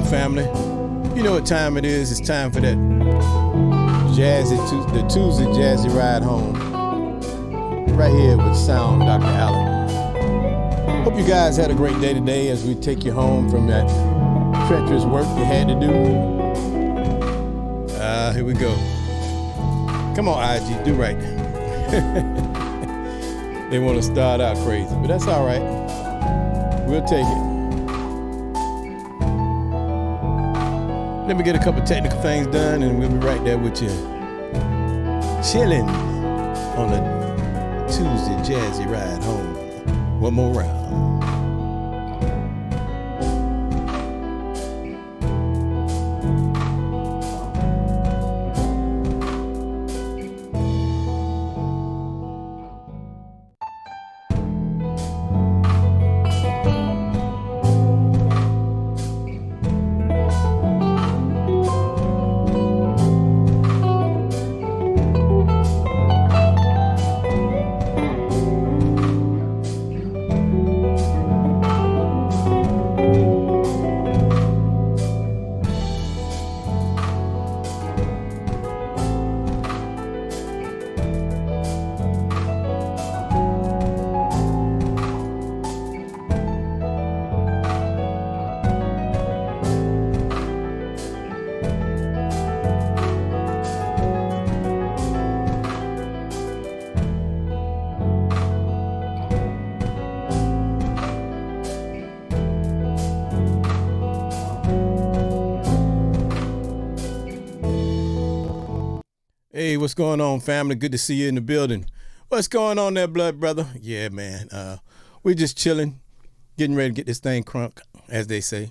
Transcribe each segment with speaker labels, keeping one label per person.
Speaker 1: family. You know what time it is. It's time for that Jazzy, the Tuesday Jazzy Ride Home. Right here with Sound Dr. Allen. Hope you guys had a great day today as we take you home from that treacherous work you had to do. Here we go. Come on, IG, do right. They want to start out crazy, but that's all right. We'll take it. Let me get a couple technical things done and we'll be right there with you. Chilling on the Tuesday Jazzy Ride Home. One more round. Hey, what's going on, family? Good to see you in the building. What's going on there, blood brother? Yeah, man. We're just chilling, getting ready to get this thing crunk, as they say.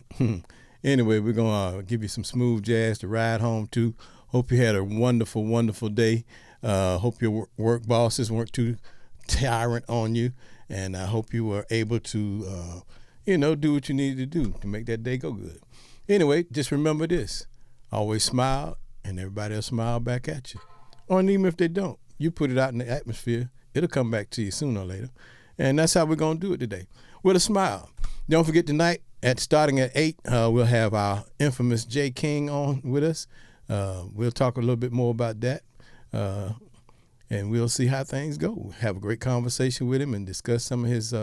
Speaker 1: Anyway, we're going to give you some smooth jazz to ride home to. Hope you had a wonderful, wonderful day. Hope your work bosses weren't too tyrant on you. And I hope you were able to, do what you needed to do to make that day go good. Anyway, just remember this. Always smile, and everybody will smile back at you. Or even if they don't, you put it out in the atmosphere, it'll come back to you sooner or later. And that's how we're going to do it today, with a smile. Don't forget tonight, starting at 8, we'll have our infamous J. King on with us. We'll talk a little bit more about that, and we'll see how things go. Have a great conversation with him and discuss some of his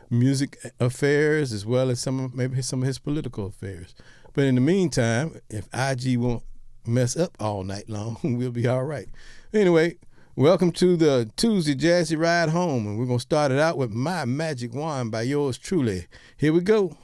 Speaker 1: music affairs as well as maybe some of his political affairs. But in the meantime, if IG won't mess up all night long, we'll be all right. Anyway, welcome to the Tuesday Jazzy Ride Home, and we're going to start it out with My Magic Wand by yours truly. Here we go.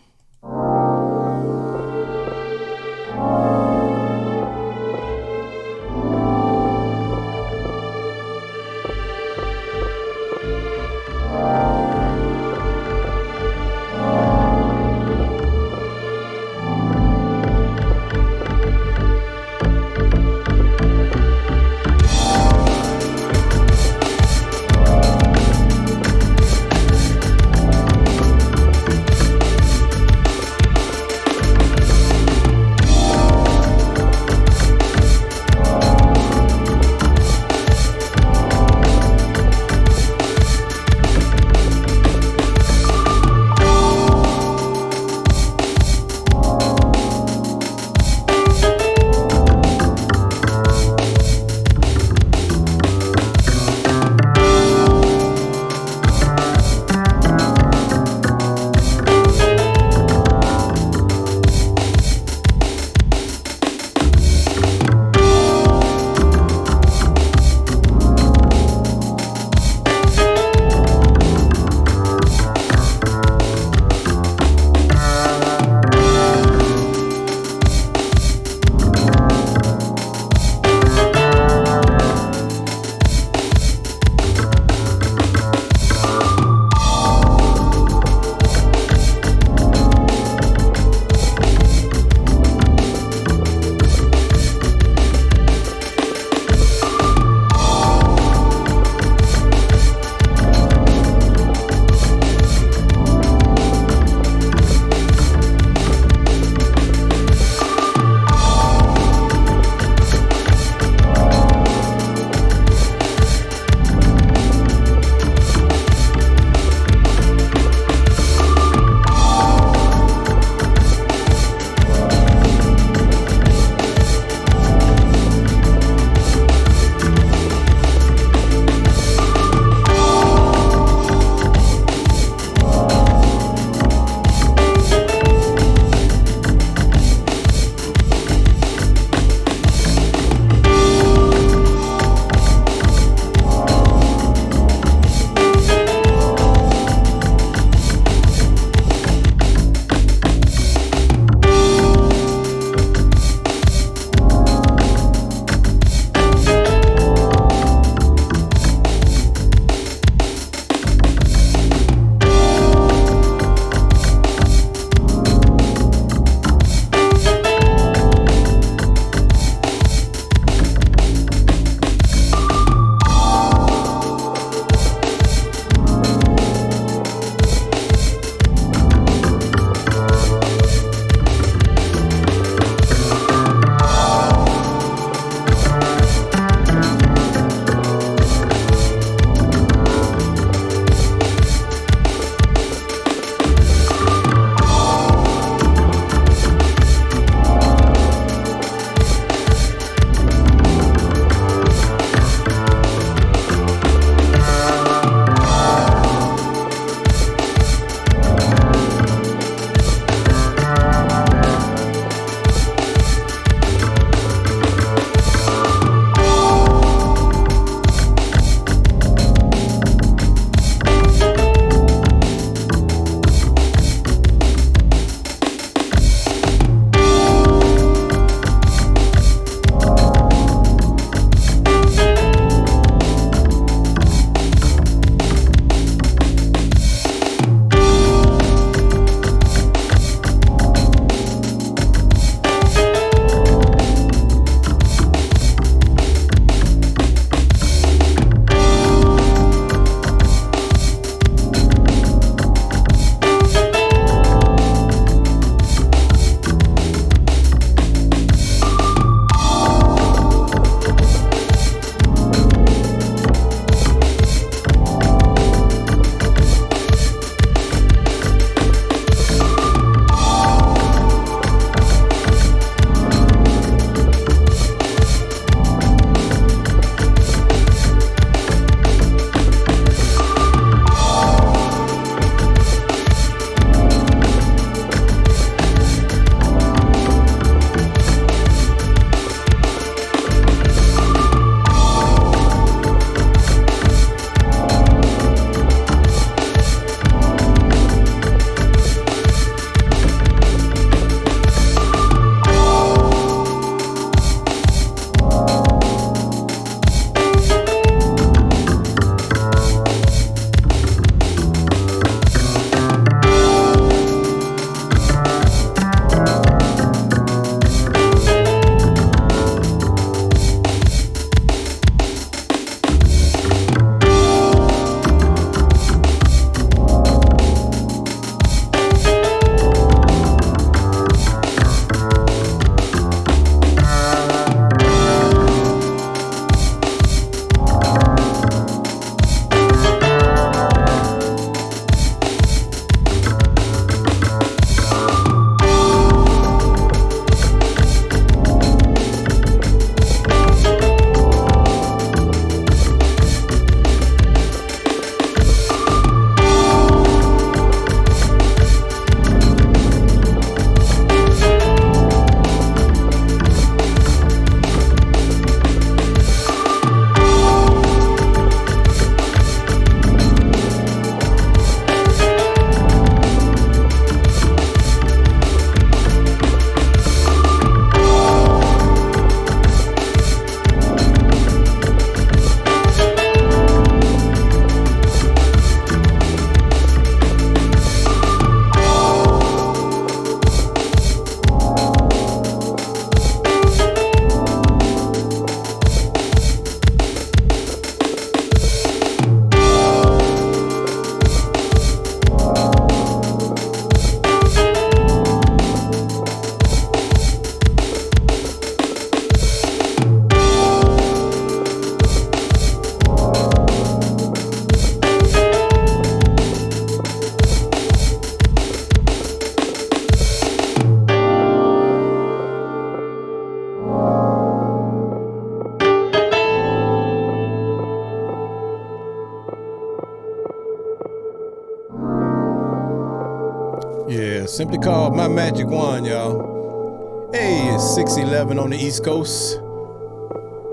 Speaker 1: Yeah, simply called My Magic Wand, y'all. Hey, it's 6:11 on the East Coast.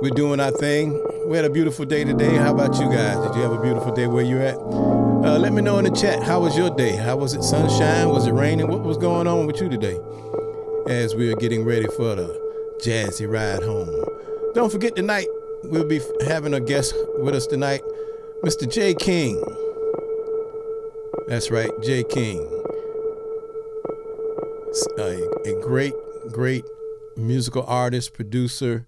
Speaker 1: We're doing our thing. We had a beautiful day today. How about you guys? Did you have a beautiful day where you're at? Let me know in the chat. How was your day? How was it? Sunshine? Was it raining? What was going on with you today? As we are getting ready for the Jazzy ride home. Don't forget tonight, we'll be having a guest with us tonight, Mr. J. King. That's right, J. King. A great musical artist, producer,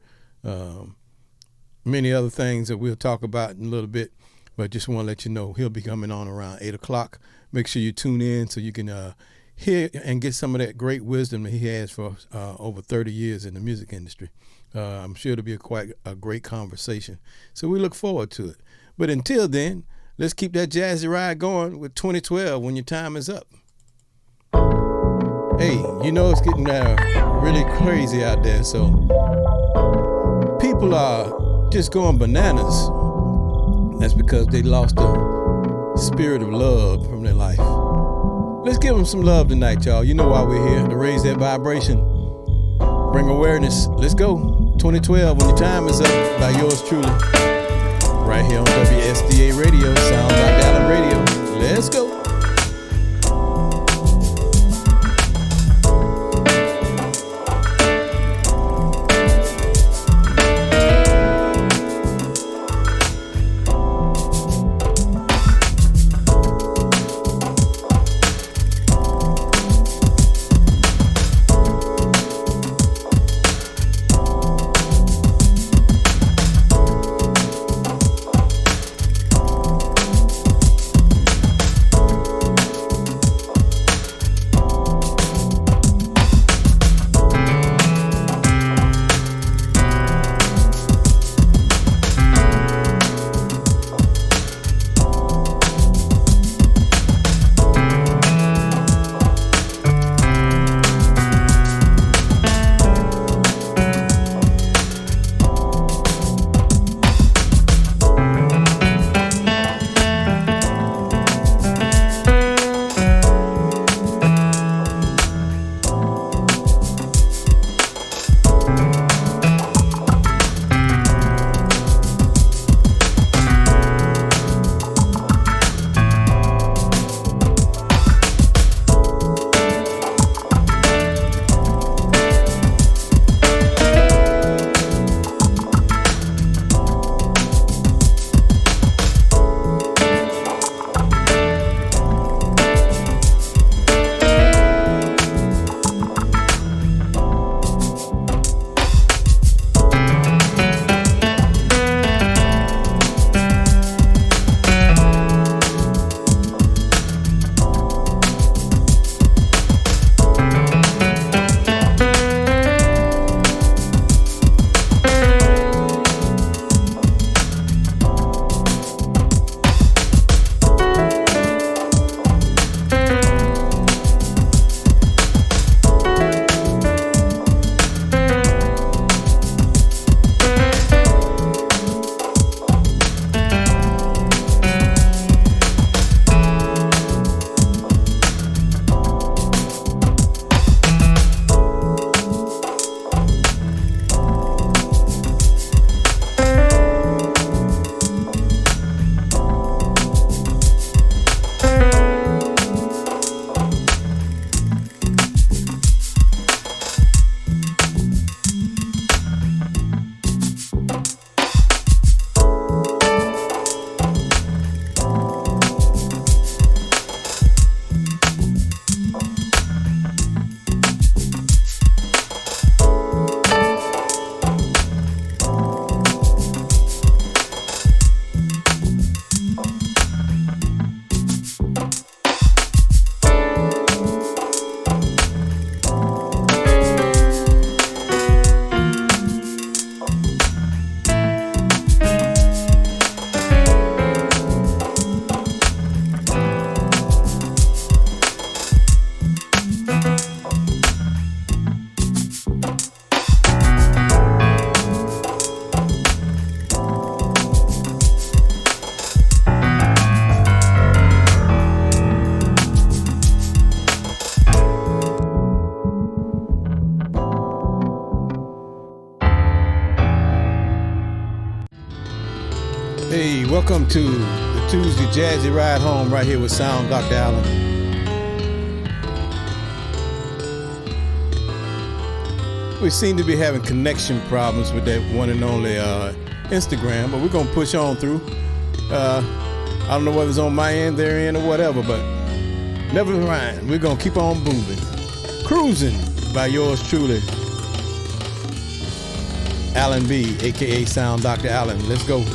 Speaker 1: many other things that we'll talk about in a little bit. But just want to let you know he'll be coming on around 8 o'clock. Make sure you tune in so you can hear and get some of that great wisdom that he has for over 30 years in the music industry. I'm sure it'll be quite a great conversation. So we look forward to it. But until then, let's keep that jazzy ride going with 2012 when your time is up. Hey, you know it's getting really crazy out there, so people are just going bananas. That's because they lost the spirit of love from their life. Let's give them some love tonight, y'all. You know why we're here, to raise that vibration, bring awareness. Let's go. 2012, when your time is up, by yours truly. Right here on WSDA Radio, Sound by Dallas Radio. Let's go. Hey, welcome to the Tuesday Jazzy Ride Home right here with Sound Dr. Allen. We seem to be having connection problems with that one and only Instagram, but we're going to push on through. I don't know whether it's on my end, their end, or whatever, but never mind. We're going to keep on moving. Cruising by yours truly, Allen B, a.k.a. Sound Dr. Allen. Let's go.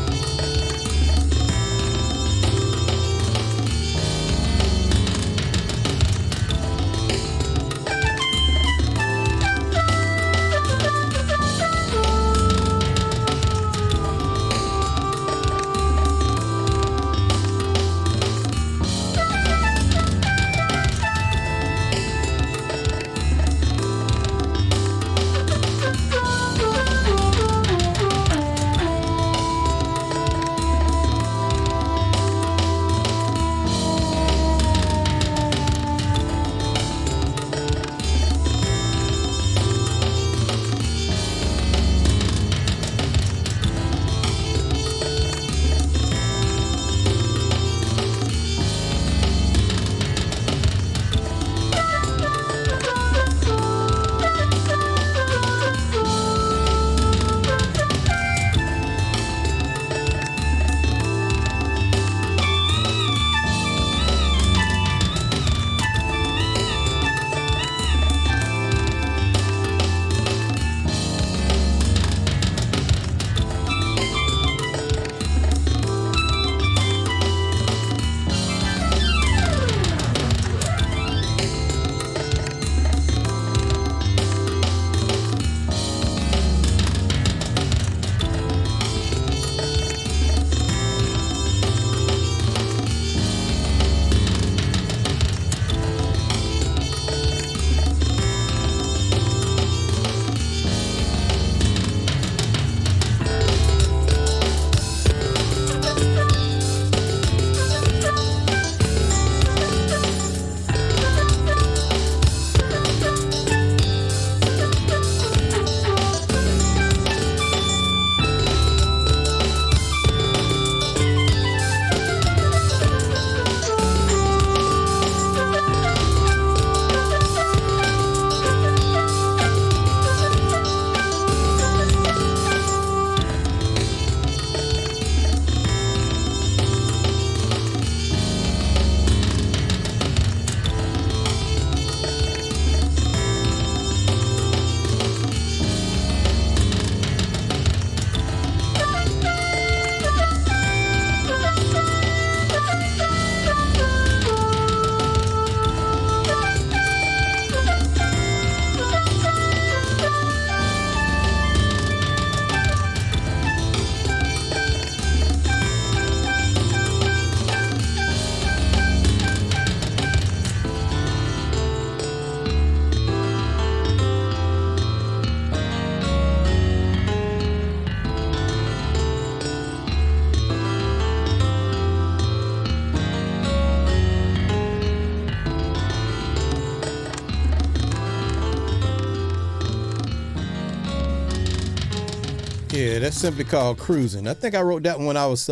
Speaker 1: Yeah, that's simply called Cruising. I think I wrote that one when I was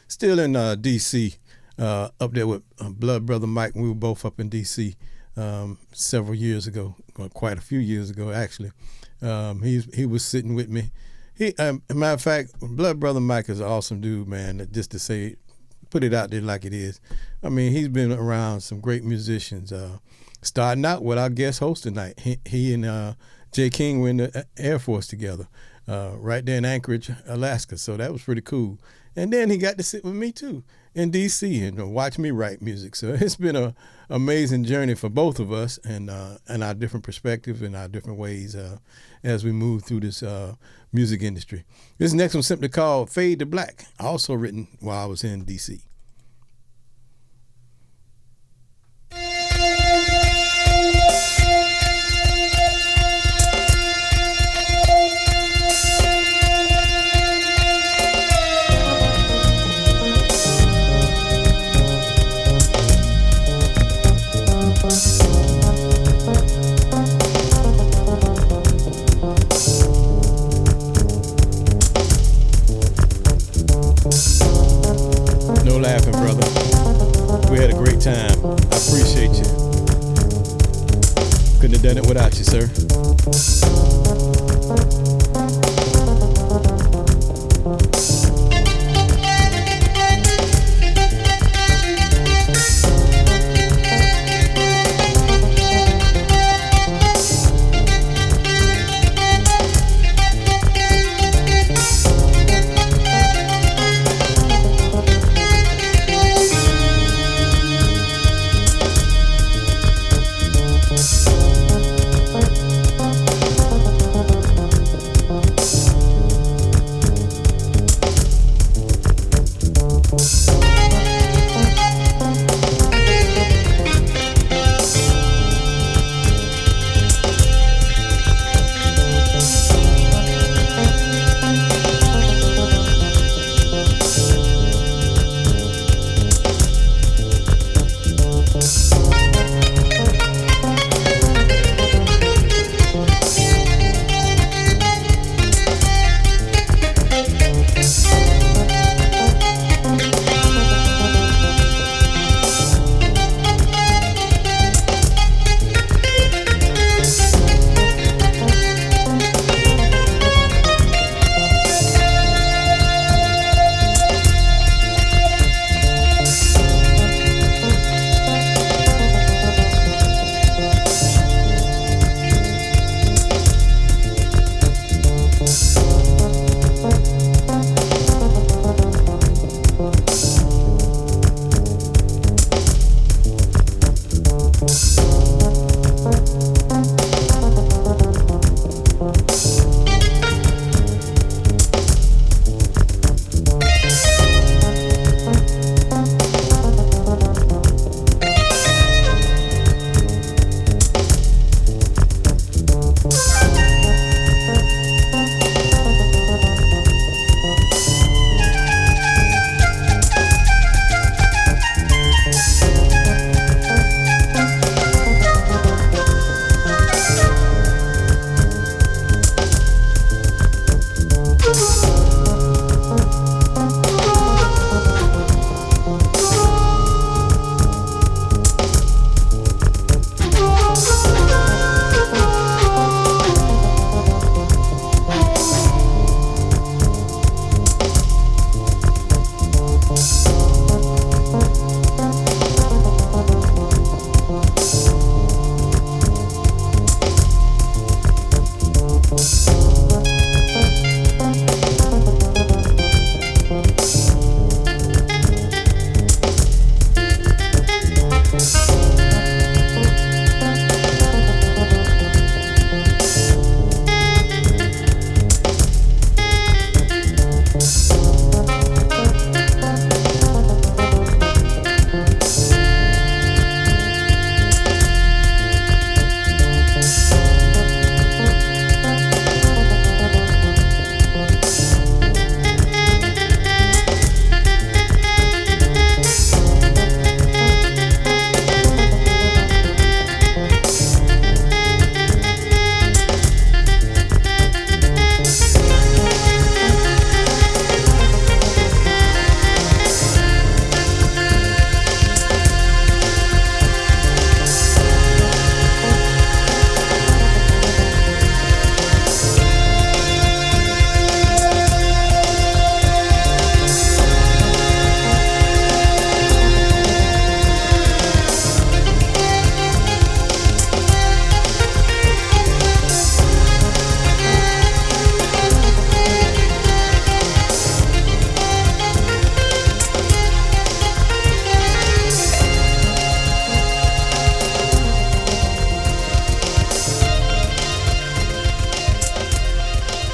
Speaker 1: still in D.C., up there with Blood Brother Mike. We were both up in D.C. Several years ago, or quite a few years ago, actually. He was sitting with me. Matter of fact, Blood Brother Mike is an awesome dude, man. Just to say, put it out there like it is. I mean, he's been around some great musicians. Starting out with our guest host tonight, he and Jay King were in the Air Force together, right there in Anchorage, Alaska. So that was pretty cool. And then he got to sit with me too in D.C. and watch me write music. So it's been an amazing journey for both of us and our different perspectives and our different ways as we move through this music industry. This next one simply called Fade to Black, also written while I was in D.C. laughing, brother. We had a great time. I appreciate you. Couldn't have done it without you, sir.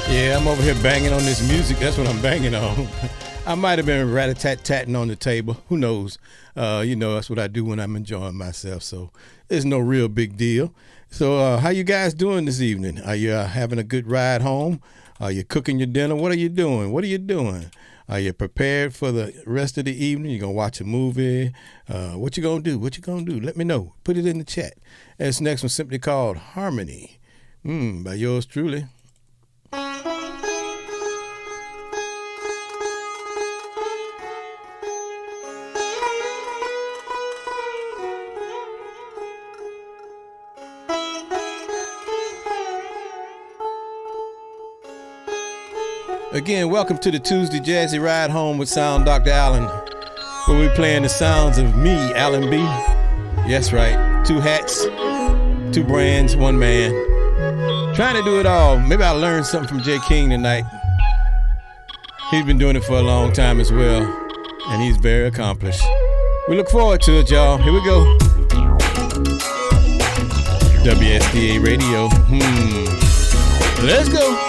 Speaker 1: Yeah, I'm over here banging on this music. That's what I'm banging on. I might have been rat-a-tat-tatting on the table. Who knows? That's what I do when I'm enjoying myself. So it's no real big deal. So how you guys doing this evening? Are you having a good ride home? Are you cooking your dinner? What are you doing? What are you doing? Are you prepared for the rest of the evening? You gonna watch a movie? What you gonna do? What you gonna do? Let me know. Put it in the chat. And this next one simply called Harmony. By yours truly. Again, welcome to the Tuesday Jazzy Ride Home with Sound Dr. Allen, where we're playing the sounds of me, Allen B. Yes, right. 2 hats, 2 brands, 1 man. Trying to do it all. Maybe I learned something from J. King tonight. He's been doing it for a long time as well, and he's very accomplished. We look forward to it, y'all. Here we go. WSDA Radio. Let's go.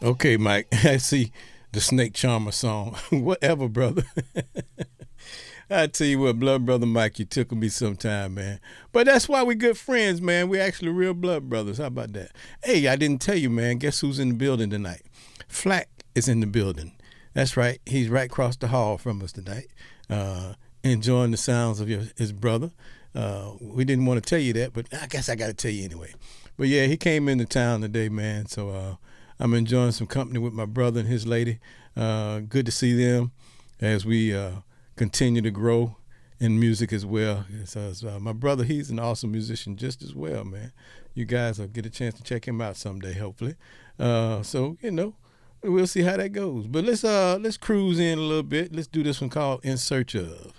Speaker 1: Okay, Mike, I see the Snake Charmer song. Whatever, brother. I tell you what, blood brother Mike, you tickled me sometime, man. But that's why we good friends, man. We actually real blood brothers. How about that? Hey, I didn't tell you, man. Guess who's in the building tonight? Flack is in the building. That's right. He's right across the hall from us tonight, enjoying the sounds of his brother. We didn't want to tell you that, but I guess I got to tell you anyway. But, yeah, he came into town today, man, so I'm enjoying some company with my brother and his lady. Good to see them as we continue to grow in music as well. So, my brother, he's an awesome musician just as well, man. You guys will get a chance to check him out someday, hopefully. So, you know, we'll see how that goes. But let's cruise in a little bit. Let's do this one called In Search Of.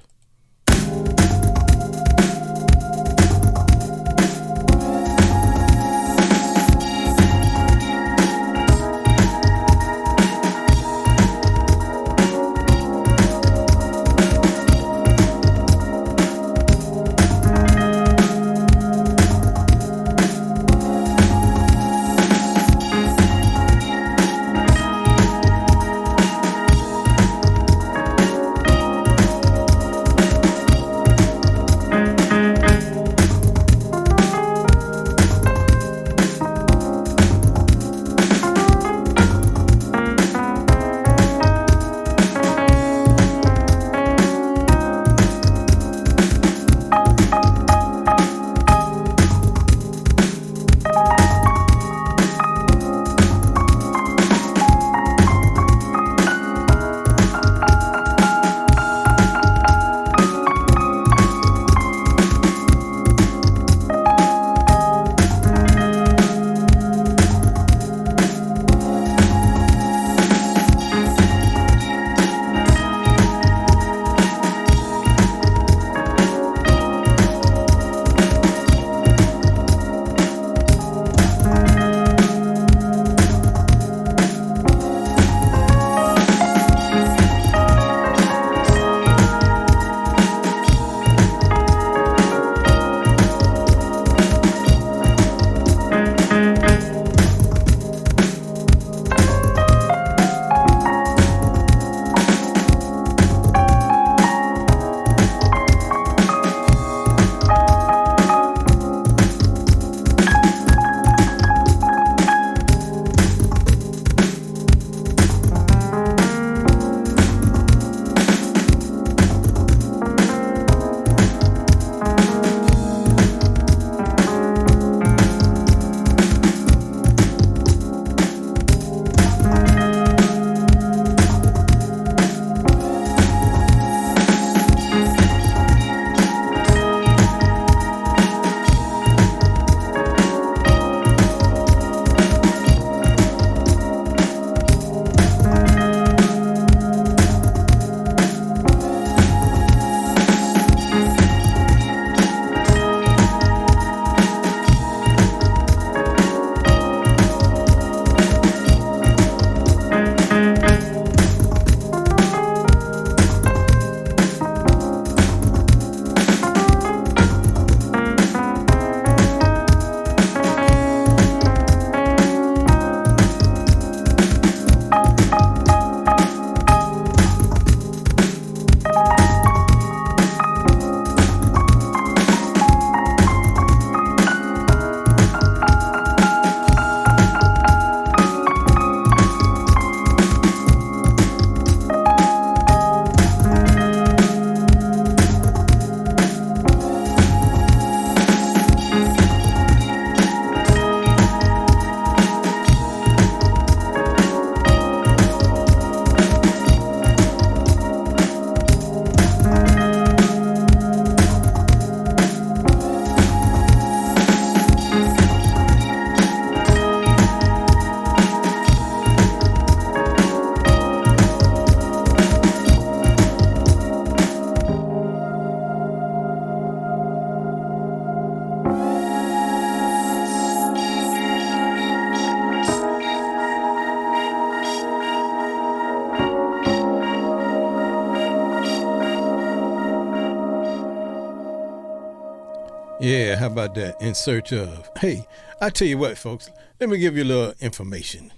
Speaker 1: Yeah, how about that? In search of. Hey, I tell you what, folks. Let me give you a little information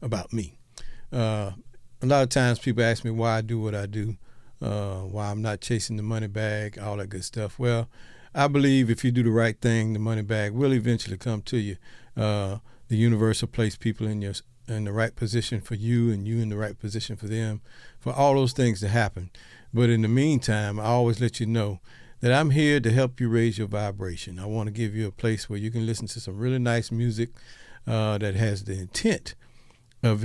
Speaker 1: about me. A lot of times people ask me why I do what I do, why I'm not chasing the money bag, all that good stuff. Well, I believe if you do the right thing, the money bag will eventually come to you. The universe will place people in the right position for you, and you in the right position for them, for all those things to happen. But in the meantime, I always let you know that I'm here to help you raise your vibration. I want to give you a place where you can listen to some really nice music that has the intent of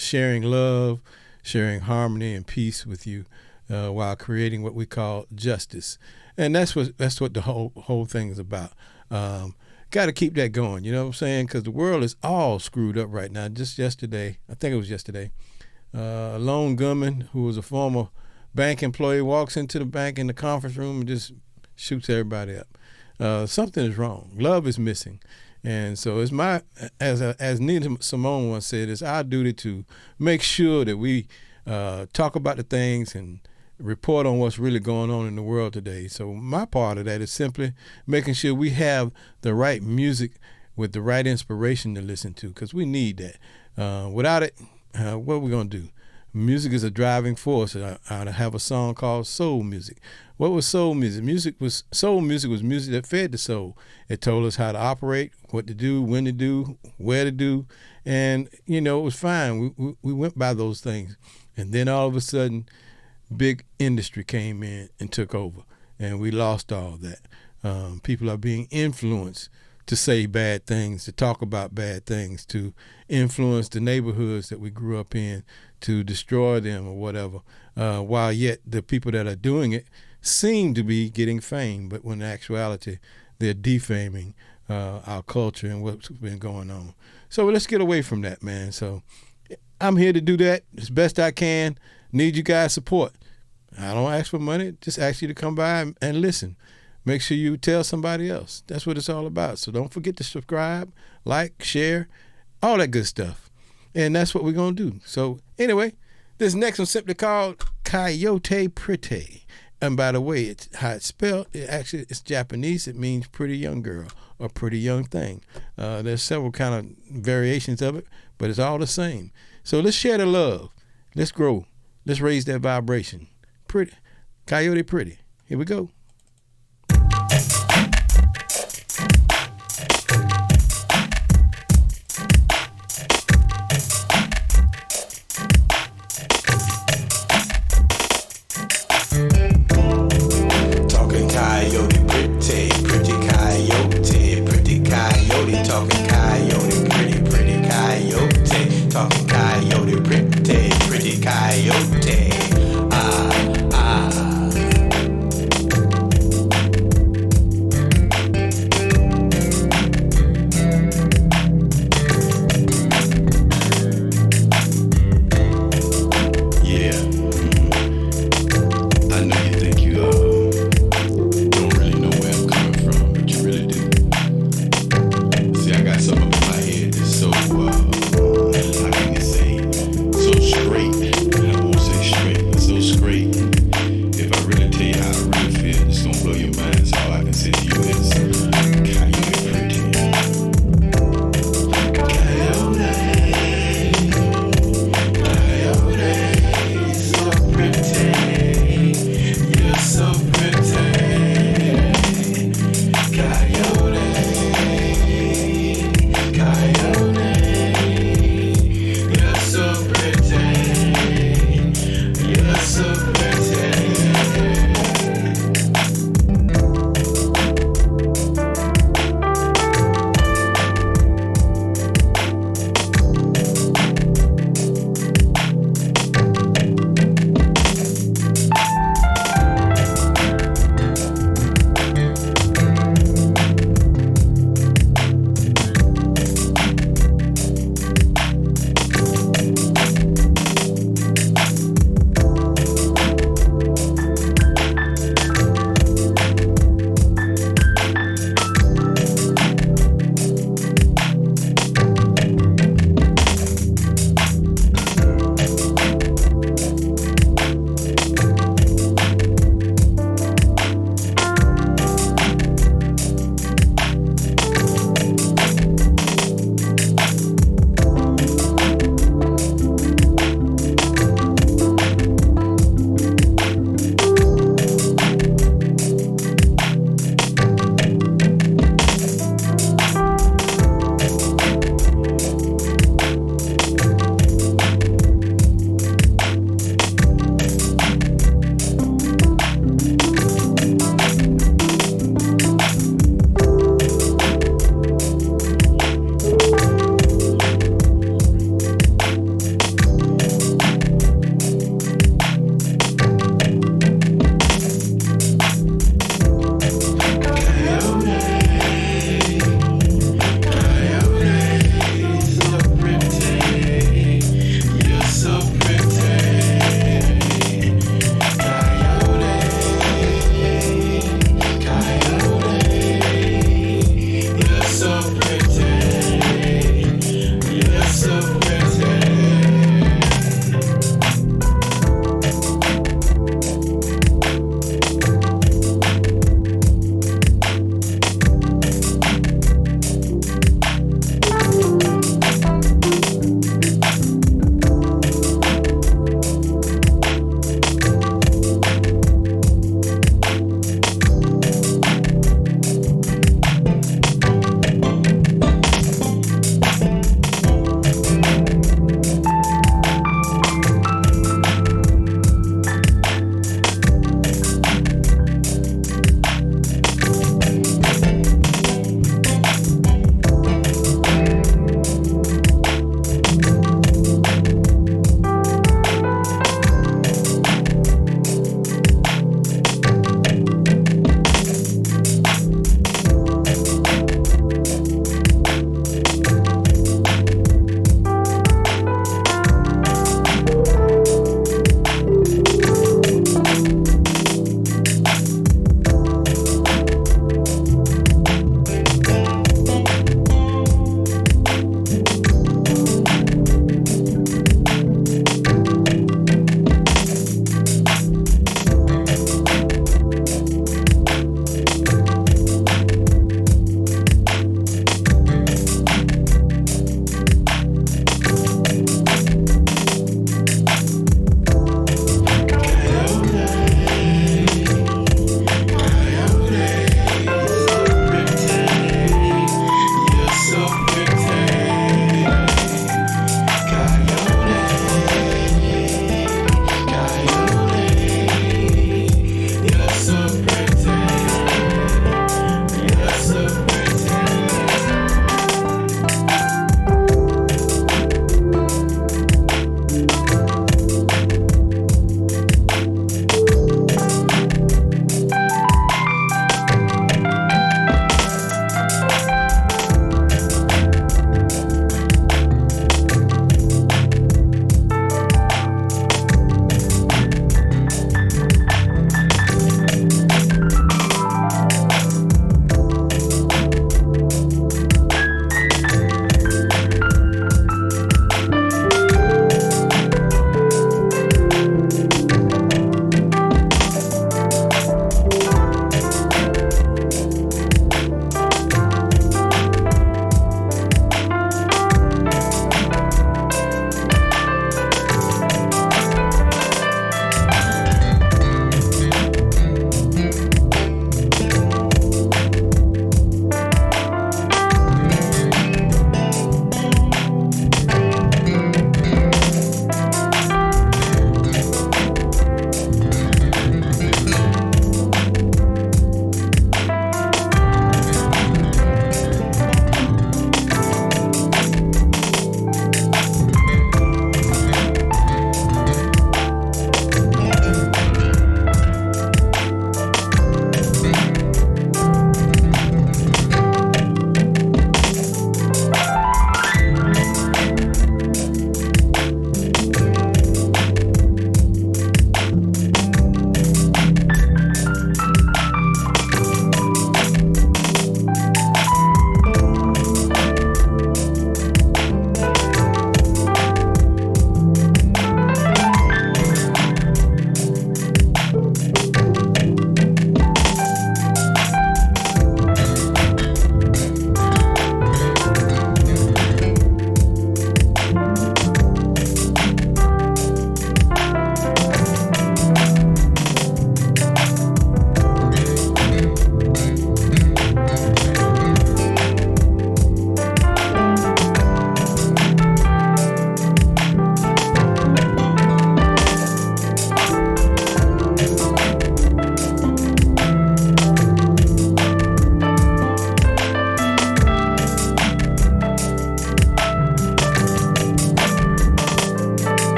Speaker 1: sharing love, sharing harmony and peace with you while creating what we call justice. And that's what the whole thing is about. Got to keep that going, you know what I'm saying? Because the world is all screwed up right now. Just yesterday, I think it was yesterday, a lone gunman who was a former bank employee walks into the bank in the conference room and just shoots everybody up. Something is wrong. Love is missing. And so it's as Nina Simone once said, it's our duty to make sure that we talk about the things and report on what's really going on in the world today. So my part of that is simply making sure we have the right music with the right inspiration to listen to, because we need that. Without it, what are we going to do? Music is a driving force. I have a song called Soul Music. What was soul music? Soul music was music that fed the soul. It told us how to operate, what to do, when to do, where to do, and it was fine. We went by those things, and then all of a sudden, big industry came in and took over, and we lost all that. People are being influenced to say bad things, to talk about bad things, to influence the neighborhoods that we grew up in, to destroy them or whatever, while yet the people that are doing it seem to be getting fame, but when in actuality they're defaming our culture and what's been going on. So let's get away from that, man. So I'm here to do that as best I can. Need you guys' support. I don't ask for money, just ask you to come by and listen. Make sure you tell somebody else. That's what it's all about. So don't forget to subscribe, like, share, all that good stuff. And that's what we're going to do. So anyway, this next one's simply called Coyote Pretty. And by the way, it's how it's spelled. It's Japanese. It means pretty young girl or pretty young thing. There's several kind of variations of it, but it's all the same. So let's share the love. Let's grow. Let's raise that vibration. Pretty. Coyote Pretty. Here we go.
Speaker 2: Talking coyote, pretty coyote, pretty coyote, talking coyote, pretty coyote, talking coyote, pretty coyote. Something in my head.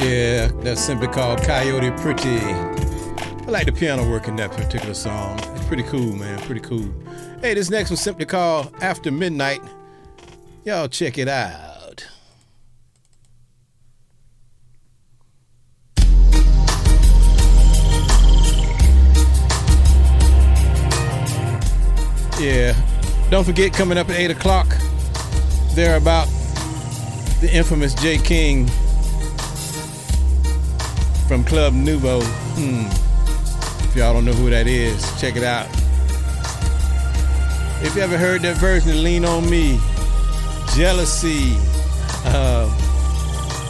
Speaker 1: Yeah, that's simply called Coyote Pretty. I like the piano work in that particular song. It's pretty cool, man. Pretty cool. Hey, this next one's simply called After Midnight. Y'all check it out. Yeah. Don't forget, coming up at 8 o'clock, they're about the infamous J. King from Club Nouveau. If y'all don't know who that is, check it out. If you ever heard that version of Lean On Me, Jealousy,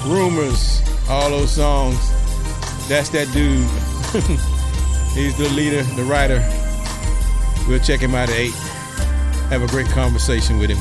Speaker 1: Rumors, all those songs, that's that dude. He's the leader, the writer. We'll check him out at 8. Have a great conversation with him.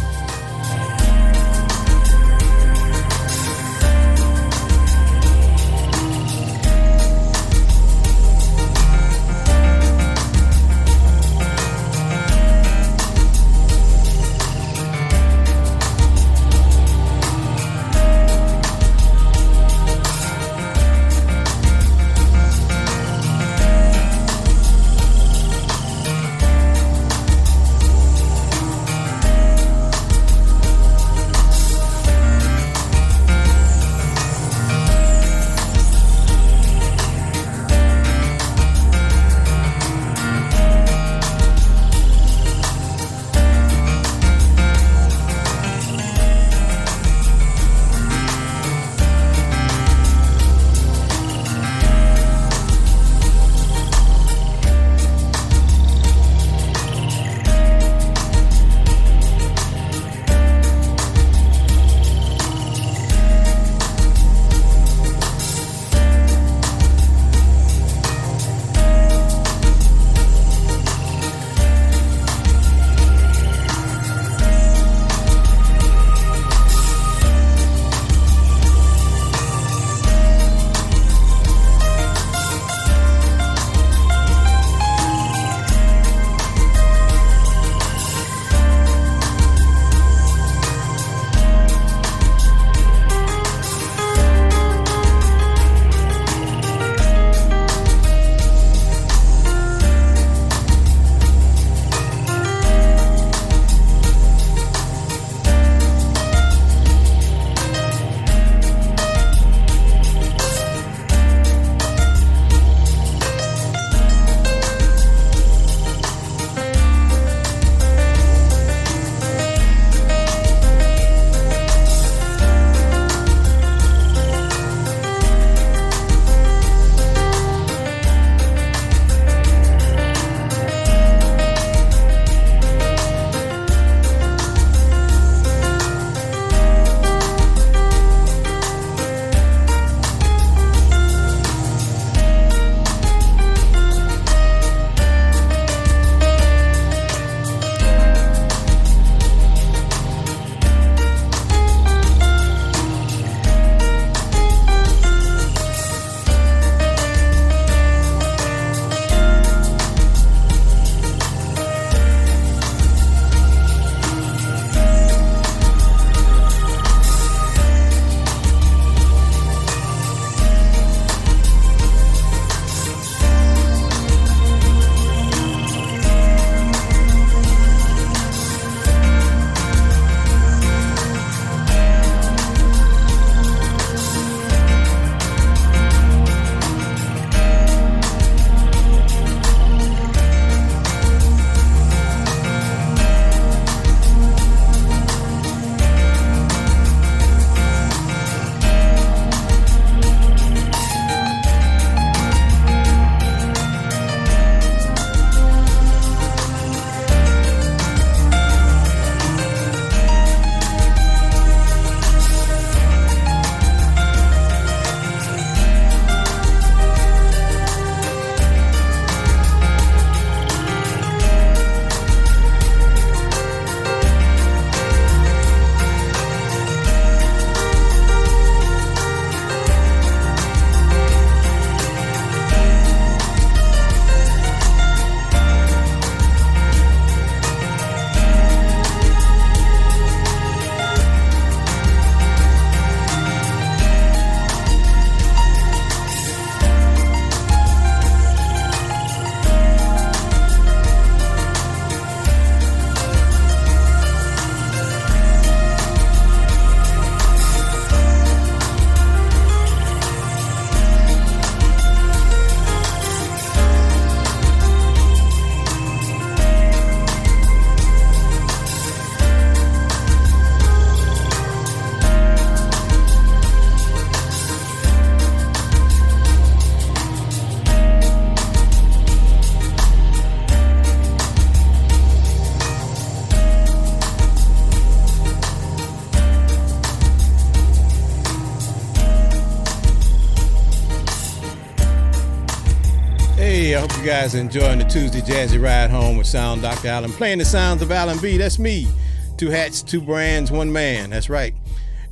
Speaker 1: hope you guys are enjoying the Tuesday Jazzy Ride Home with Sound Dr. Allen. Playing the sounds of Allen B. That's me. Two hats, two brands, one man. That's right.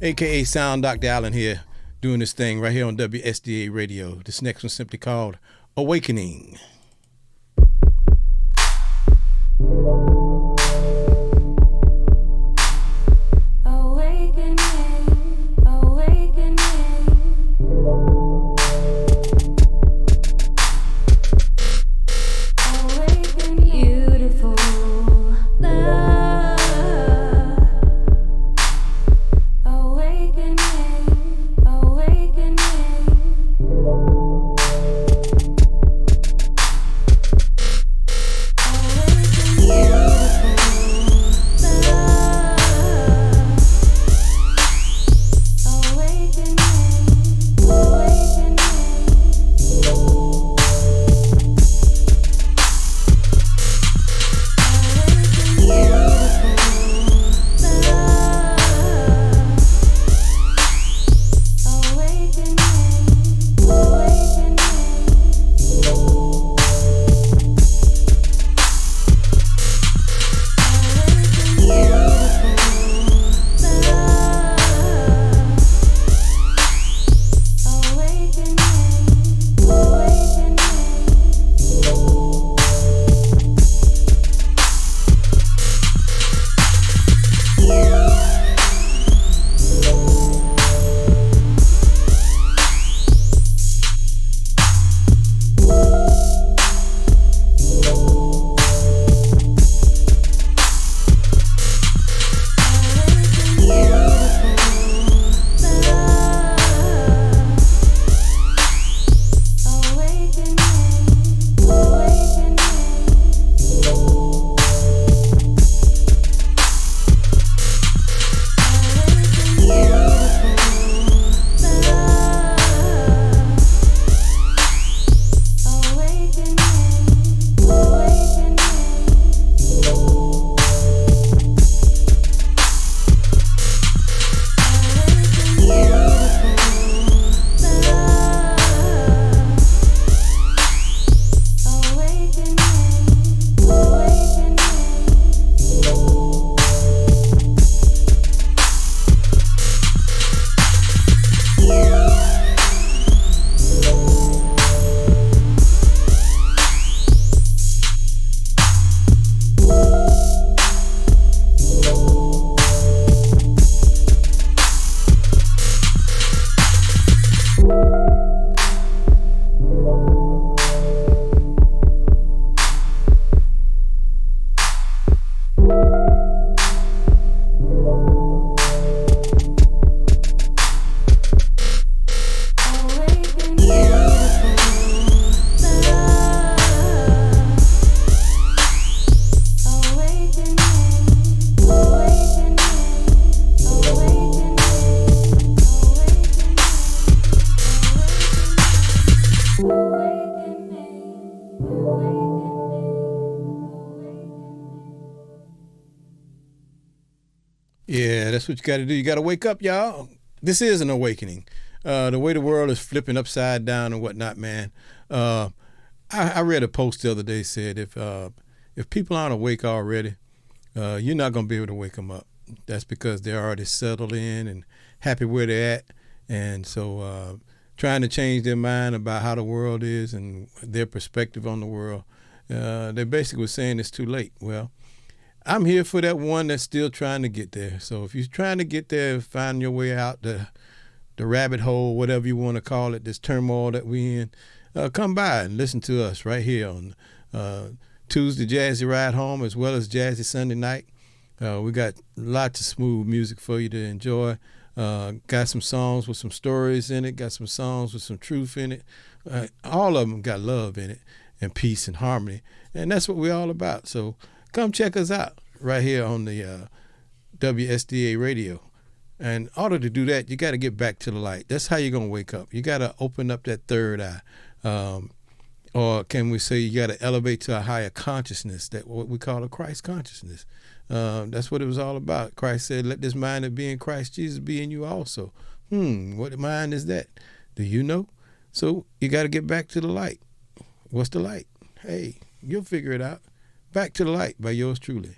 Speaker 1: AKA Sound Dr. Allen here, doing this thing right here on WSDA Radio. This next one's simply called Awakening. Yeah, that's what you got to do. You got to wake up, y'all. This is an awakening. The way the world is flipping upside down and whatnot, man. I read a post the other day said if people aren't awake already, you're not going to be able to wake them up. That's because they're already settled in and happy where they're at. And so trying to change their mind about how the world is and their perspective on the world, they basically were saying it's too late. Well, I'm here for that one that's still trying to get there. So if you're trying to get there, find your way out the rabbit hole, whatever you want to call it, this turmoil that we in, come by and listen to us right here on Tuesday Jazzy Ride Home as well as Jazzy Sunday Night. We got lots of smooth music for you to enjoy. Got some songs with some stories in it, got some songs with some truth in it. All of them got love in it and peace and harmony. And that's what we're all about. So come check us out right here on the WSDA radio. And in order to do that, you got to get back to the light. That's how you're going to wake up. You got to open up that third eye. Or can we say you got to elevate to a higher consciousness, that what we call a Christ consciousness. That's what it was all about. Christ said, let this mind that be in Christ Jesus be in you also. What mind is that? Do you know? So you got to get back to the light. What's the light? Hey, you'll figure it out. Back to the Light by yours truly.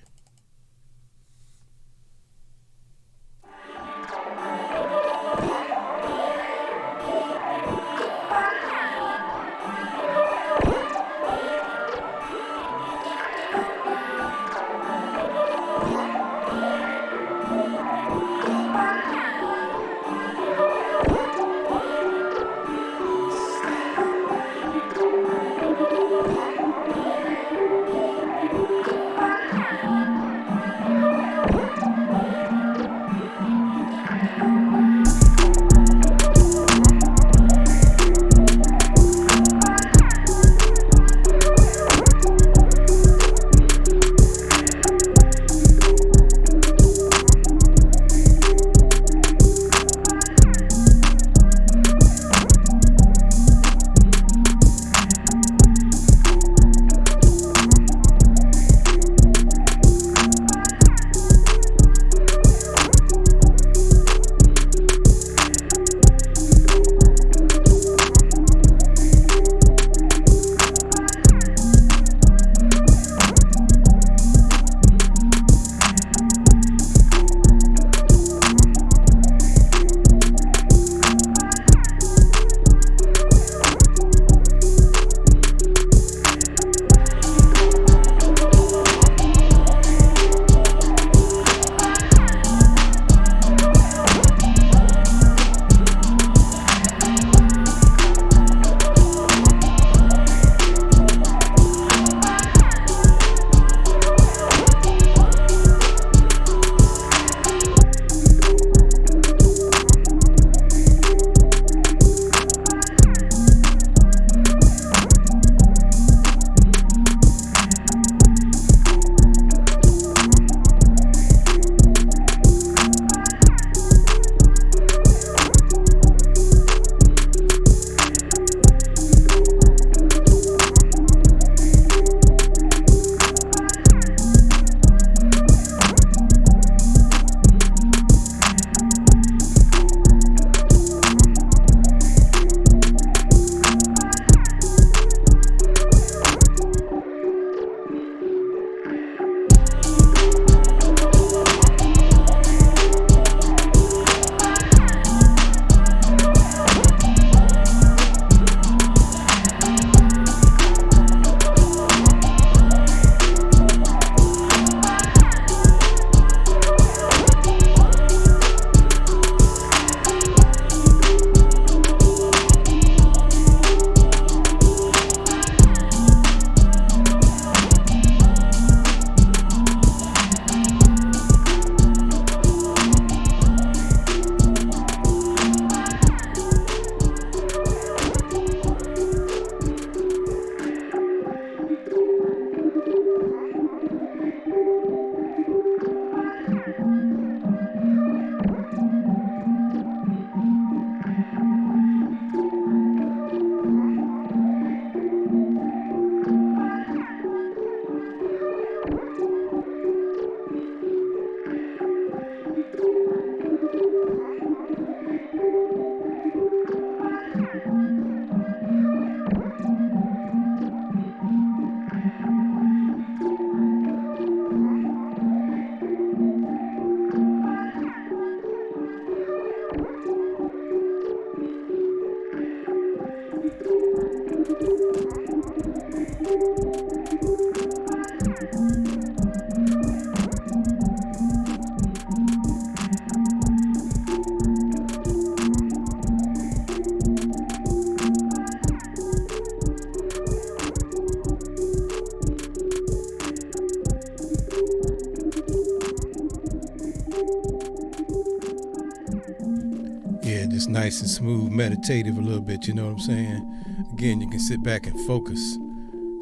Speaker 1: Yeah, just nice and smooth, meditative a little bit, you know what I'm saying? Again, you can sit back and focus.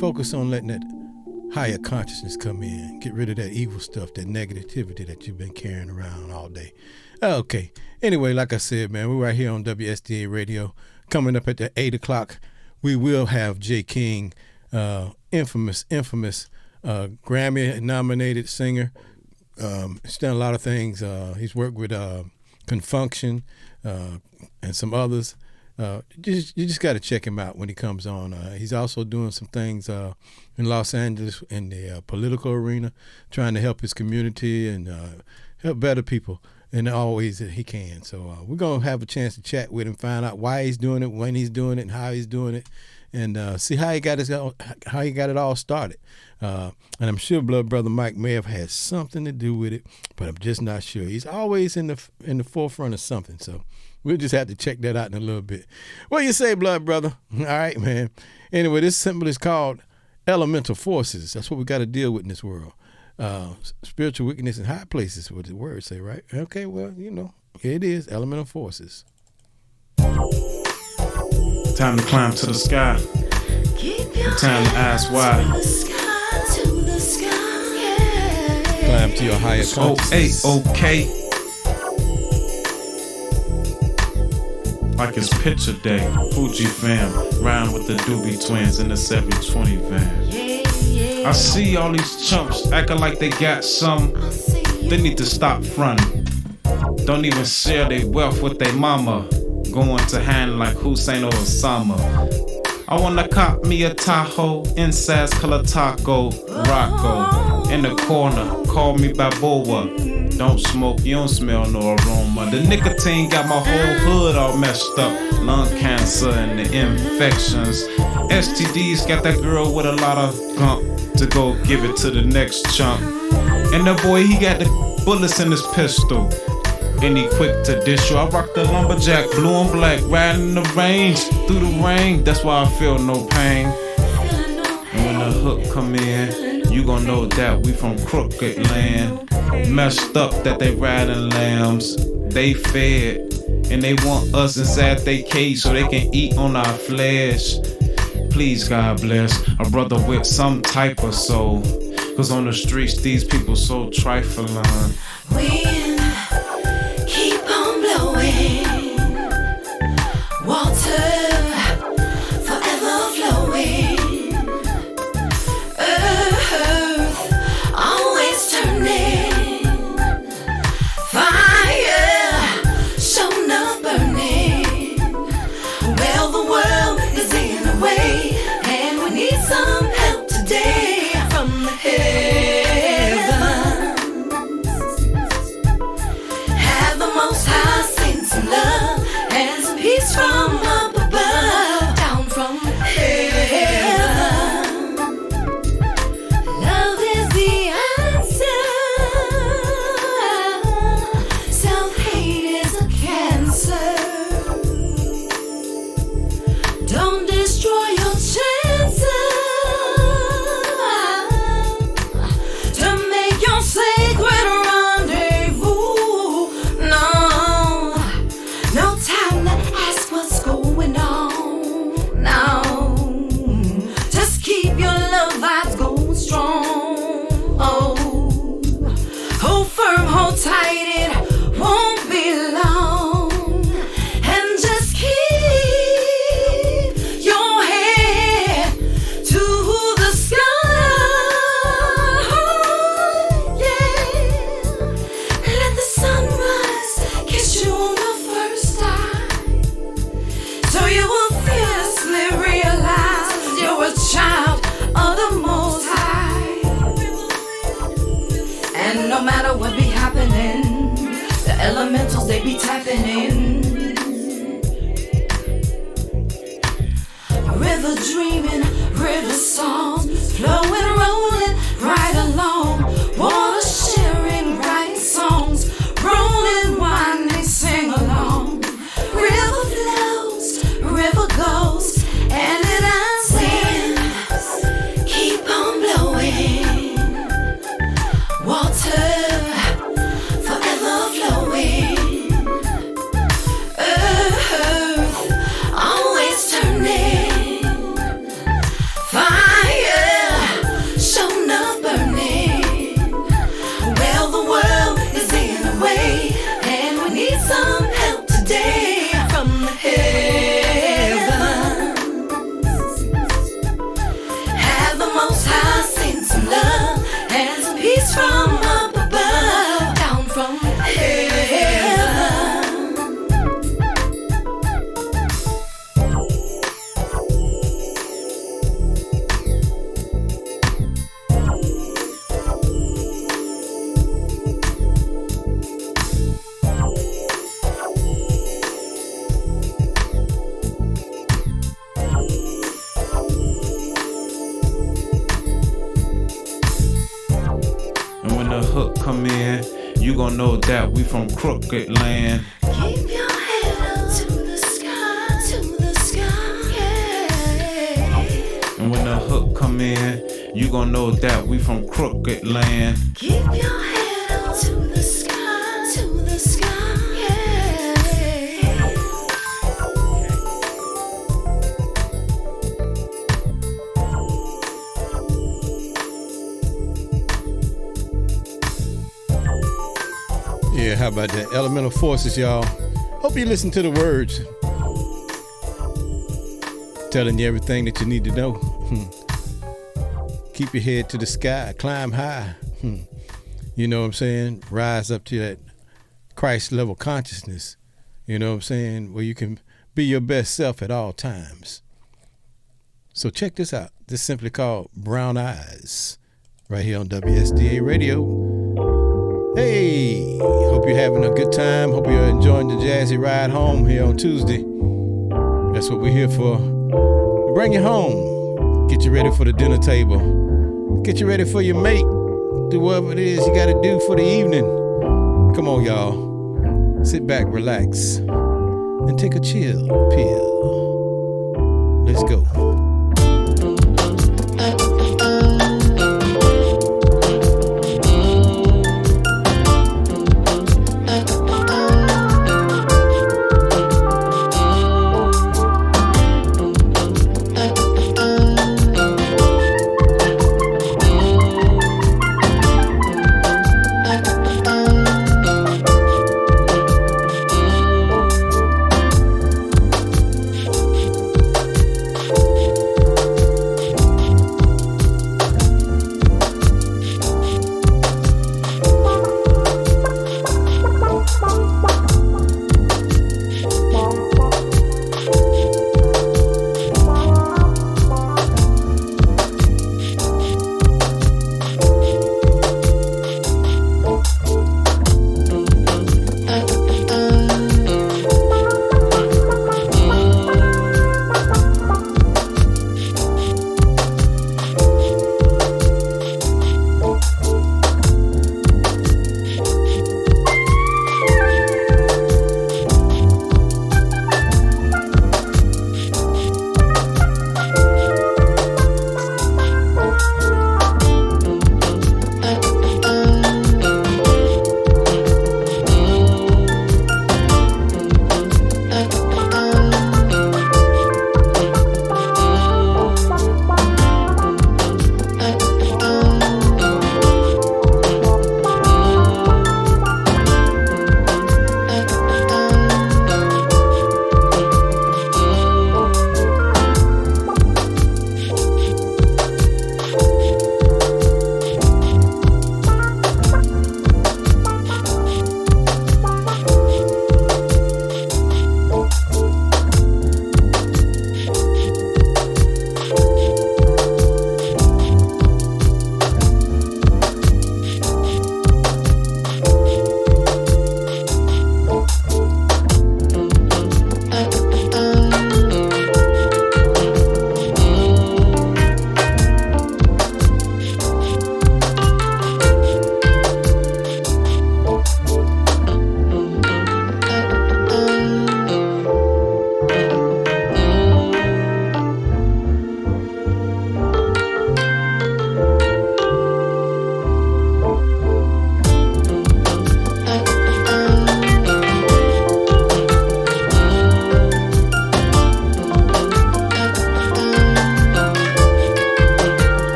Speaker 1: Focus on letting that higher consciousness come in. Get rid of that evil stuff, that negativity that you've been carrying around all day. Okay. Anyway, like I said, man, we're right here on WSDA Radio. Coming up at the 8 o'clock, we will have Jay King, infamous Grammy-nominated singer. He's done a lot of things. He's worked with Confunction and some others. You just got to check him out when he comes on. He's also doing some things in Los Angeles in the political arena, trying to help his community and help better people in all ways that he can. So we're going to have a chance to chat with him, find out why he's doing it, when he's doing it, and how he's doing it, and see how he got it all started. And I'm sure Blood Brother Mike may have had something to do with it, but I'm just not sure. He's always in the forefront of something, so we'll just have to check that out in a little bit. What you say, Blood Brother? All right, man. Anyway, this symbol is called elemental forces. That's what we got to deal with in this world. Spiritual wickedness in high places, what the words say, right? Okay, well, here it is, elemental forces.
Speaker 3: Time to climb to the sky. Time to ask why.
Speaker 1: Climb to your higher consciousness.
Speaker 3: Okay. Like it's picture day. Fuji fam. Riding with the Doobie Twins in the 720 van. I see all these chumps acting like they got some. They need to stop fronting. Don't even share their wealth with their mama. Going to hand like Hussein or Osama. I wanna cop me a Tahoe, insides color taco, Rocco. In the corner, call me Balboa. Don't smoke, you don't smell no aroma. The nicotine got my whole hood all messed up. Lung cancer and the infections. STDs got that girl with a lot of gump to go give it to the next chump. And the boy, he got the bullets in his pistol. And he quick to dish you. I rock the lumberjack, blue and black, riding in the range, through the rain. That's why I feel no pain. And when the hook come in, you gon' know that we from crooked land. Messed up that they riding lambs. They fed, and they want us inside they cage so they can eat on our flesh. Please, God bless a brother with some type of soul. Cause on the streets, these people so trifling.
Speaker 4: Wind, keep on blowing. Water, forever flowing. Earth, always turning. Fire, shown up burning. Well, the world is in a way, and we need some help today from the heavens. Have the Most High send some love and some peace from up above, down from heaven. Love is the answer. Self-hate is a cancer. Don't destroy your chances to make your sacred rendezvous. No, no time to ask what's going on. No, just keep your love vibes going strong. Oh, hold firm, hold tight, it won't be long. And just keep your head to the sky. Yeah, let the sunrise kiss you on the first time, so you will fearlessly realize you're a child of the Most High. And no matter what be happening, the elementals they be tapping in. River dreaming, river songs, flowing, rolling right along. Water sharing, writing songs, rolling, winding, sing along. River flows, river goes, and it answers. Keep on blowing. Water, forever flowing. Earth, always turning. Fire,
Speaker 3: you gon' know that we from crooked land.
Speaker 4: Keep your head up to the sky, yeah.
Speaker 3: And when the hook come in, you gon' know that we from crooked land.
Speaker 4: Keep your head up to the sky, yeah.
Speaker 1: Yeah, how about that? Elemental forces, y'all. Hope you listen to the words. Telling you everything that you need to know. Keep your head to the sky, climb high. You know what I'm saying? Rise up to that Christ level consciousness. You know what I'm saying? Where you can be your best self at all times. So check this out. This is simply called Brown Eyes. Right here on WSDA Radio. Hey, hope you're having a good time. Hope you're enjoying the Jazzy ride home here on Tuesday. That's what we're here for. Bring you home. Get you ready for the dinner table. Get you ready for your mate. Do whatever it is you got to do for the evening. Come on, y'all. Sit back, relax, and take a chill pill. Let's go.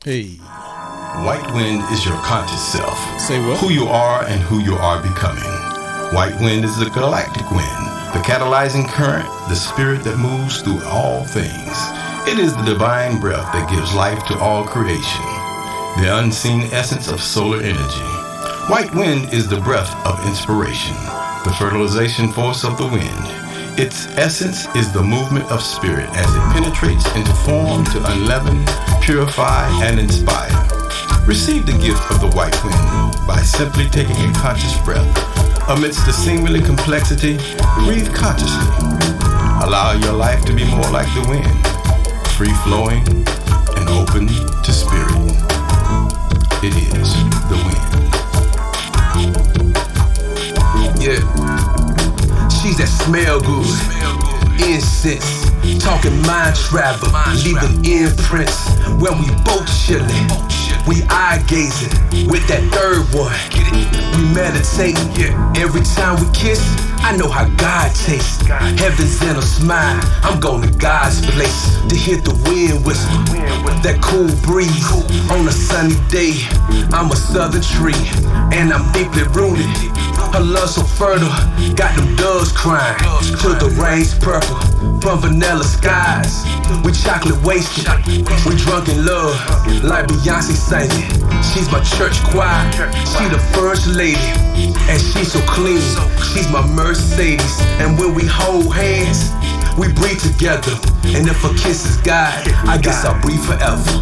Speaker 1: Hey.
Speaker 2: White Wind is your conscious self.
Speaker 1: Say what?
Speaker 2: Who you are and who you are becoming. White wind is the galactic wind, the catalyzing current, the spirit that moves through all things. It is the divine breath that gives life to all creation, the unseen essence of solar energy. White wind is the breath of inspiration, the fertilization force of the wind. Its essence is the movement of spirit as it penetrates into form to unleaven, purify, and inspire. Receive the gift of the white wind by simply taking a conscious breath. Amidst the seemingly complexity, breathe consciously. Allow your life to be more like the wind, free-flowing and open to spirit. It is the wind.
Speaker 5: Yeah, she's that smell good, incense, talking mind travel, leaving imprints. When we both chillin', we eye gazing with that third one. We meditating, every time we kiss. I know how God tastes. Heaven's in a smile. I'm going to God's place to hear the wind whisper, that cool breeze on a sunny day. I'm a southern tree and I'm deeply rooted. Her love so fertile, got them doves crying till the rain's purple from vanilla skies. We chocolate wasted, we drunk in love, like Beyonce singing. She's my church choir, she the first lady, and she's so clean. She's my Mercedes, and when we hold hands, we breathe together. And if a kiss is God, I guess I'll breathe forever.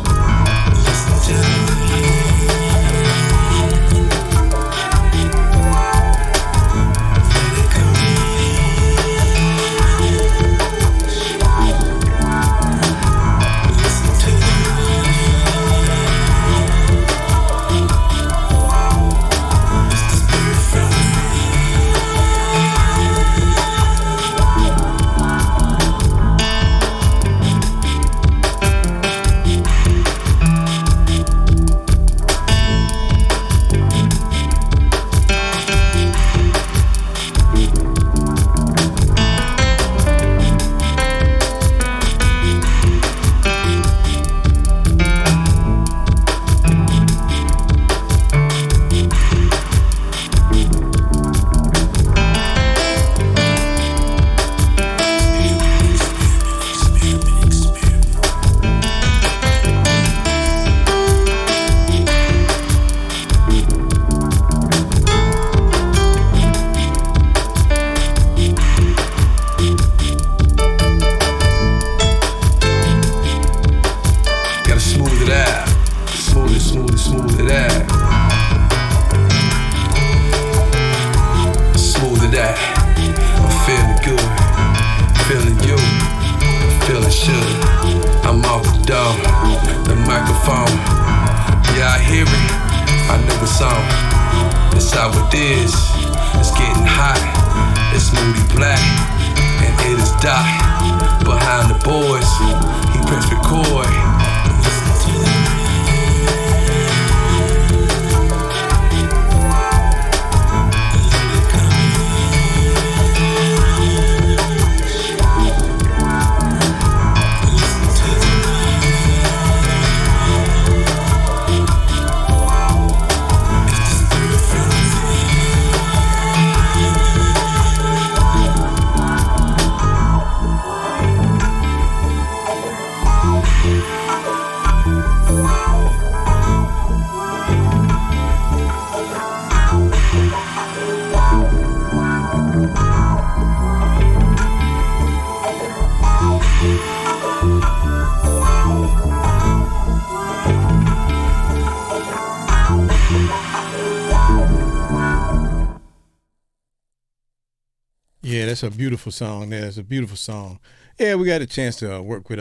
Speaker 1: Yeah, that's a beautiful song there. It's a beautiful song. Yeah, we got a chance to work with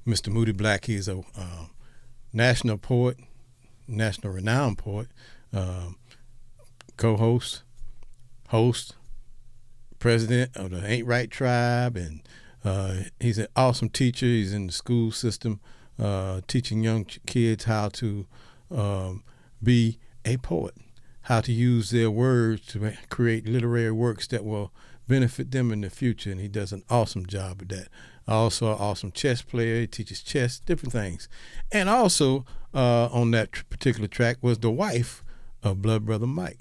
Speaker 1: Mr. Moody Black. He's a national poet, national renowned poet, co-host, host, president of the Ain't Right Tribe, and he's an awesome teacher. He's in the school system teaching young kids how to be a poet, how to use their words to create literary works that will benefit them in the future, and he does an awesome job of that. Also an awesome chess player. He teaches chess, different things. And also on that particular track was the wife of Blood Brother Mike,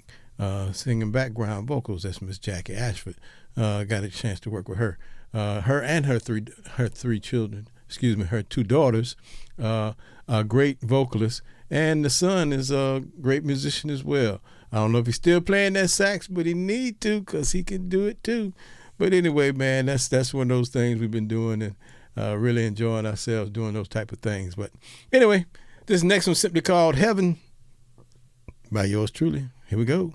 Speaker 1: singing background vocals. That's Miss Jackie Ashford. Got a chance to work with her. Her and her three children. Excuse me, her two daughters. Are great vocalists, and the son is a great musician as well. I don't know if he's still playing that sax, but he need to, because he can do it too. But anyway, man, that's one of those things we've been doing, and really enjoying ourselves doing those type of things. But anyway, this next one's simply called Heaven by yours truly. Here we go.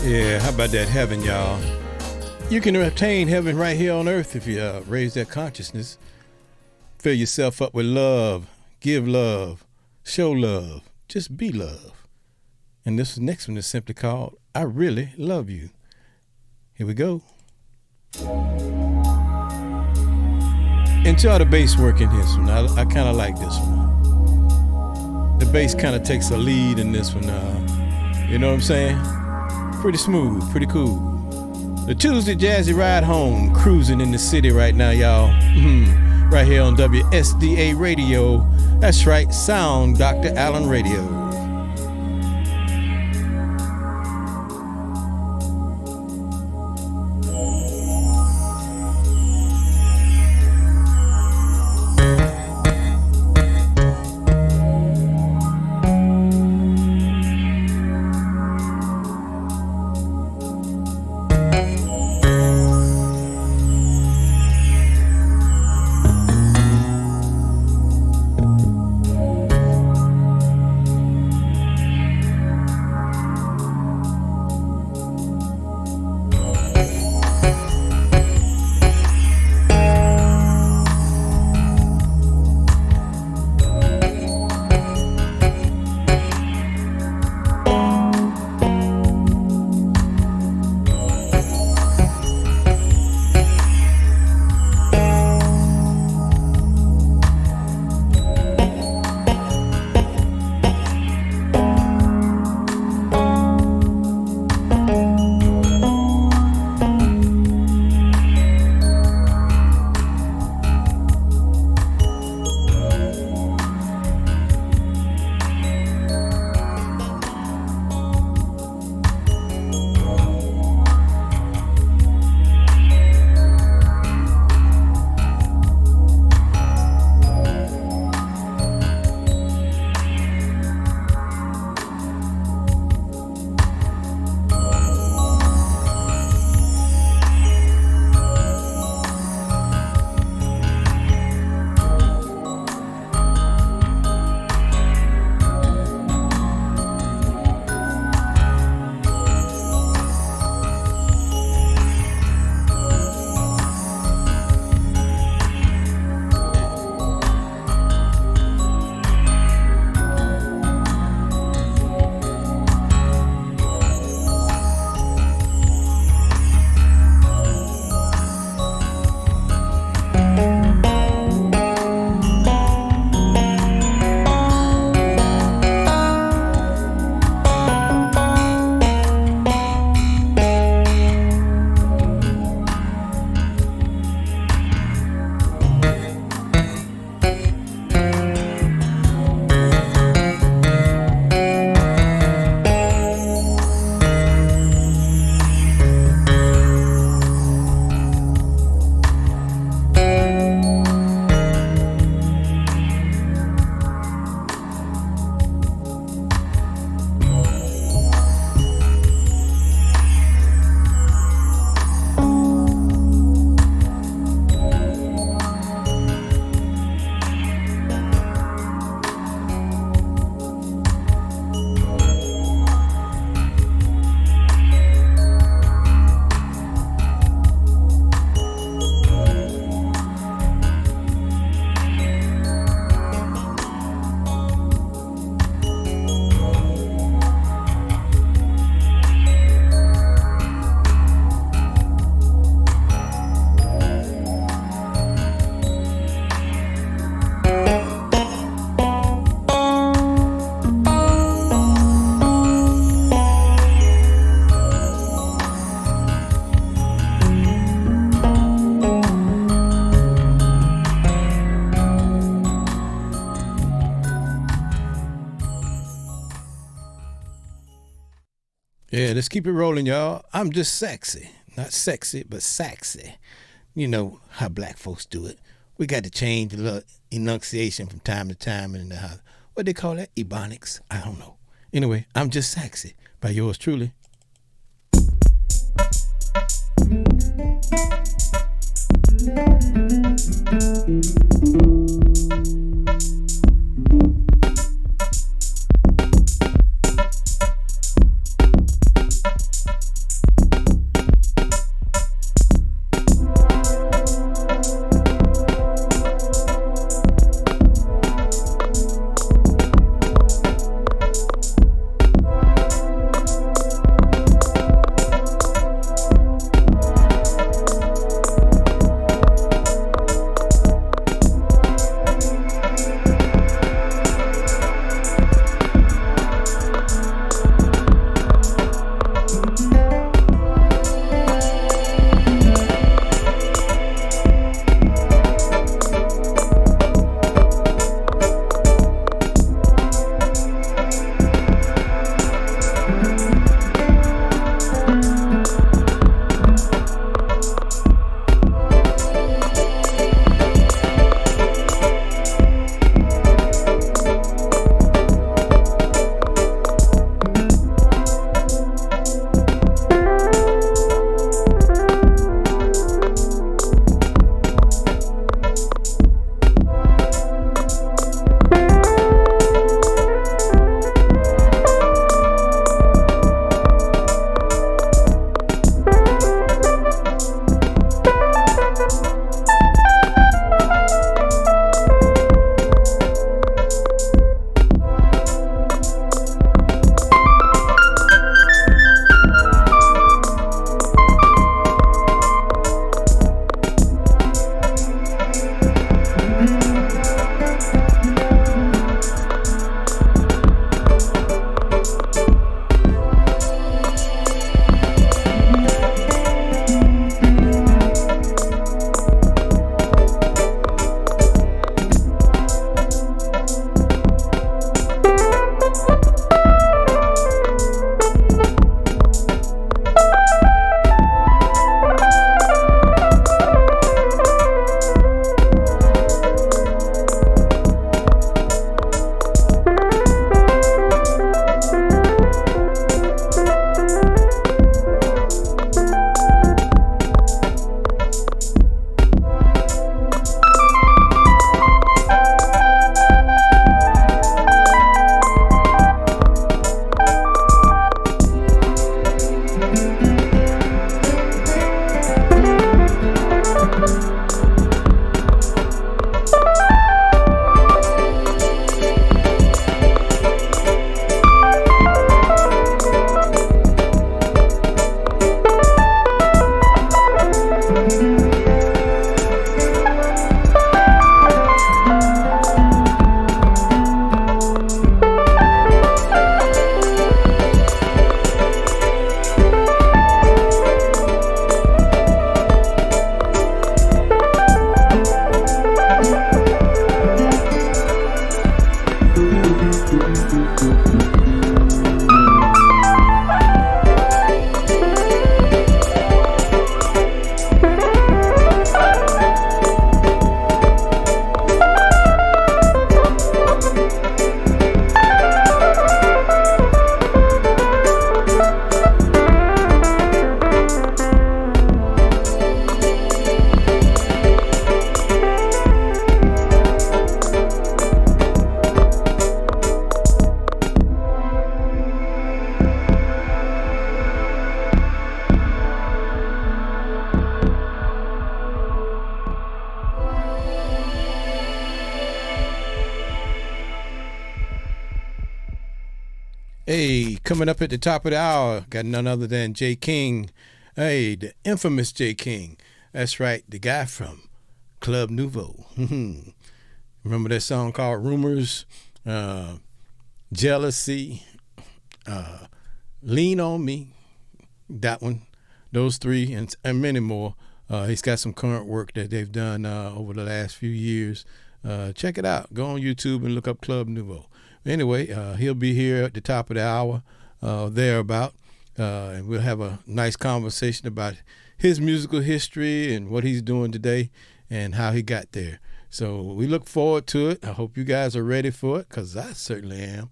Speaker 1: Yeah, how about that heaven, y'all? You can obtain heaven right here on earth if you raise that consciousness. Fill yourself up with love, give love, show love, just be love. And this next one is simply called I Really Love You. Here we go. Enjoy the bass work in this one. I kind of like this one. The bass kind of takes a lead in this one. You know what I'm saying? Pretty smooth, pretty cool. The Tuesday Jazzy Ride Home, cruising in the city right now, y'all. Right here on WSDA Radio. That's right, Sound Dr. Allen Radio. Yeah, let's keep it rolling, y'all. I'm just sexy. Not sexy, but sexy. You know how black folks do it. We got to change a little enunciation from time to time. And what they call that? Ebonics? I don't know. Anyway, I'm just sexy by yours truly. Hey, coming up at the top of the hour, got none other than J. King. Hey, the infamous J. King. That's right, the guy from Club Nouveau. Remember that song called Rumors, Jealousy, Lean on Me, that one, those three, and many more. He's got some current work that they've done over the last few years. Check it out. Go on YouTube and look up Club Nouveau. Anyway, he'll be here at the top of the hour, thereabout, and we'll have a nice conversation about his musical history and what he's doing today and how he got there. So we look forward to it. I hope you guys are ready for it, because I certainly am.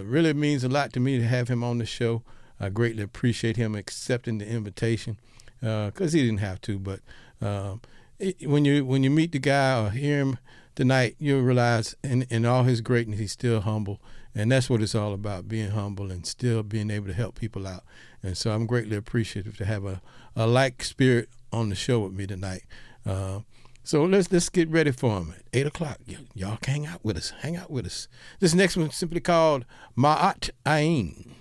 Speaker 1: Really means a lot to me to have him on the show. I greatly appreciate him accepting the invitation, because he didn't have to. But when you meet the guy or hear him tonight, you'll realize in all his greatness, he's still humble. And that's what it's all about, being humble and still being able to help people out. And so I'm greatly appreciative to have a like spirit on the show with me tonight. So let's get ready for him at 8 o'clock. Y'all can hang out with us. Hang out with us. This next one is simply called Ma'at Ain.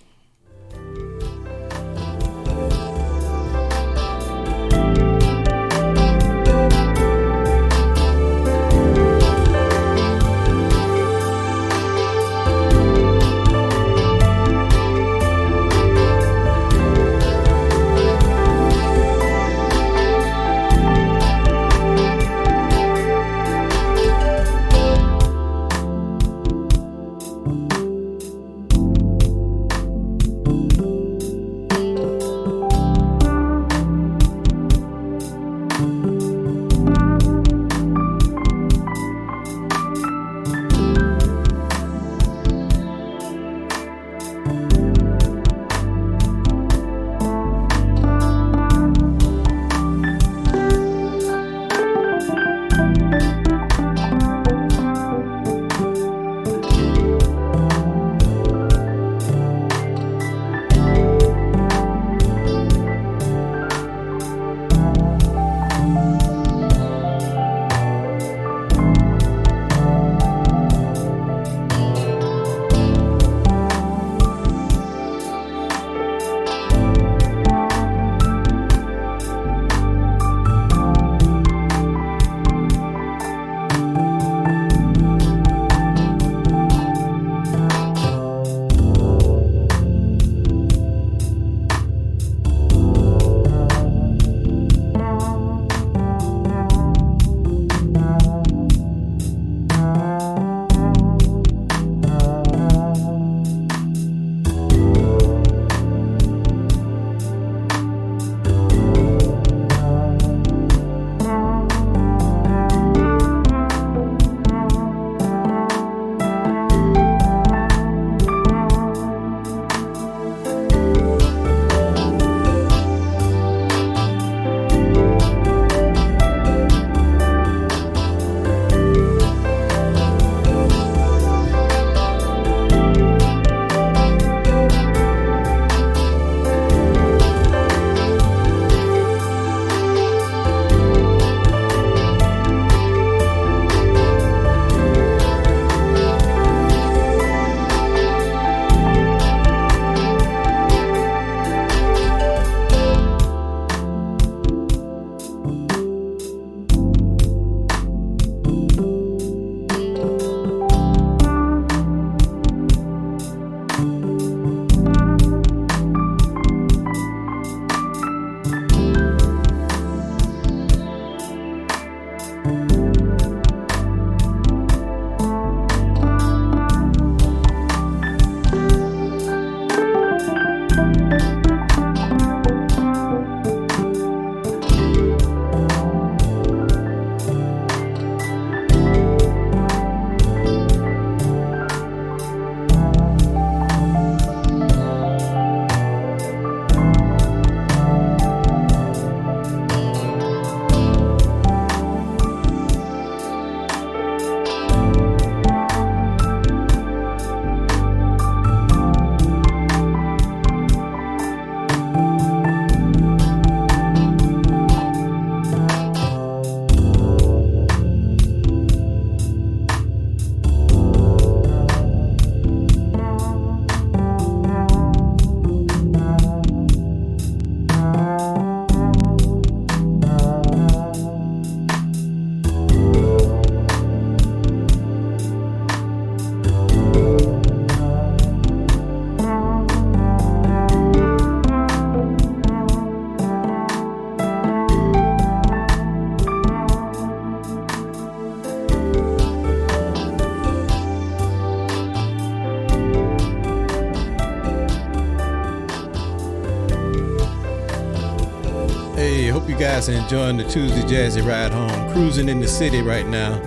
Speaker 1: Hey, hope you guys are enjoying the Tuesday Jazzy Ride Home. Cruising in the city right now.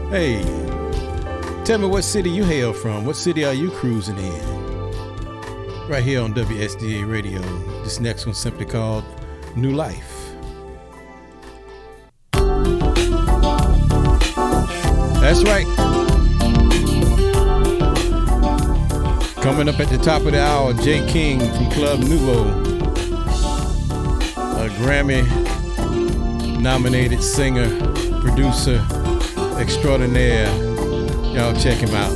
Speaker 1: Hey, tell me what city you hail from. What city are you cruising in? Right here on WSDA Radio. This next one's simply called New Life. That's right. Coming up at the top of the hour, Jay King from Club Nouveau. A Grammy-nominated singer, producer extraordinaire. Y'all check him out.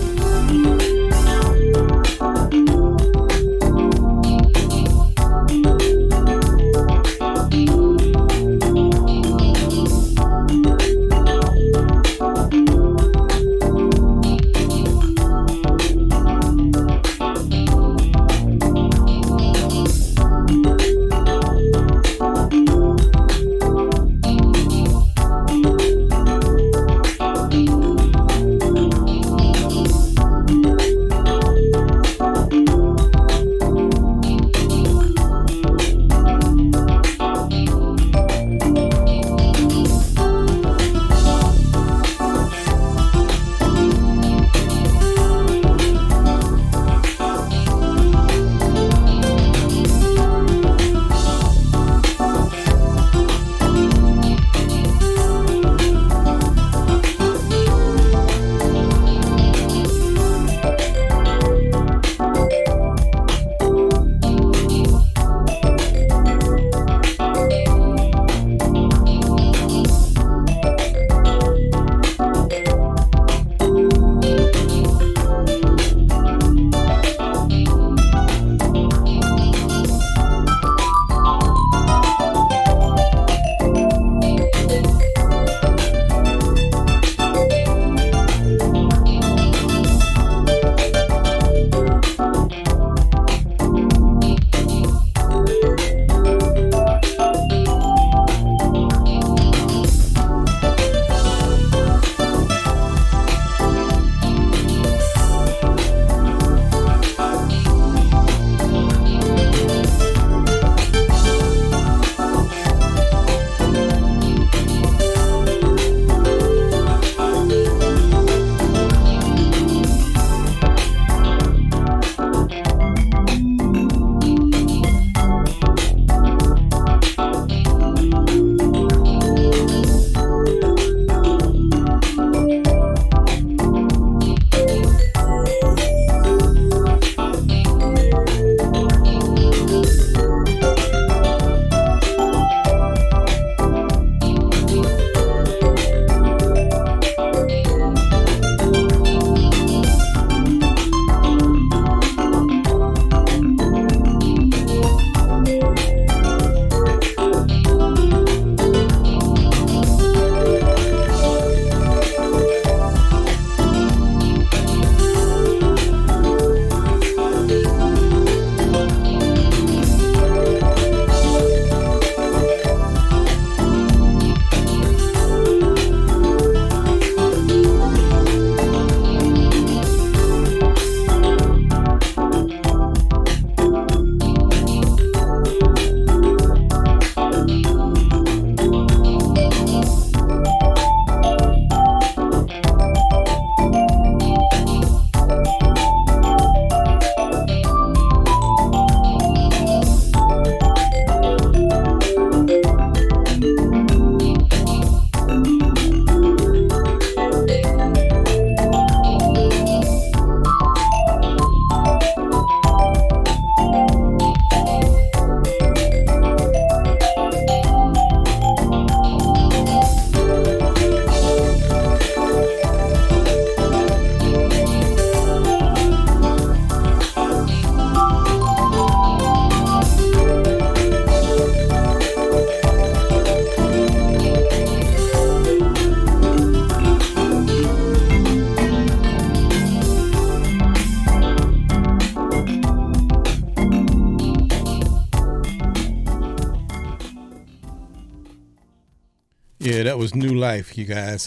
Speaker 1: Yeah, that was New Life, you guys.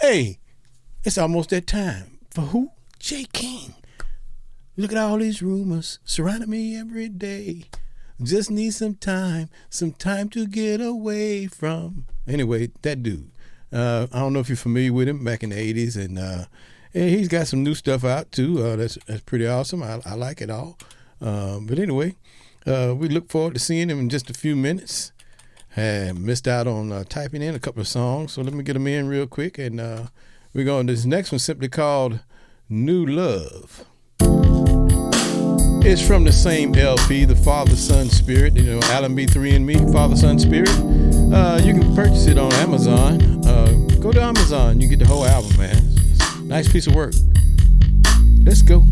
Speaker 1: Hey, it's almost that time. For who? J. King. Look at all these rumors surrounding me every day. Just need some time to get away from. Anyway, that dude. I don't know if you're familiar with him, back in the 80s, and he's got some new stuff out too. That's pretty awesome. I like it all. But anyway, we look forward to seeing him in just a few minutes. Had missed out on typing in a couple of songs, so let me get them in real quick, and we're going to this next one, simply called New Love. It's from the same LP, the Father, Son, Spirit, Alan B3 and me, Father, Son, Spirit. You can purchase it on Amazon. Go to Amazon, you get the whole album, man. It's a nice piece of work. Let's go.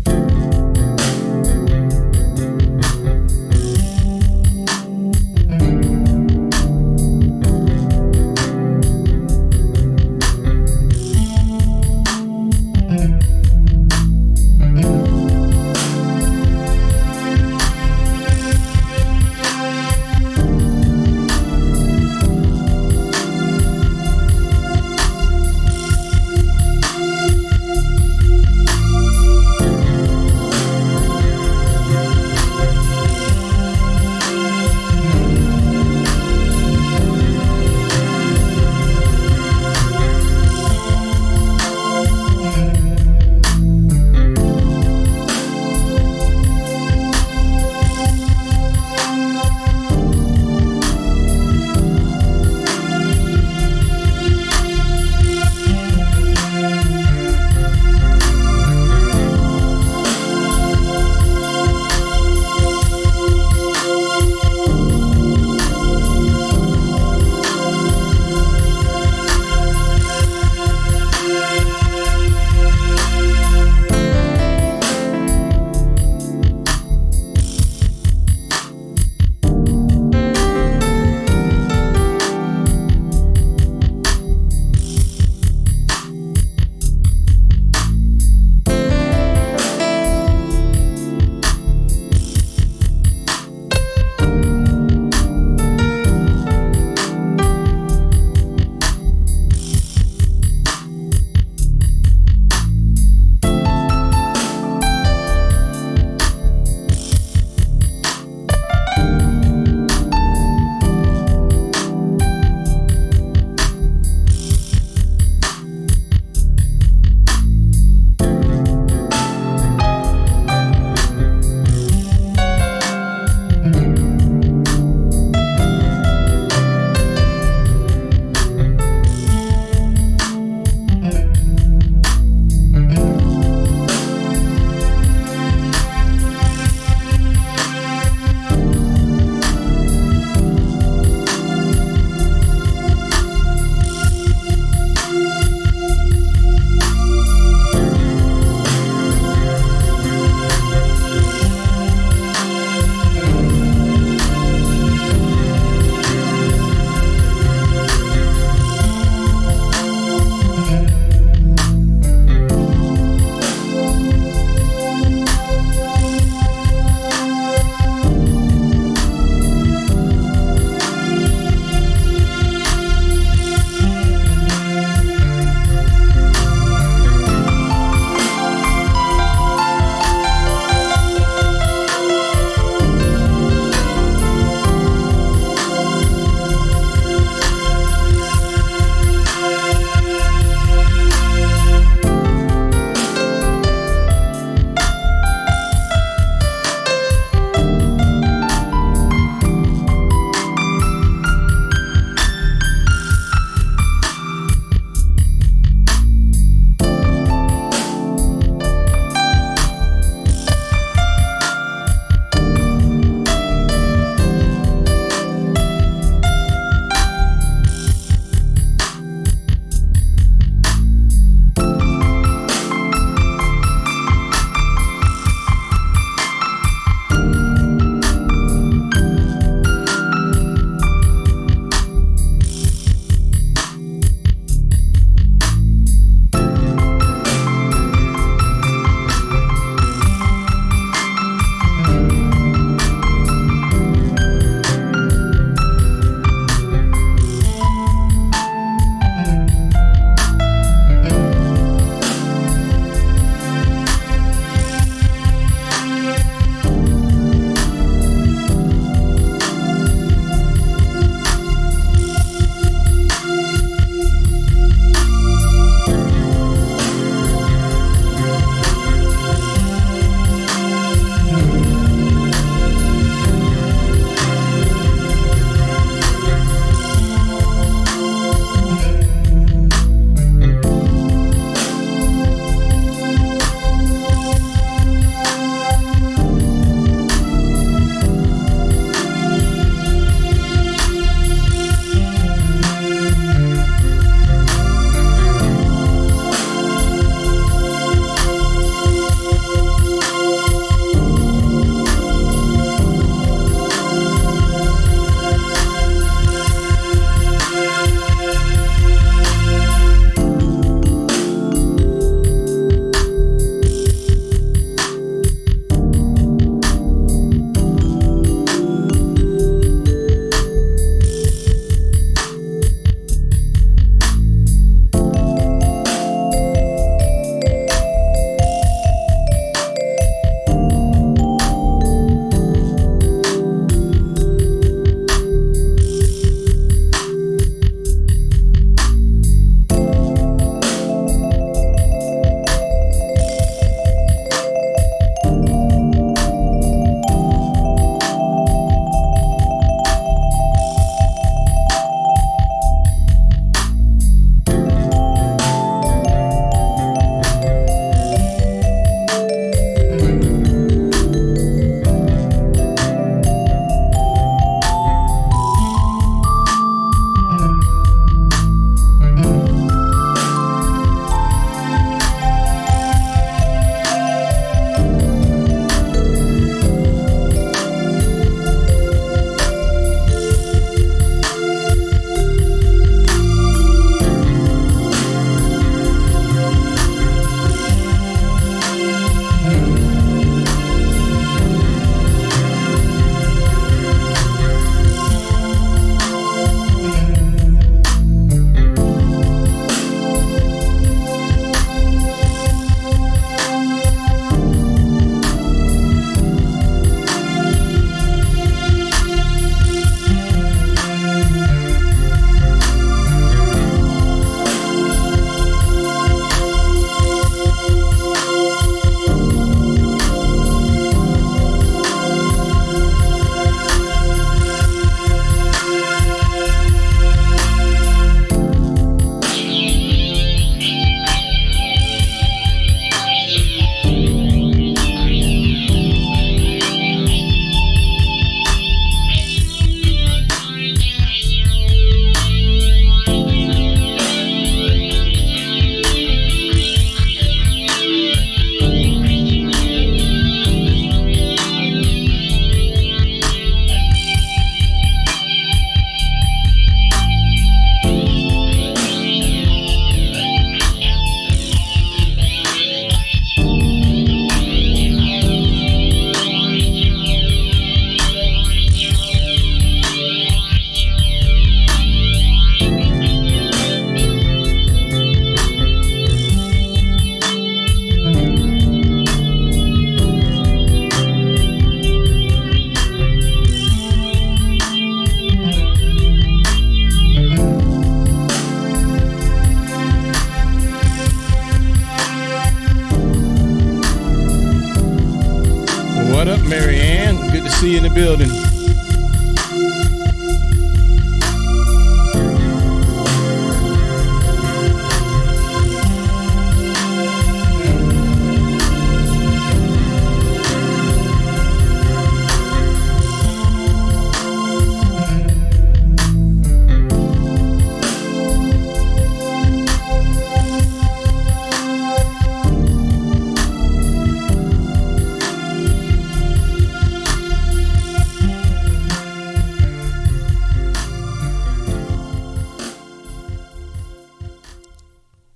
Speaker 1: building.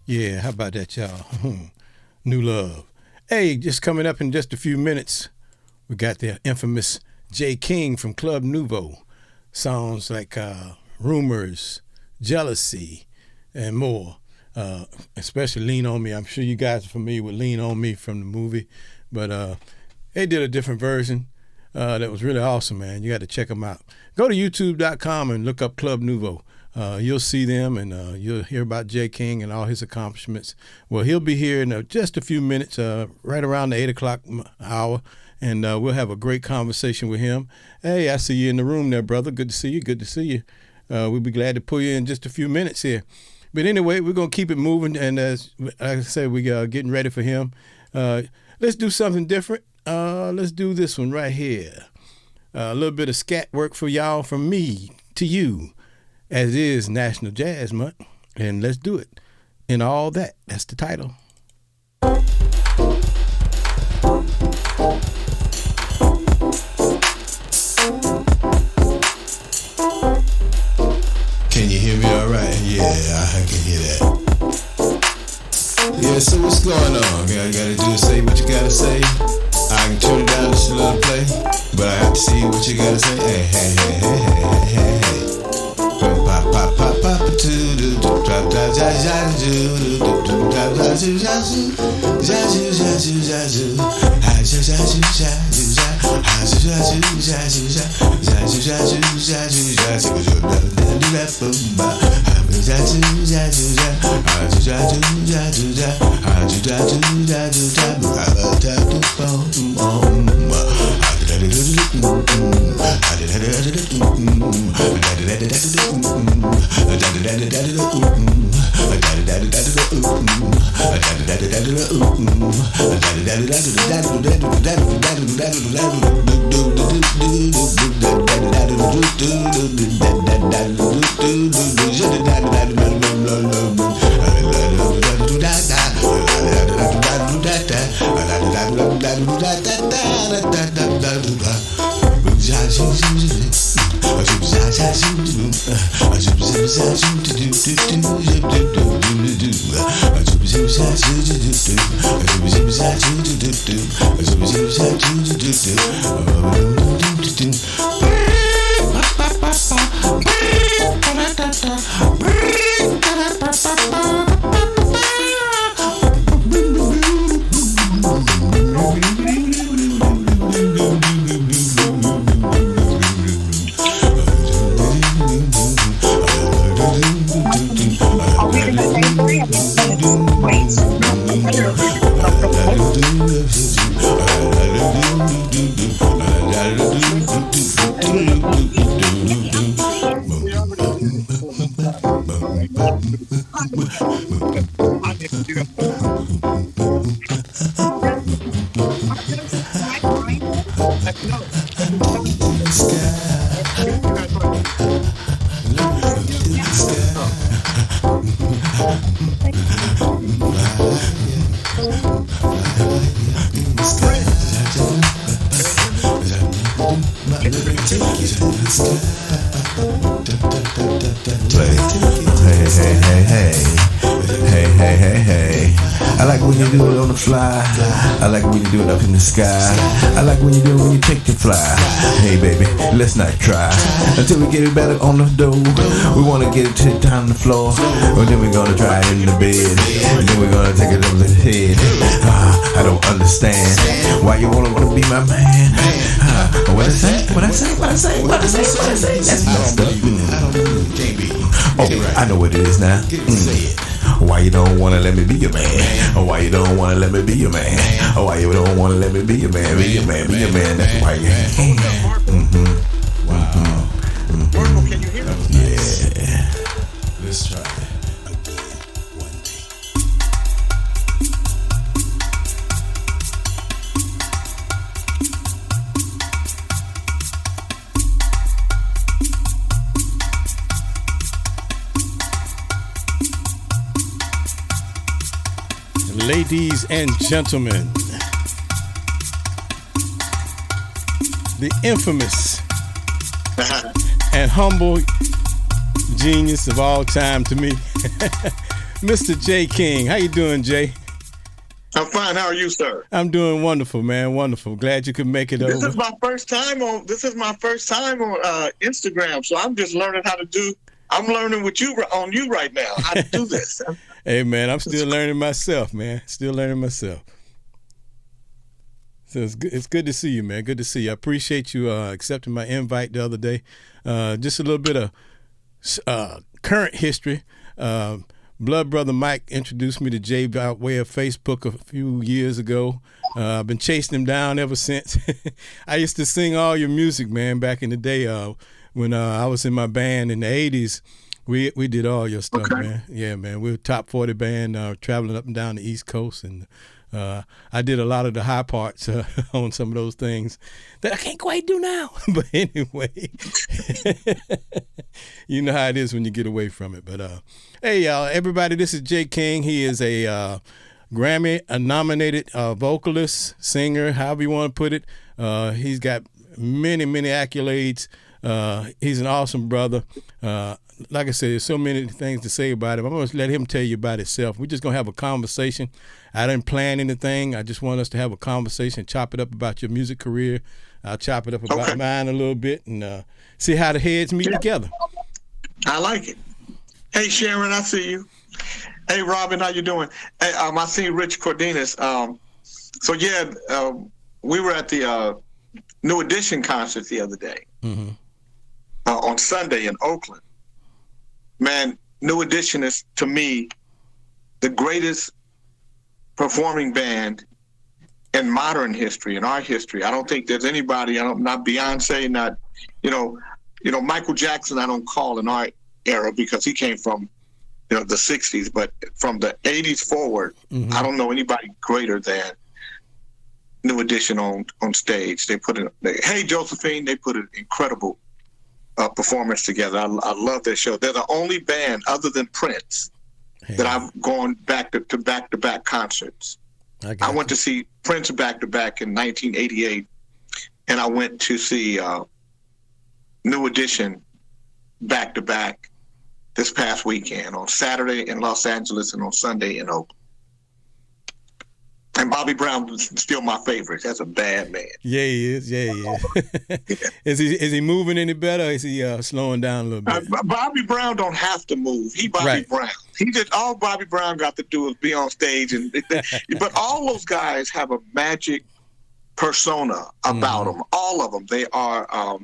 Speaker 1: Yeah, how about that, y'all? New Love. Hey, just coming up in just a few minutes, we got the infamous J. King from Club Nouveau. Songs like Rumors, Jealousy, and more. Especially Lean On Me. I'm sure you guys are familiar with Lean On Me from the movie. But they did a different version that was really awesome, man. You got to check them out. Go to youtube.com and look up Club Nouveau. You'll see them, and you'll hear about Jay King and all his accomplishments. Well, he'll be here in just a few minutes, right around the 8 o'clock hour, and we'll have a great conversation with him. Hey, I see you in the room there, brother. Good to see you. Good to see you. We'll be glad to pull you in just a few minutes here. But anyway, we're going to keep it moving, and as I said, we're getting ready for him. Let's do something different. Let's do this one right here. A little bit of scat work for y'all from me to you. As it is National Jazz Month, and let's do it. And all that. That's the title.
Speaker 2: Can you hear me all right? Yeah, I can hear that. Yeah, so what's going on? All you gotta do is say what you gotta say. I can turn it down just a little play, but I have to see what you gotta say. Hey, hey, hey, hey, hey, hey, hey. Pop, pop, pop, pop, do, drop, drop, do,
Speaker 5: I like when you do it up in the sky. I like when you do it when you take the fly. Hey baby, let's not try until we get it better on the dough. We wanna get it down on the floor, and then we're gonna try it in the bed, and then we're gonna take it over the head. I don't understand why you wanna be my man. What I say? What I say? What I say? What I say? What I say? That's messed up. Oh, I know what it is now.
Speaker 2: Why you don't wanna let me be your man? Why you don't wanna let me be your man? Why you don't wanna let me be your man? Be your man, be your man. That's why you ain't.
Speaker 3: Wow.
Speaker 6: Marco, can you hear me?
Speaker 2: Yeah.
Speaker 3: Let's try it.
Speaker 1: Ladies and gentlemen, the infamous and humble genius of all time to me, Mr. J. King. How you doing, Jay?
Speaker 6: I'm fine. How are you, sir?
Speaker 1: I'm doing wonderful, man. Wonderful. Glad you could make it
Speaker 6: This
Speaker 1: over.
Speaker 6: is my first time on Instagram, so I'm just learning how to do. I'm learning with you on you right now how to do this.
Speaker 1: Hey, man, I'm still learning myself, man. Still learning myself. So it's good to see you, man. Good to see you. I appreciate you accepting my invite the other day. Just a little bit of current history. Blood Brother Mike introduced me to Jay by way of Facebook a few years ago. I've been chasing him down ever since. I used to sing all your music, man, back in the day when I was in my band in the 80s. We did all your stuff,
Speaker 6: Okay.
Speaker 1: man. Yeah, man. We were a top 40 band traveling up and down the East Coast, and I did a lot of the high parts on some of those things that I can't quite do now. But anyway, you know how it is when you get away from it. But hey, y'all, everybody, this is Jay King. He is a Grammy-nominated vocalist, singer, however you want to put it. He's got many, many accolades. He's an awesome brother. Like I said, there's so many things to say about him. I'm going to let him tell you about himself. We're just going to have a conversation. I didn't plan anything. I just want us to have a conversation, chop it up about your music career. I'll chop it up about mine a little bit and see how the heads meet together.
Speaker 6: I like it. Hey, Sharon, I see you. Hey, Robin, how you doing? Hey, I see Rich Cordenas. We were at the New Edition concert the other day on Sunday in Oakland. Man, New Edition is, to me, the greatest performing band in modern history, in our history. I don't think there's anybody, not Beyonce, not, Michael Jackson, I don't call in our era because he came from, the 60s, but from the 80s forward, I don't know anybody greater than New Edition on stage. They put Hey Josephine, they put an incredible performance together. I love their show. They're the only band other than Prince that I've gone back to back concerts. I went to see Prince back to back in 1988, and I went to see New Edition back to back this past weekend on Saturday in Los Angeles and on Sunday in Oakland. And Bobby Brown was still my favorite. That's a bad man.
Speaker 1: Yeah, he is. Yeah, he is. Is he moving any better? Or is he slowing down a little bit?
Speaker 6: Bobby Brown don't have to move. He Bobby Brown. He just all Bobby Brown got to do is be on stage, but all those guys have a magic persona about them. All of them. They are.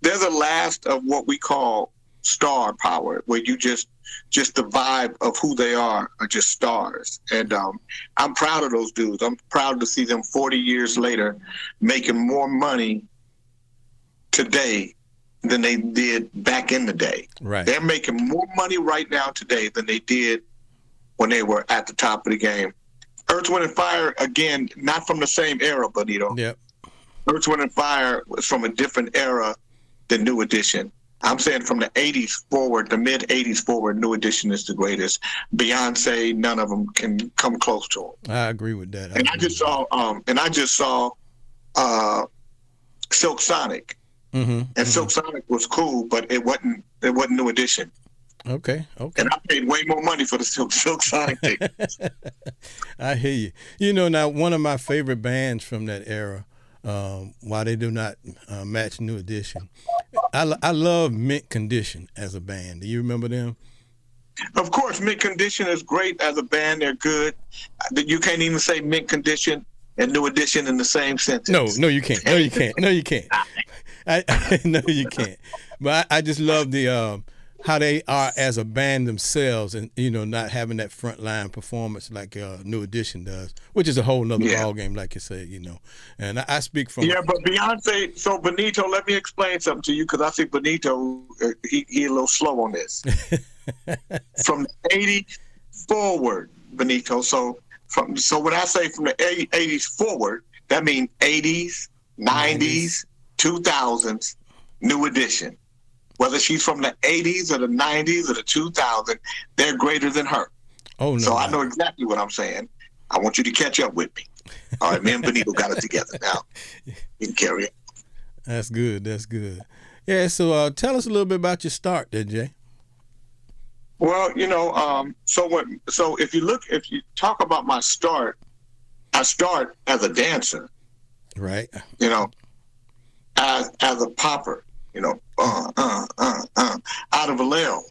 Speaker 6: They're the last of what we call star power, where you just the vibe of who they are just stars. And I'm proud of those dudes. I'm proud to see them 40 years later making more money today than they did back in the day.
Speaker 1: Right.
Speaker 6: They're making more money right now today than they did when they were at the top of the game. Earth, Wind, and Fire, again, not from the same era, Benito.
Speaker 1: Yep.
Speaker 6: Earth, Wind, and Fire was from a different era than New Edition. I'm saying from the 80s forward, the mid 80s forward, New Edition is the greatest. Beyonce, none of them can come close to them.
Speaker 1: I agree with that.
Speaker 6: I just saw Silk Sonic. And Silk Sonic was cool, but it wasn't New Edition.
Speaker 1: Okay.
Speaker 6: And I paid way more money for the Silk Sonic tickets.
Speaker 1: I hear you. Now one of my favorite bands from that era, while they do not match New Edition, I love Mint Condition as a band. Do you remember them?
Speaker 6: Of course, Mint Condition is great as a band. They're good. You can't even say Mint Condition and New Edition in the same sentence.
Speaker 1: No, you can't. No, you can't. No, you can't. No, you can't. But I just love the how they are as a band themselves, and not having that frontline performance like New Edition does, which is a whole nother ball game, like you said. And I speak from
Speaker 6: but Beyonce. So Benito, let me explain something to you because I think Benito he a little slow on this. From the '80s forward, Benito. So when I say from the '80s forward, that means '80s, '90s, 2000s, New Edition. Whether she's from the '80s or the '90s or the 2000s, they're greater than her.
Speaker 1: Oh no!
Speaker 6: So I know exactly what I'm saying. I want you to catch up with me. All right, me and Benito got it together now. You can carry it.
Speaker 1: That's good. That's good. Yeah. So tell us a little bit about your start, there, Jay.
Speaker 6: Well, so if you talk about my start, I start as a dancer,
Speaker 1: right?
Speaker 6: As a popper, out of Vallejo,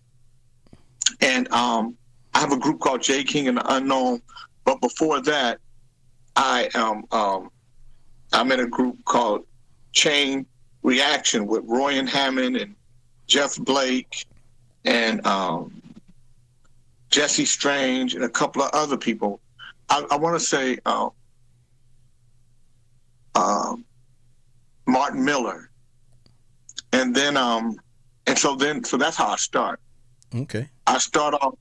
Speaker 6: and I have a group called J King and the Unknown. But before that, I am I'm in a group called Chain Reaction with Roy Hammond and Jeff Blake and Jesse Strange and a couple of other people. I want to say Martin Miller, and then so that's how I start.
Speaker 1: Okay.
Speaker 6: I start off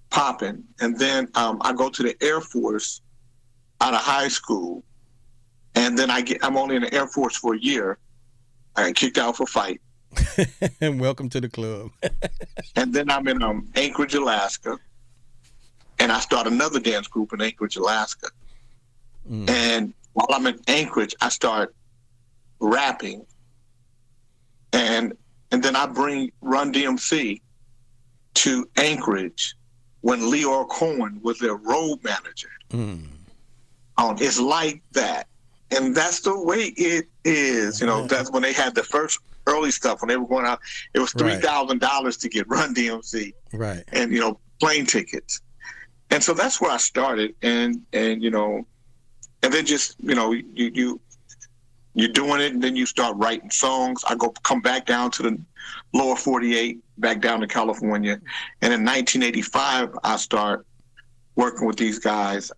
Speaker 6: popping, and then I go to the Air Force out of high school, and then I'm only in the Air Force for a year. I got kicked out for fight.
Speaker 1: And welcome to the club.
Speaker 6: And then I'm in Anchorage, Alaska, and I start another dance group in Anchorage, Alaska. And while I'm in Anchorage, I start rapping, and then I bring Run DMC to Anchorage when Leor Cohen was their road manager. It's like that, and that's the way it is. That's when they had the first early stuff when they were going out. It was $3,000 to get Run DMC,
Speaker 1: right?
Speaker 6: And plane tickets, and so that's where I started. And then just you're doing it, and then you start writing songs. I come back down to the lower 48, back down to California, and in 1985 I start working with these guys.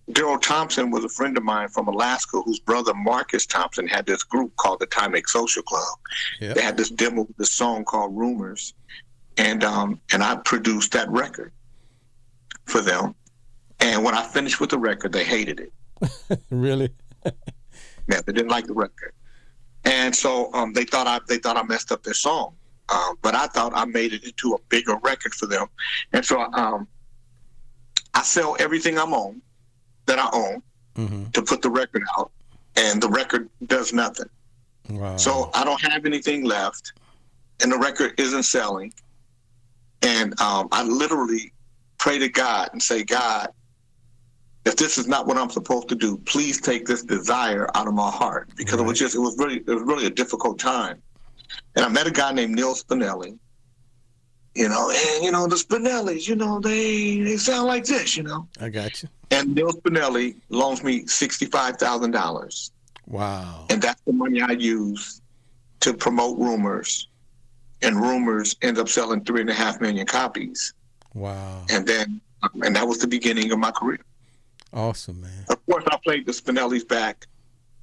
Speaker 6: Daryl Thompson was a friend of mine from Alaska, whose brother Marcus Thompson had this group called the Timex Social Club. Yep. They had this demo, this song called Rumors, and I produced that record for them. And when I finished with the record, they hated it.
Speaker 1: Really?
Speaker 6: Yeah, they didn't like the record, and so they thought I messed up their song, but I thought I made it into a bigger record for them, and so I sell everything that I own to put the record out, and the record does nothing.
Speaker 1: Wow.
Speaker 6: So I don't have anything left, and the record isn't selling, and I literally pray to God and say, God, if this is not what I'm supposed to do, please take this desire out of my heart, because it was really a difficult time. And I met a guy named Neil Spinelli, and the Spinellis, they sound like this,
Speaker 1: I got you.
Speaker 6: And Neil Spinelli loans me $65,000.
Speaker 1: Wow.
Speaker 6: And that's the money I use to promote Rumors, and Rumors ends up selling 3.5 million copies.
Speaker 1: Wow.
Speaker 6: And that was the beginning of my career.
Speaker 1: Awesome, man.
Speaker 6: Of course, I played the Spinellis back,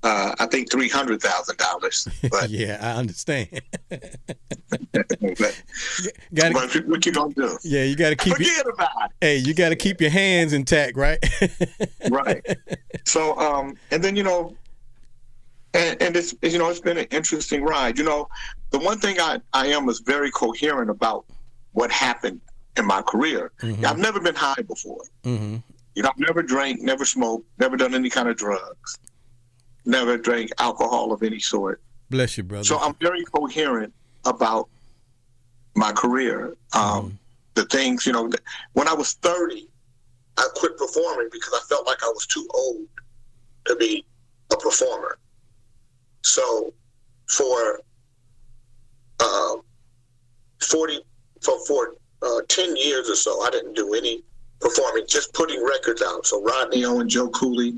Speaker 6: I think $300,000. But
Speaker 1: yeah, I understand.
Speaker 6: but what you gonna do?
Speaker 1: Yeah, you got to keep.
Speaker 6: Forget about it.
Speaker 1: Hey, you got to keep your hands intact, right?
Speaker 6: Right. So, and then and it's it's been an interesting ride. The one thing I am is very coherent about what happened in my career. I've never been high before. I've never drank, never smoked, never done any kind of drugs, never drank alcohol of any sort.
Speaker 1: Bless you, brother.
Speaker 6: So I'm very coherent about my career. The things, when I was 30, I quit performing because I felt like I was too old to be a performer. So for 10 years or so, I didn't do any performing, just putting records out. So Rodney Owen, Joe Cooley,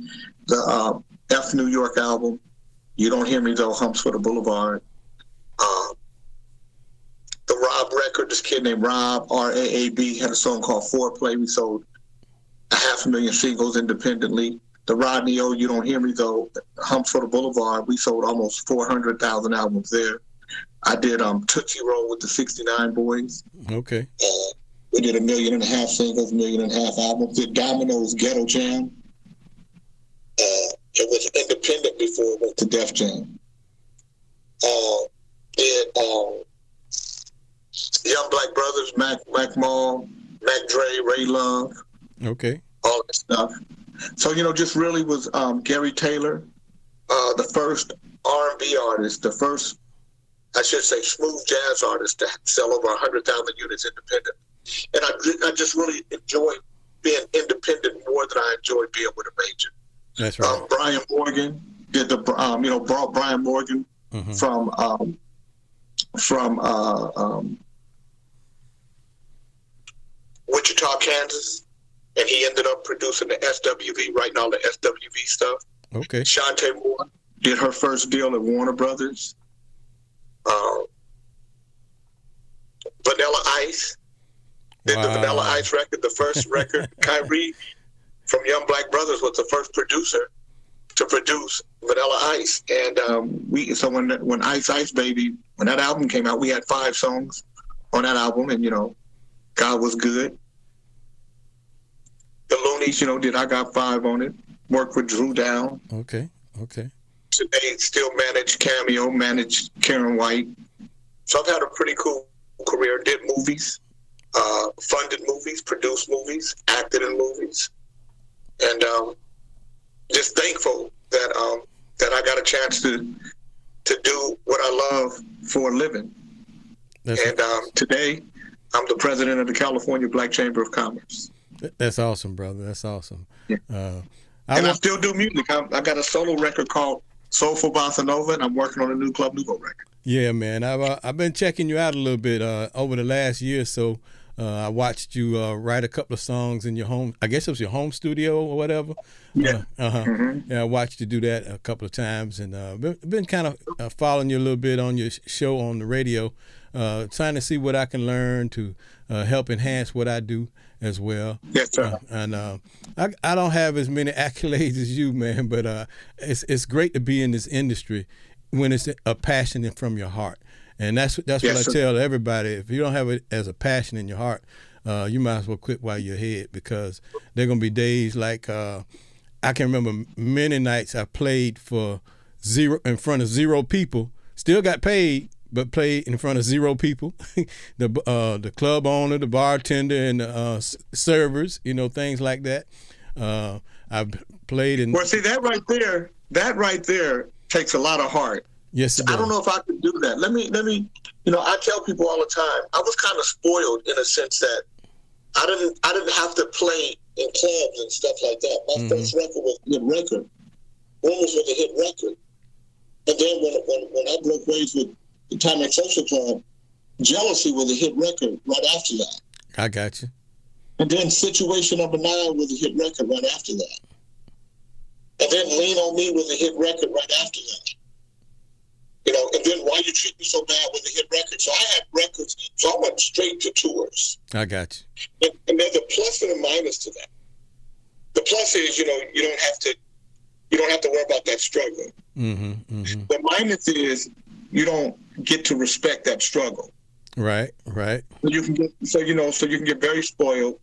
Speaker 6: the F New York album, You Don't Hear Me Though, Humps for the Boulevard, the Rob record. This kid named Rob, RAAB, had a song called Foreplay. We sold 500,000 singles independently. The Rodney O, You Don't Hear Me Though, Humps for the Boulevard, we sold almost 400,000 albums there. I did Tootsie Roll with the 69 Boys.
Speaker 1: Okay.
Speaker 6: We did 1.5 million singles, 1.5 million albums. Did Domino's Ghetto Jam. It was independent before it went to Def Jam. Did Young Black Brothers, Mac Mall, Mac Dre, Ray Love.
Speaker 1: Okay.
Speaker 6: All that stuff. So, just really was Gary Taylor, the first R&B artist, the first, I should say, smooth jazz artist to sell over 100,000 units independent. And I just really enjoyed being independent more than I enjoyed being with a major.
Speaker 1: That's right.
Speaker 6: Brian Morgan did Brian Morgan from Wichita, Kansas. And he ended up producing the SWV, writing all the SWV stuff.
Speaker 1: Okay.
Speaker 6: Shantae Moore did her first deal at Warner Brothers. Vanilla Ice did the Vanilla Ice record, the first record. Kyrie from Young Black Brothers was the first producer to produce Vanilla Ice. And when Ice Ice Baby, when that album came out, we had 5 songs on that album, and God Was Good. The Loonies, did I Got 5 on it. Worked with Drew Down.
Speaker 1: Okay.
Speaker 6: Today, still managed Cameo, managed Karen White. So I've had a pretty cool career. Did movies, funded movies, produced movies, acted in movies, and just thankful that I got a chance to do what I love for a living. Today, I'm the president of the California Black Chamber of Commerce.
Speaker 1: That's awesome, brother. That's awesome.
Speaker 6: Yeah. I still do music. I got a solo record called Soulful Bossa Nova, and I'm working on a new Club Nouveau record.
Speaker 1: Yeah, man. I've been checking you out a little bit over the last year or so. I watched you write a couple of songs in your home. I guess it was your home studio or whatever.
Speaker 6: Yeah.
Speaker 1: Yeah, I watched you do that a couple of times, and been kind of following you a little bit on your show on the radio, trying to see what I can learn to help enhance what I do as well.
Speaker 6: Yes, sir.
Speaker 1: And I don't have as many accolades as you, man, but it's great to be in this industry when it's a passion from your heart. And that's what I tell everybody. If you don't have it as a passion in your heart, you might as well quit while you're ahead, because there are going to be days like I can remember many nights I played in front of 0 people, still got paid, but played in front of 0 people. the club owner, the bartender, and the servers, things like that. I've played in.
Speaker 6: Well, see, that right there takes a lot of heart.
Speaker 1: Yes, it does.
Speaker 6: I don't know if I could do that. Let me. I tell people all the time, I was kind of spoiled in a sense that I didn't have to play in clubs and stuff like that. My first record was a hit record. Rumors was a hit record. And then when I broke ways with the Timex Social Club, Jealousy was a hit record right after that.
Speaker 1: I got you.
Speaker 6: And then Situation Number 9 was a hit record right after that. And then Lean on Me was a hit record right after that. And then Why You Treat Me So Bad was a hit record. So I had records. So I went straight to tours.
Speaker 1: I got you.
Speaker 6: And there's a plus and a minus to that. The plus is, you don't have to worry about that struggle. The minus is you don't get to respect that struggle.
Speaker 1: Right.
Speaker 6: You can get very spoiled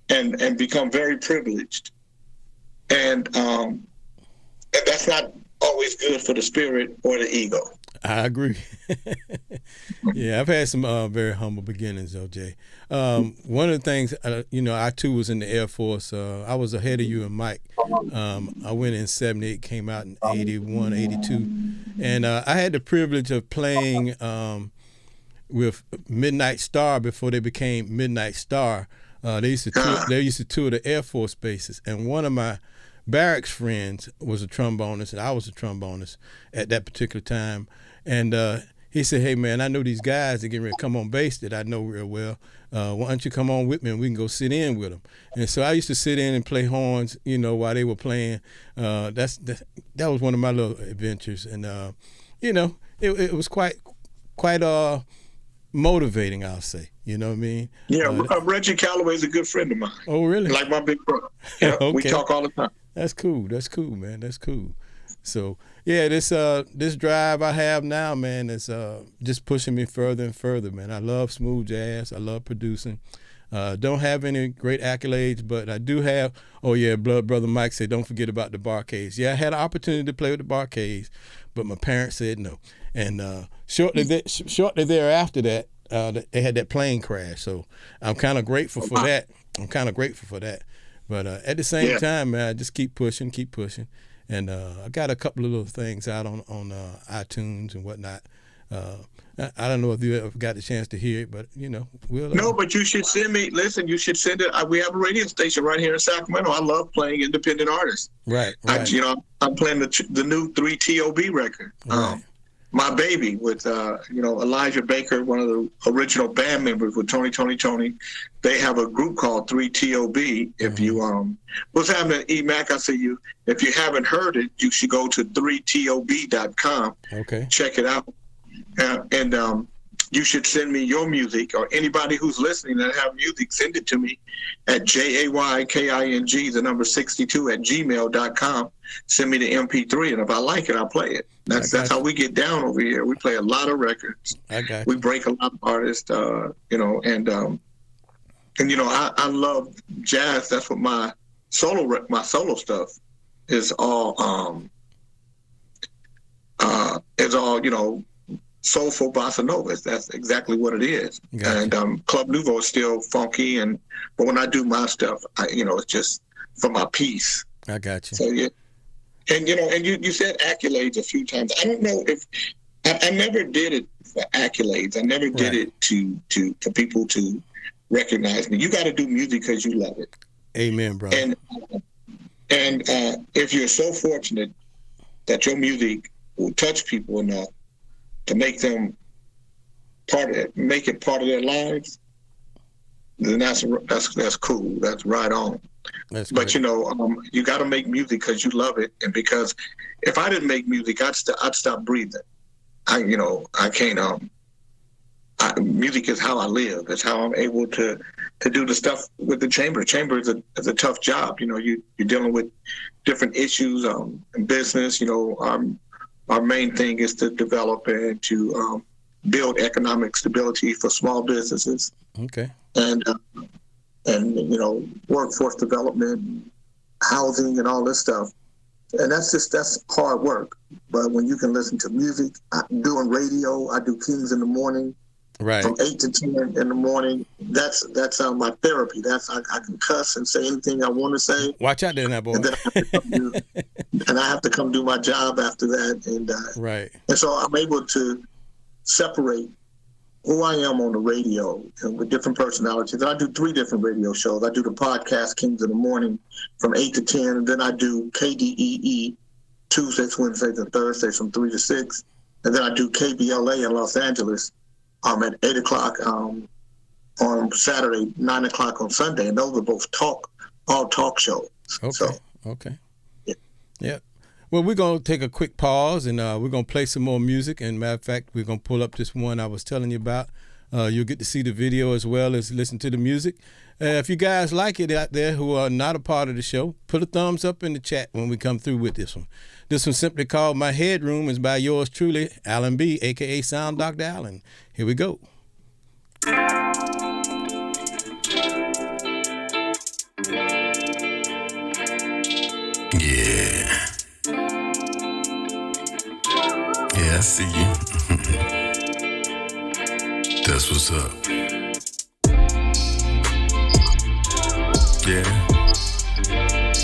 Speaker 6: and become very privileged. And that's not always good for the spirit or the ego.
Speaker 1: I agree. Yeah, I've had some very humble beginnings, though, Jay. One of the things, I too was in the Air Force. I was ahead of you and Mike. I went in 78, came out in 81, 82. And I had the privilege of playing with Midnight Star before they became Midnight Star. They used to tour the Air Force bases. And one of my barracks friends was a trombonist, and I was a trombonist at that particular time. And he said, "Hey, man, I know these guys that getting ready to come on base that I know real well. Why don't you come on with me and we can go sit in with them?" And so I used to sit in and play horns, while they were playing. That was one of my little adventures. And, it was quite motivating, I'll say. You know what I mean?
Speaker 6: Yeah, Reggie Calloway's a good friend of mine.
Speaker 1: Oh, really?
Speaker 6: Like my big brother. Yeah,
Speaker 1: Okay.
Speaker 6: we talk all the time.
Speaker 1: That's cool. That's cool, man. That's cool. So yeah, this drive I have now, man, is just pushing me further and further, man. I love smooth jazz. I love producing. Don't have any great accolades, but I do have. Oh yeah, brother Mike said, don't forget about the Barcades. Yeah, I had an opportunity to play with the Barcades, but my parents said no. And shortly thereafter that, they had that plane crash. So I'm kind of grateful for that. But at the same time, man, I just keep pushing. And I got a couple of little things out on iTunes and whatnot. I don't know if you ever got the chance to hear it, but we'll.
Speaker 6: No, but you should send me. Listen, you should send it. We have a radio station right here in Sacramento. I love playing independent artists.
Speaker 1: Right.
Speaker 6: I'm playing the new 3TOB record.
Speaker 1: Right.
Speaker 6: My Baby with Elijah Baker, one of the original band members with Tony. They have a group called 3TOB. If you what's happening, EMAC? I see you. If you haven't heard it, you should go to 3tob.com.
Speaker 1: Okay.
Speaker 6: Check it out, and you should send me your music, or anybody who's listening that have music, send it to me at JAYKING62@gmail.com. Send me the MP3, and if I like it, I'll play it. That's how we get down over here. We play a lot of records. We break a lot of artists, I love jazz. That's what my solo stuff is all. Soulful bossa nova. That's exactly what it is. Gotcha. And Club Nouveau is still funky, but when I do my stuff, it's just for my peace.
Speaker 1: I got you.
Speaker 6: So yeah, and you said accolades a few times. I don't know if I never did it for accolades. I never did it for people to recognize me. You got to do music because you love it.
Speaker 1: Amen, bro.
Speaker 6: And if you're so fortunate that your music will touch people enough to make them make it part of their lives, then that's cool. That's right on.
Speaker 1: That's
Speaker 6: but
Speaker 1: great.
Speaker 6: You got to make music because you love it, and because if I didn't make music, I'd stop breathing. I can't. Music is how I live. It's how I'm able to do the stuff with the chamber. Chamber is a tough job. You're dealing with different issues in business. Our main thing is to develop and to build economic stability for small businesses.
Speaker 1: Okay.
Speaker 6: And workforce development, housing, and all this stuff. And that's hard work. But when you can listen to music, I'm doing radio. I do Kings in the morning.
Speaker 1: Right.
Speaker 6: From 8 to 10 in the morning. That's my therapy. I can cuss and say anything I want to say.
Speaker 1: Watch out there, now, boy.
Speaker 6: And then I have to come do my job after that. And
Speaker 1: right.
Speaker 6: And so I'm able to separate who I am on the radio and with different personalities. And I do 3 different radio shows. I do the podcast Kings in the Morning from 8 to 10, and then I do KDEE Tuesdays, Wednesdays, and Thursdays from 3 to 6. And then I do KBLA in Los Angeles at 8 o'clock on Saturday, 9 o'clock on Sunday. And those are both all talk shows.
Speaker 1: Okay. Okay. Yeah. Well, we're going to take a quick pause, and we're going to play some more music. And matter of fact, we're going to pull up this one I was telling you about. You'll get to see the video as well as listen to the music. If you guys like it out there who are not a part of the show, put a thumbs up in the chat when we come through with this one. This one's simply called My Headroom, is by yours truly, Alan B., a.k.a. Sound Dr. Allen. Here we go.
Speaker 2: Yeah, I see you. That's what's up. Yeah.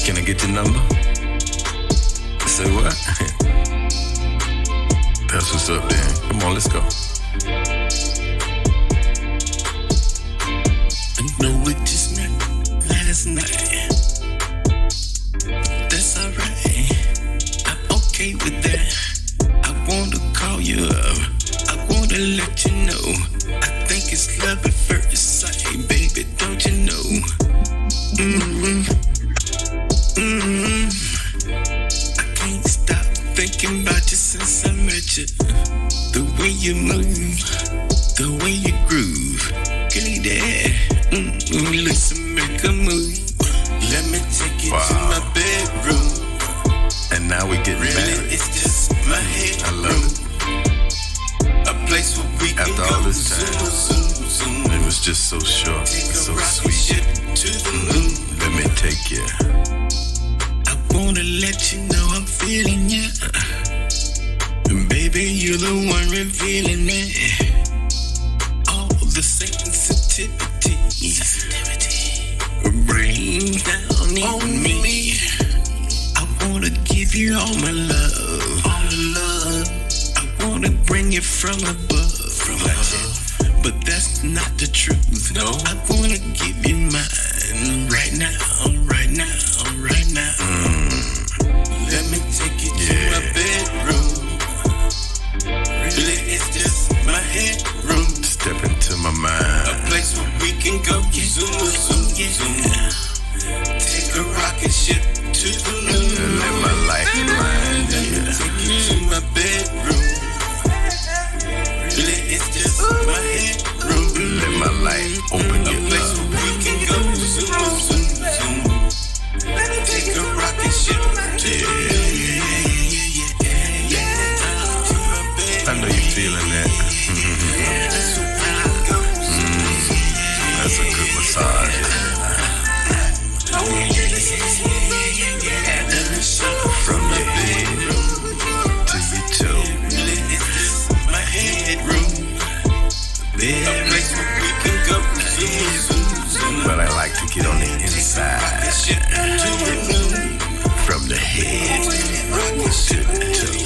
Speaker 2: Can I get your number? Say what? That's what's up, then. Come on, let's go.
Speaker 7: I know what just met last night. That's alright. I'm okay with that. I wanna call you up. I wanna let you know. I think it's love at first sight, baby. Don't you know? I can't stop thinking about you since I met you. The way you move,
Speaker 2: just so short, so sweet. Let me take you.
Speaker 7: I wanna let you know I'm feeling ya. Baby, you're the one revealing it. All the sensitivity rain down on me. I wanna give you all my love, all the love. I wanna bring it from above, but that's not the truth. No, I wanna give you mine right now, right now, right now. Let me take you to my bedroom. Really, it's just my headroom.
Speaker 2: Step into my mind.
Speaker 7: A place where we can go zoom, zoom, yeah. Take a rocket ship to the moon.
Speaker 2: And let my life remind you.
Speaker 7: Take you to my bedroom. Really, it's just my headroom.
Speaker 2: Let my life open
Speaker 7: A
Speaker 2: you
Speaker 7: place
Speaker 2: up.
Speaker 7: where we can go zoom, zoom, zoom. Take a rocket ship to the moon.
Speaker 2: I know you're feeling that. That's a good massage. From your head to your toe.
Speaker 7: My headroom. A place where we can go zoom, zoom, zoom.
Speaker 2: But I like to get on the inside. From the head to the toe.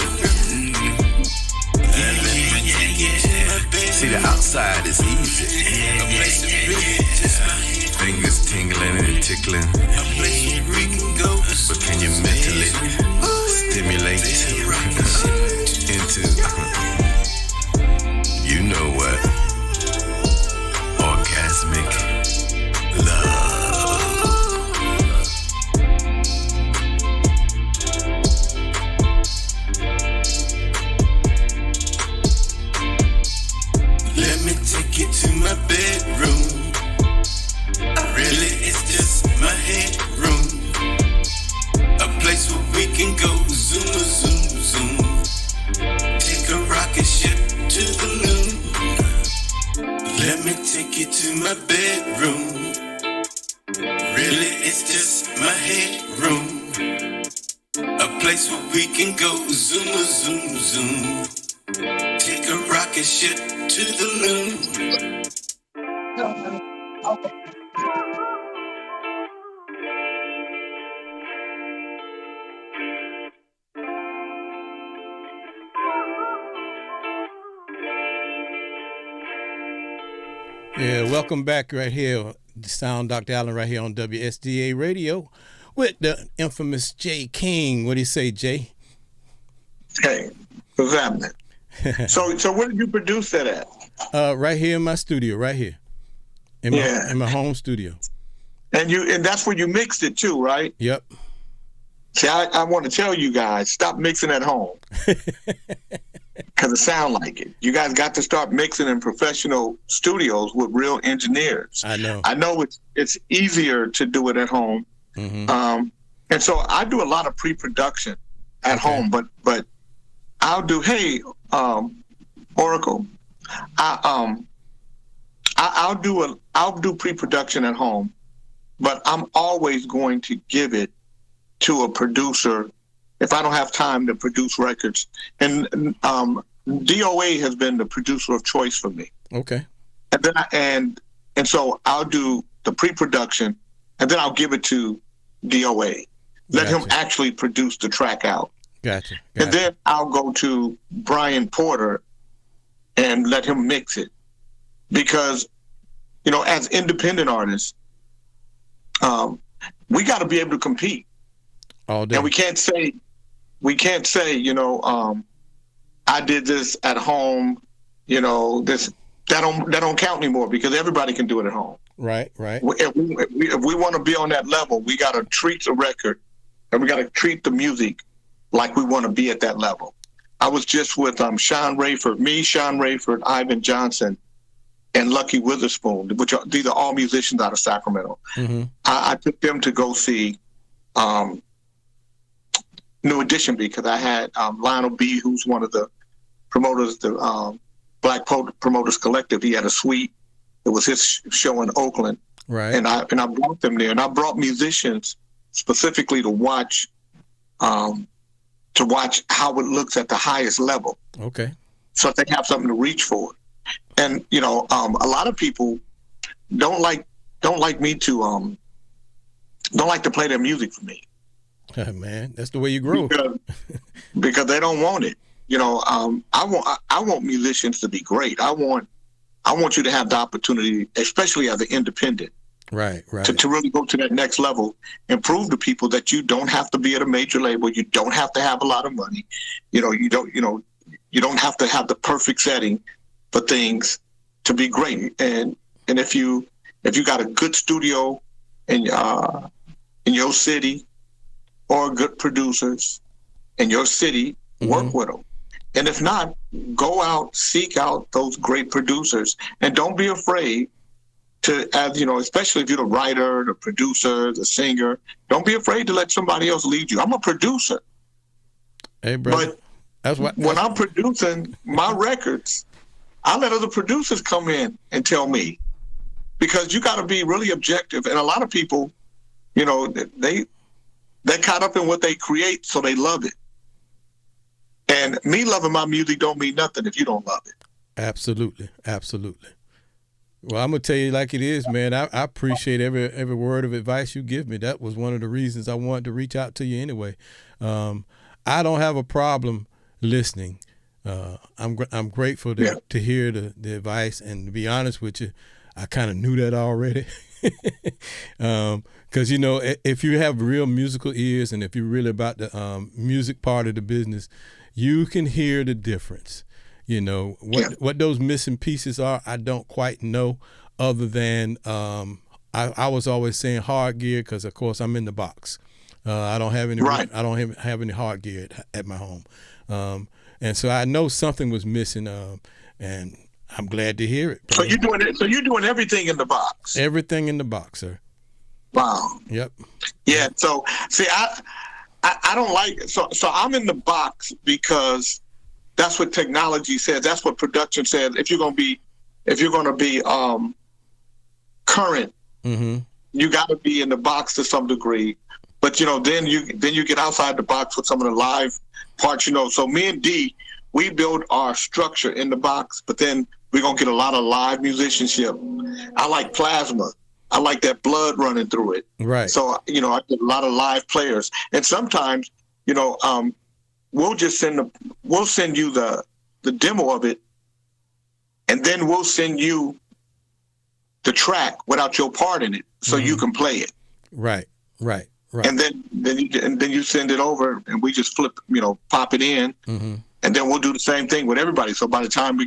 Speaker 2: See, the outside is easy. Fingers tingling and tickling. But can you mentally stimulate into, you know what? Orgasmic love.
Speaker 7: Let me take you to my bedroom. Really, it's just my headroom. A place where we can go zoom, zoom, zoom. Take a rocket ship to the moon. Let me take you to my bedroom. Really, it's just my headroom. A place where we can go zoom, zoom, zoom. Take a rocket ship to the moon.
Speaker 1: Yeah, welcome back right here. The Sound Dr. Allen right here on WSDA Radio with the infamous Jay King. What do you say, Jay?
Speaker 6: Hey, what's happening? So where did you produce that at?
Speaker 1: Right here in my studio, right here. In my home studio.
Speaker 6: And that's where you mixed it too, right?
Speaker 1: Yep.
Speaker 6: See, I want to tell you guys, stop mixing at home. Because it sounds like it. You guys got to start mixing in professional studios with real engineers.
Speaker 1: I
Speaker 6: know it's easier to do it at home. Mm-hmm. And so I do a lot of pre-production at home, but I'll do, Oracle, I'll do pre-production at home, but I'm always going to give it to a producer if I don't have time to produce records. And DOA has been the producer of choice for me.
Speaker 1: Okay.
Speaker 6: And then and so I'll do the pre-production, and then I'll give it to DOA. Let him actually produce the track out.
Speaker 1: Gotcha.
Speaker 6: And then I'll go to Brian Porter and let him mix it. Because, as independent artists, we got to be able to compete.
Speaker 1: All day.
Speaker 6: And we can't say, I did this at home, that don't count anymore, because everybody can do it at home.
Speaker 1: Right.
Speaker 6: If we want to be on that level, we got to treat the record and we got to treat the music like we want to be at that level. I was just with Sean Rayford, Ivan Johnson, and Lucky Witherspoon, these are all musicians out of Sacramento. Mm-hmm. I took them to go see New Edition because I had Lionel B., who's one of the promoters, the Black Promoters Collective. He had a suite It was his show in Oakland,
Speaker 1: Right.
Speaker 6: and I brought them there, and I brought musicians specifically to watch how it looks at the highest level.
Speaker 1: Okay.
Speaker 6: So they have something to reach for. And a lot of people don't like me to don't like to play their music for me.
Speaker 1: Man, that's the way you grow.
Speaker 6: Because they don't want it. I want musicians to be great. I want you to have the opportunity, especially as an independent,
Speaker 1: Right.
Speaker 6: to really go to that next level and prove to people that you don't have to be at a major label. You don't have to have a lot of money. You don't have to have the perfect setting for things to be great. And if you got a good studio in your city, or good producers in your city, work with them. And if not, go out, seek out those great producers, and don't be afraid to, especially if you're the writer, the producer, the singer, don't be afraid to let somebody else lead you. I'm a producer.
Speaker 1: Hey, brother.
Speaker 6: But when I'm producing my records, I let other producers come in and tell me, because you got to be really objective. And a lot of people, they're caught up in what they create, so they love it. And me loving my music don't mean nothing if you don't love it.
Speaker 1: Absolutely. Well, I'm gonna tell you like it is, man. I appreciate every word of advice you give me. That was one of the reasons I wanted to reach out to you anyway. I don't have a problem listening. I'm grateful to hear the advice, and to be honest with you, I kind of knew that already. Because if you have real musical ears, and if you're really about the music part of the business, you can hear the difference. What those missing pieces are, I don't quite know, other than I was always saying hard gear, because of course I'm in the box. I don't have any I don't have any hard gear at my home, and so I know something was missing, and I'm glad to hear it.
Speaker 6: So you're doing it. So you're doing everything in the box.
Speaker 1: Everything in the box, sir.
Speaker 6: Wow.
Speaker 1: Yep.
Speaker 6: Yeah. So see, I don't like it. So I'm in the box because that's what technology says. That's what production says. If you're gonna be current, you got to be in the box to some degree. But then you get outside the box with some of the live parts. So me and D, we build our structure in the box, but then we're going to get a lot of live musicianship. I like plasma. I like that blood running through it.
Speaker 1: Right.
Speaker 6: So, I get a lot of live players. And sometimes, we'll send you the demo of it, and then we'll send you the track without your part in it, so you can play it.
Speaker 1: Right.
Speaker 6: And then you send it over, and we just flip, pop it in. And then we'll do the same thing with everybody. So by the time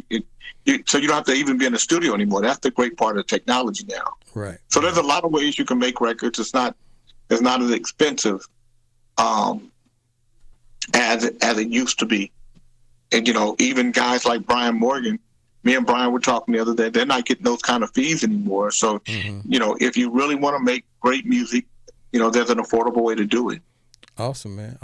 Speaker 6: so you don't have to even be in the studio anymore. That's the great part of technology now.
Speaker 1: Right.
Speaker 6: So there's a lot of ways you can make records. It's not as expensive as it used to be. And even guys like Brian Morgan, me and Brian were talking the other day, they're not getting those kind of fees anymore. So if you really want to make great music, there's an affordable way to do it.
Speaker 1: Awesome, man.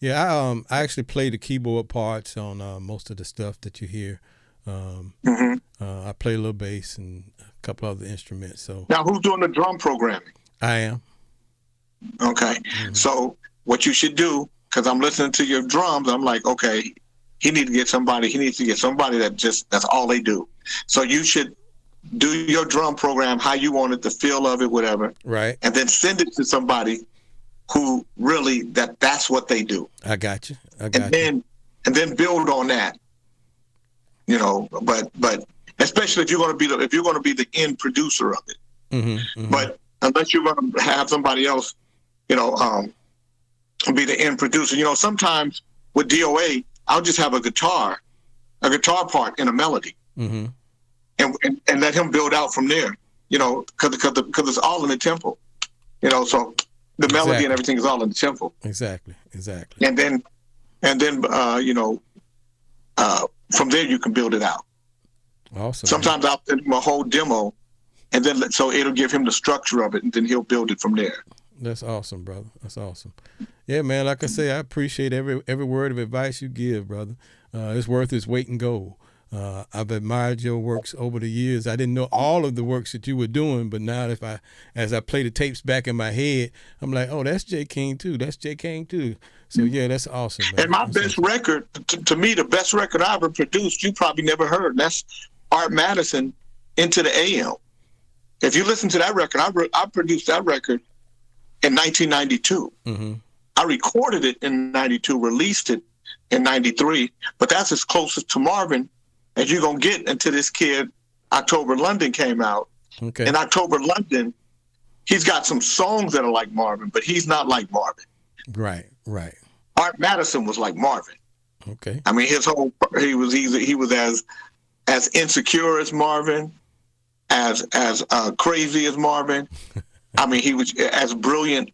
Speaker 1: Yeah, I actually play the keyboard parts on most of the stuff that you hear. I play a little bass and a couple other instruments. So
Speaker 6: now, who's doing the drum programming?
Speaker 1: I am.
Speaker 6: Okay, so what you should do, because I'm listening to your drums, I'm like, okay, he needs to get somebody that's all they do. So you should do your drum program how you want it, the feel of it, whatever.
Speaker 1: Right.
Speaker 6: And then send it to somebody who really that's what they do.
Speaker 1: I got you.
Speaker 6: And then build on that. But especially if you're going to be the end producer of it. But unless you're going to have somebody else, be the end producer. Sometimes with DOA, I'll just have a guitar part in a melody, and let him build out from there. Because it's all in the tempo. So the melody and everything is all in the tempo.
Speaker 1: Exactly.
Speaker 6: And then from there you can build it out.
Speaker 1: Awesome.
Speaker 6: Sometimes I'll send him a whole demo, and then so it'll give him the structure of it, and then he'll build it from there.
Speaker 1: That's awesome, brother. That's awesome. Yeah, man. Like I say, I appreciate every word of advice you give, brother. It's worth its weight in gold. I've admired your works over the years. I didn't know all of the works that you were doing, but now as I play the tapes back in my head, I'm like, oh, that's J. King too. That's J. King too. So yeah, that's awesome, man.
Speaker 6: And my
Speaker 1: That's
Speaker 6: best
Speaker 1: awesome.
Speaker 6: record, to me, the best record I ever produced, you probably never heard. And that's Art Madison, Into the AM. If you listen to that record, I produced that record in 1992.
Speaker 1: Mm-hmm.
Speaker 6: I recorded it in 92, released it in 93, but that's as close to Marvin as you're going to get until this kid, October London, came out.
Speaker 1: Okay.
Speaker 6: In October London, he's got some songs that are like Marvin, but he's not like Marvin.
Speaker 1: Right.
Speaker 6: Art Madison was like Marvin.
Speaker 1: Okay.
Speaker 6: I mean, he was as insecure as Marvin, as crazy as Marvin. I mean, he was as brilliant.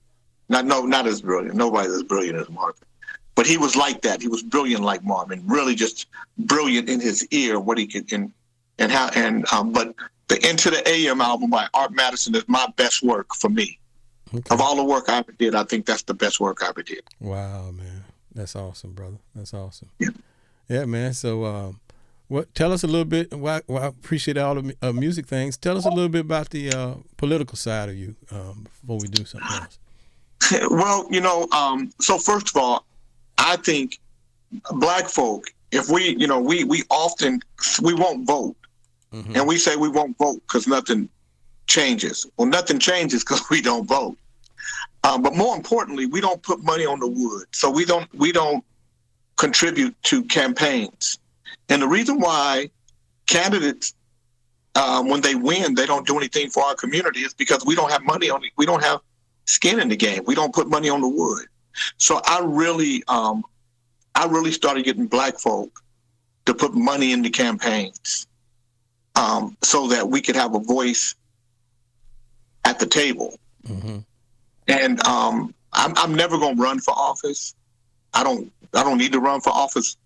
Speaker 6: Not as brilliant. Nobody's as brilliant as Marvin. But he was like that. He was brilliant like Marvin. Really, just brilliant in his ear. What he could but the Into the AM album by Art Madison is my best work for me.
Speaker 1: Okay.
Speaker 6: Of all the work I ever did, I think that's the best work I ever did.
Speaker 1: Wow, man, that's awesome, brother. That's awesome.
Speaker 6: Yeah.
Speaker 1: Yeah, man. So, tell us a little bit. Well, I appreciate all the music things. Tell us a little bit about the political side of you before we do something else.
Speaker 6: Well, so first of all, I think black folk, if we won't vote,
Speaker 1: Mm-hmm.
Speaker 6: and we say we won't vote because nothing changes. Well, nothing changes because we don't vote. But more importantly, we don't put money on the wood, so we don't contribute to campaigns. And the reason why candidates, when they win, they don't do anything for our community is because we don't have money on it. We don't have skin in the game. We don't put money on the wood. So I really started getting black folk to put money into campaigns, so that we could have a voice at the table.
Speaker 1: Mm-hmm.
Speaker 6: And I'm never going to run for office. I don't need to run for office.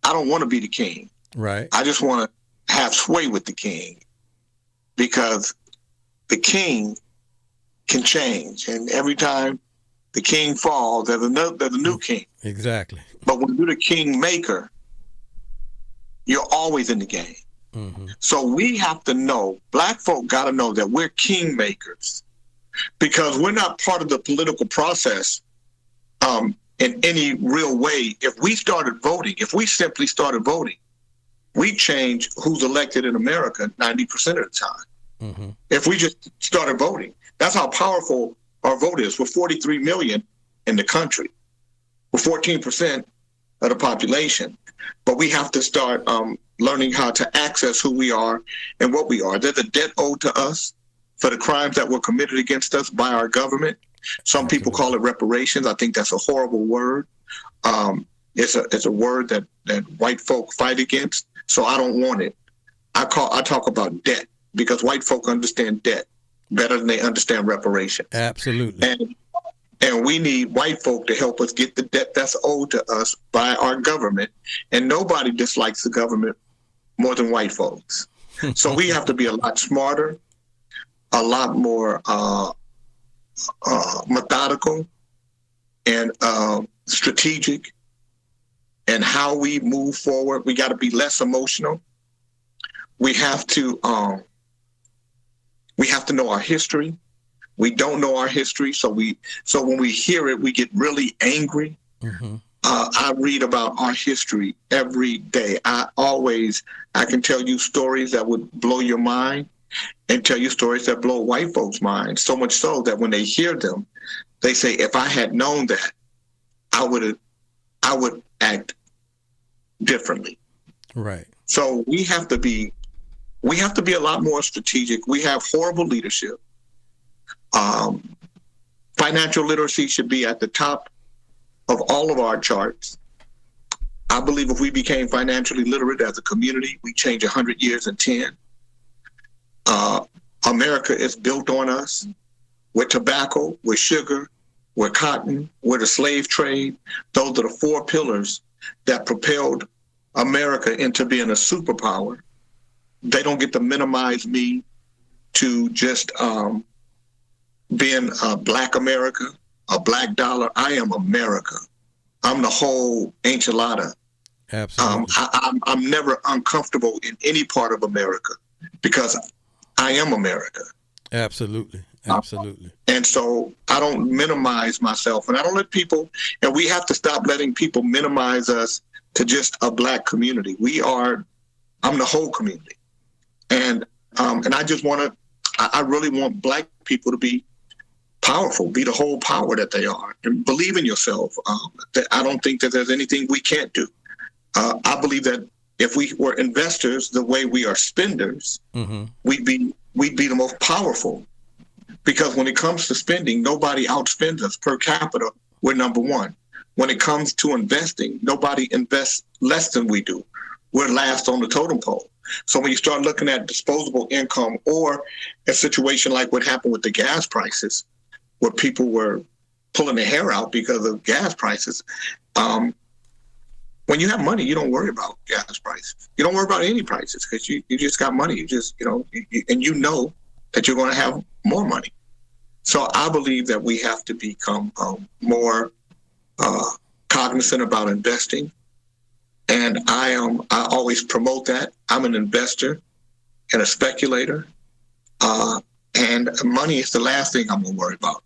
Speaker 6: I don't want to be the king.
Speaker 1: Right.
Speaker 6: I just want to have sway with the king, because the king can change, and every time the king falls, there's a new king.
Speaker 1: Exactly.
Speaker 6: But when you're the king maker, you're always in the game.
Speaker 1: Mm-hmm.
Speaker 6: So we have to know, black folk got to know that we're king makers, because we're not part of the political process in any real way. If we simply started voting, we change who's elected in America 90% of the time.
Speaker 1: Mm-hmm.
Speaker 6: If we just started voting, that's how powerful our vote is. We're 43 million in the country. We're 14% of the population. But we have to start learning how to access who we are and what we are. There's a debt owed to us for the crimes that were committed against us by our government. Some people call it reparations. I think that's a horrible word. It's a word that white folk fight against. So I don't want it. I talk about debt, because white folk understand debt better than they understand reparation.
Speaker 1: Absolutely.
Speaker 6: And we need white folk to help us get the debt that's owed to us by our government. And nobody dislikes the government more than white folks. So we have to be a lot smarter, a lot more methodical and strategic in how we move forward. We got to be less emotional. We have to know our history. We don't know our history, so when we hear it, we get really angry.
Speaker 1: Mm-hmm.
Speaker 6: I read about our history every day. I can tell you stories that would blow your mind, and tell you stories that blow white folks' minds. So much so that when they hear them, they say, "If I had known that, I would act differently."
Speaker 1: Right.
Speaker 6: So we have to be a lot more strategic. We have horrible leadership. Financial literacy should be at the top of all of our charts. I believe if we became financially literate as a community, we change 100 years in 10. America is built on us with tobacco, with sugar, with cotton, with the slave trade. Those are the 4 pillars that propelled America into being a superpower. They don't get to minimize me to just being a black America, a black dollar. I am America. I'm the whole enchilada.
Speaker 1: Absolutely.
Speaker 6: I'm never uncomfortable in any part of America because I am America.
Speaker 1: Absolutely. Absolutely.
Speaker 6: And so I don't minimize myself, and I don't let people, and we have to stop letting people minimize us to just a black community. I'm the whole community. And I just I really want black people to be powerful, be the whole power that they are, and believe in yourself. I don't think that there's anything we can't do. I believe that if we were investors the way we are spenders, we'd be the most powerful. Because when it comes to spending, nobody outspends us per capita. We're number one. When it comes to investing, nobody invests less than we do. We're last on the totem pole. So when you start looking at disposable income or a situation like what happened with the gas prices, where people were pulling their hair out because of gas prices, when you have money, you don't worry about gas prices. You don't worry about any prices because you just got money. You just, and you know that you're going to have more money. So I believe that we have to become more cognizant about investing. And I always promote that. I'm an investor and a speculator. And money is the last thing I'm going to worry about.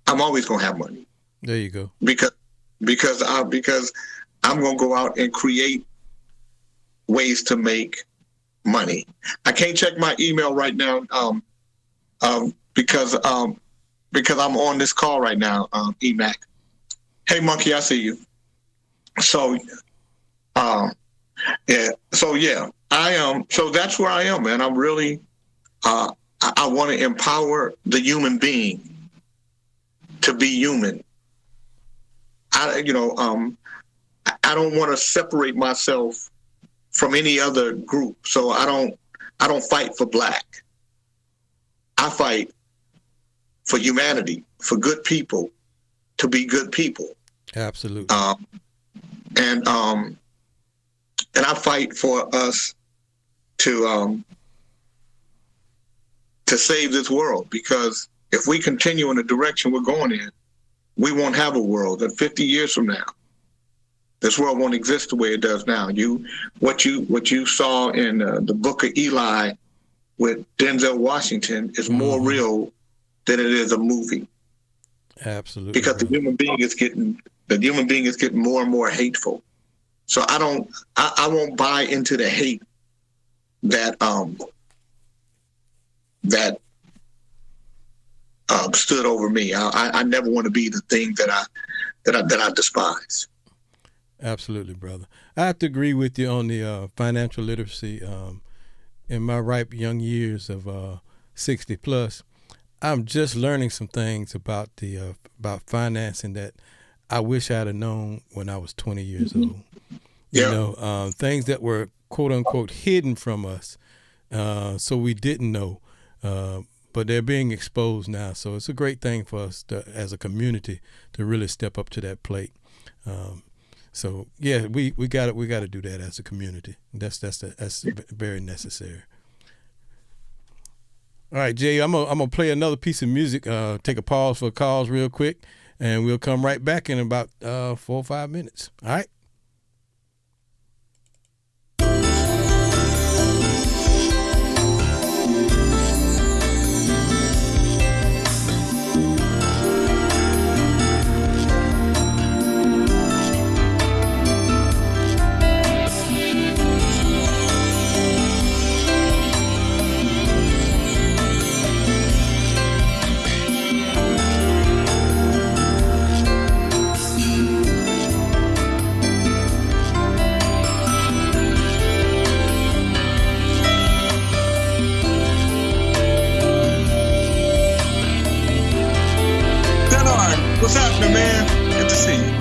Speaker 6: I'm always going to have money.
Speaker 1: There you go.
Speaker 6: Because I'm going to go out and create ways to make money. I can't check my email right now because I'm on this call right now, EMAC. Hey, Monkey, I see you. So, I am. So that's where I am, man. I'm really, I want to empower the human being to be human. I don't want to separate myself from any other group. So I don't fight for black. I fight for humanity, for good people to be good people.
Speaker 1: Absolutely.
Speaker 6: And I fight for us to save this world, because if we continue in the direction we're going in, we won't have a world that 50 years from now, this world won't exist the way it does now. What you saw in the Book of Eli with Denzel Washington is more real than it is a movie.
Speaker 1: Absolutely.
Speaker 6: Because the human being is getting more and more hateful. So I won't buy into the hate that stood over me. I never want to be the thing that I despise.
Speaker 1: Absolutely, brother. I have to agree with you on the financial literacy. In my ripe young years of 60 plus, I'm just learning some things about about financing that I wish I'd have known when I was 20 years old. Things that were quote unquote hidden from us, so we didn't know, but they're being exposed now. So it's a great thing for us as a community to really step up to that plate. So yeah, we got to do that as a community. That's very necessary. All right, Jay, I'm gonna play another piece of music. Take a pause for calls real quick, and we'll come right back in about 4 or 5 minutes. All right.
Speaker 6: What's happening, man? Good to see you.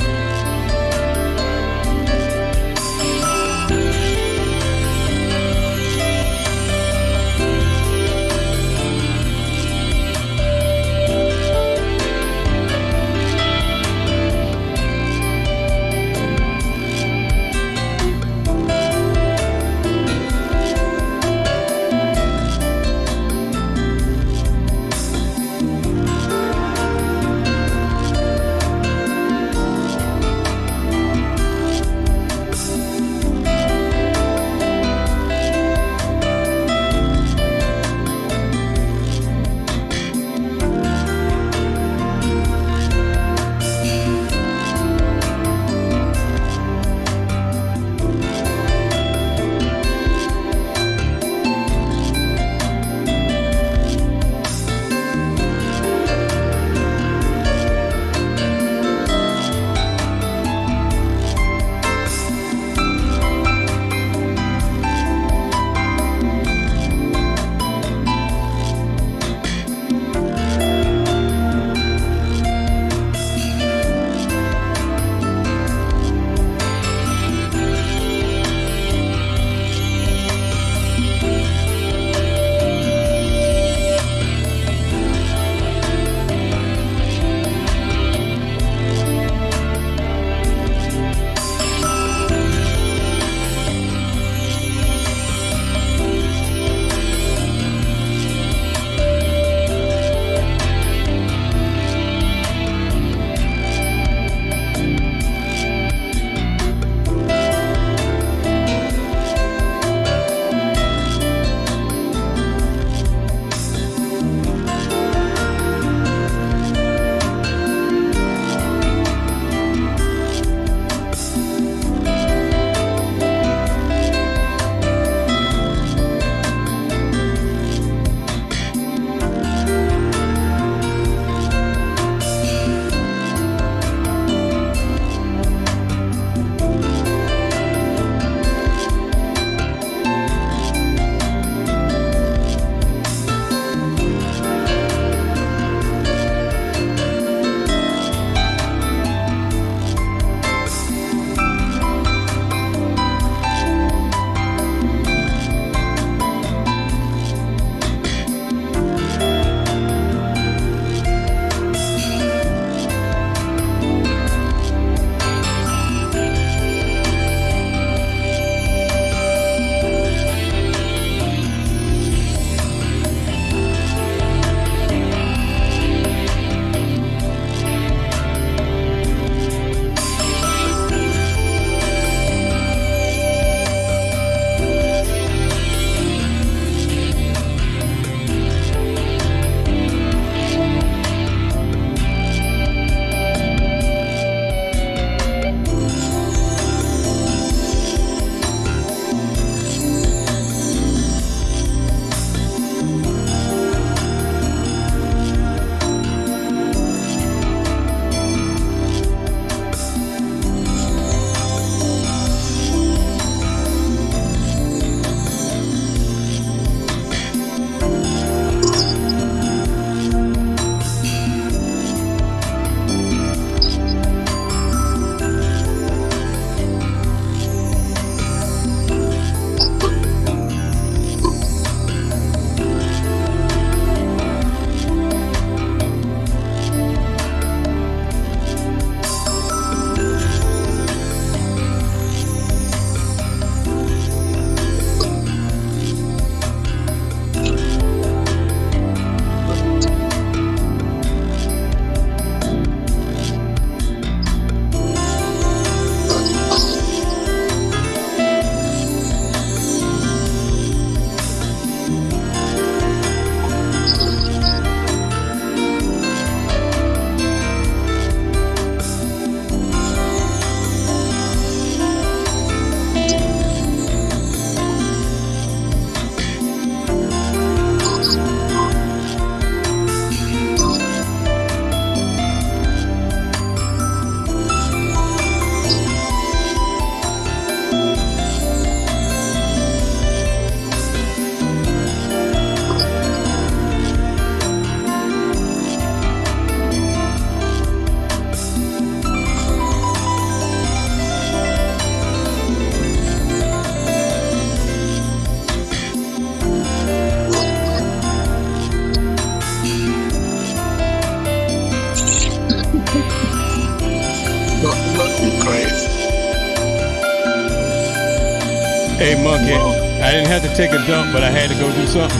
Speaker 1: Hey, Monkey, I didn't have to take a dump, but I had to go do something.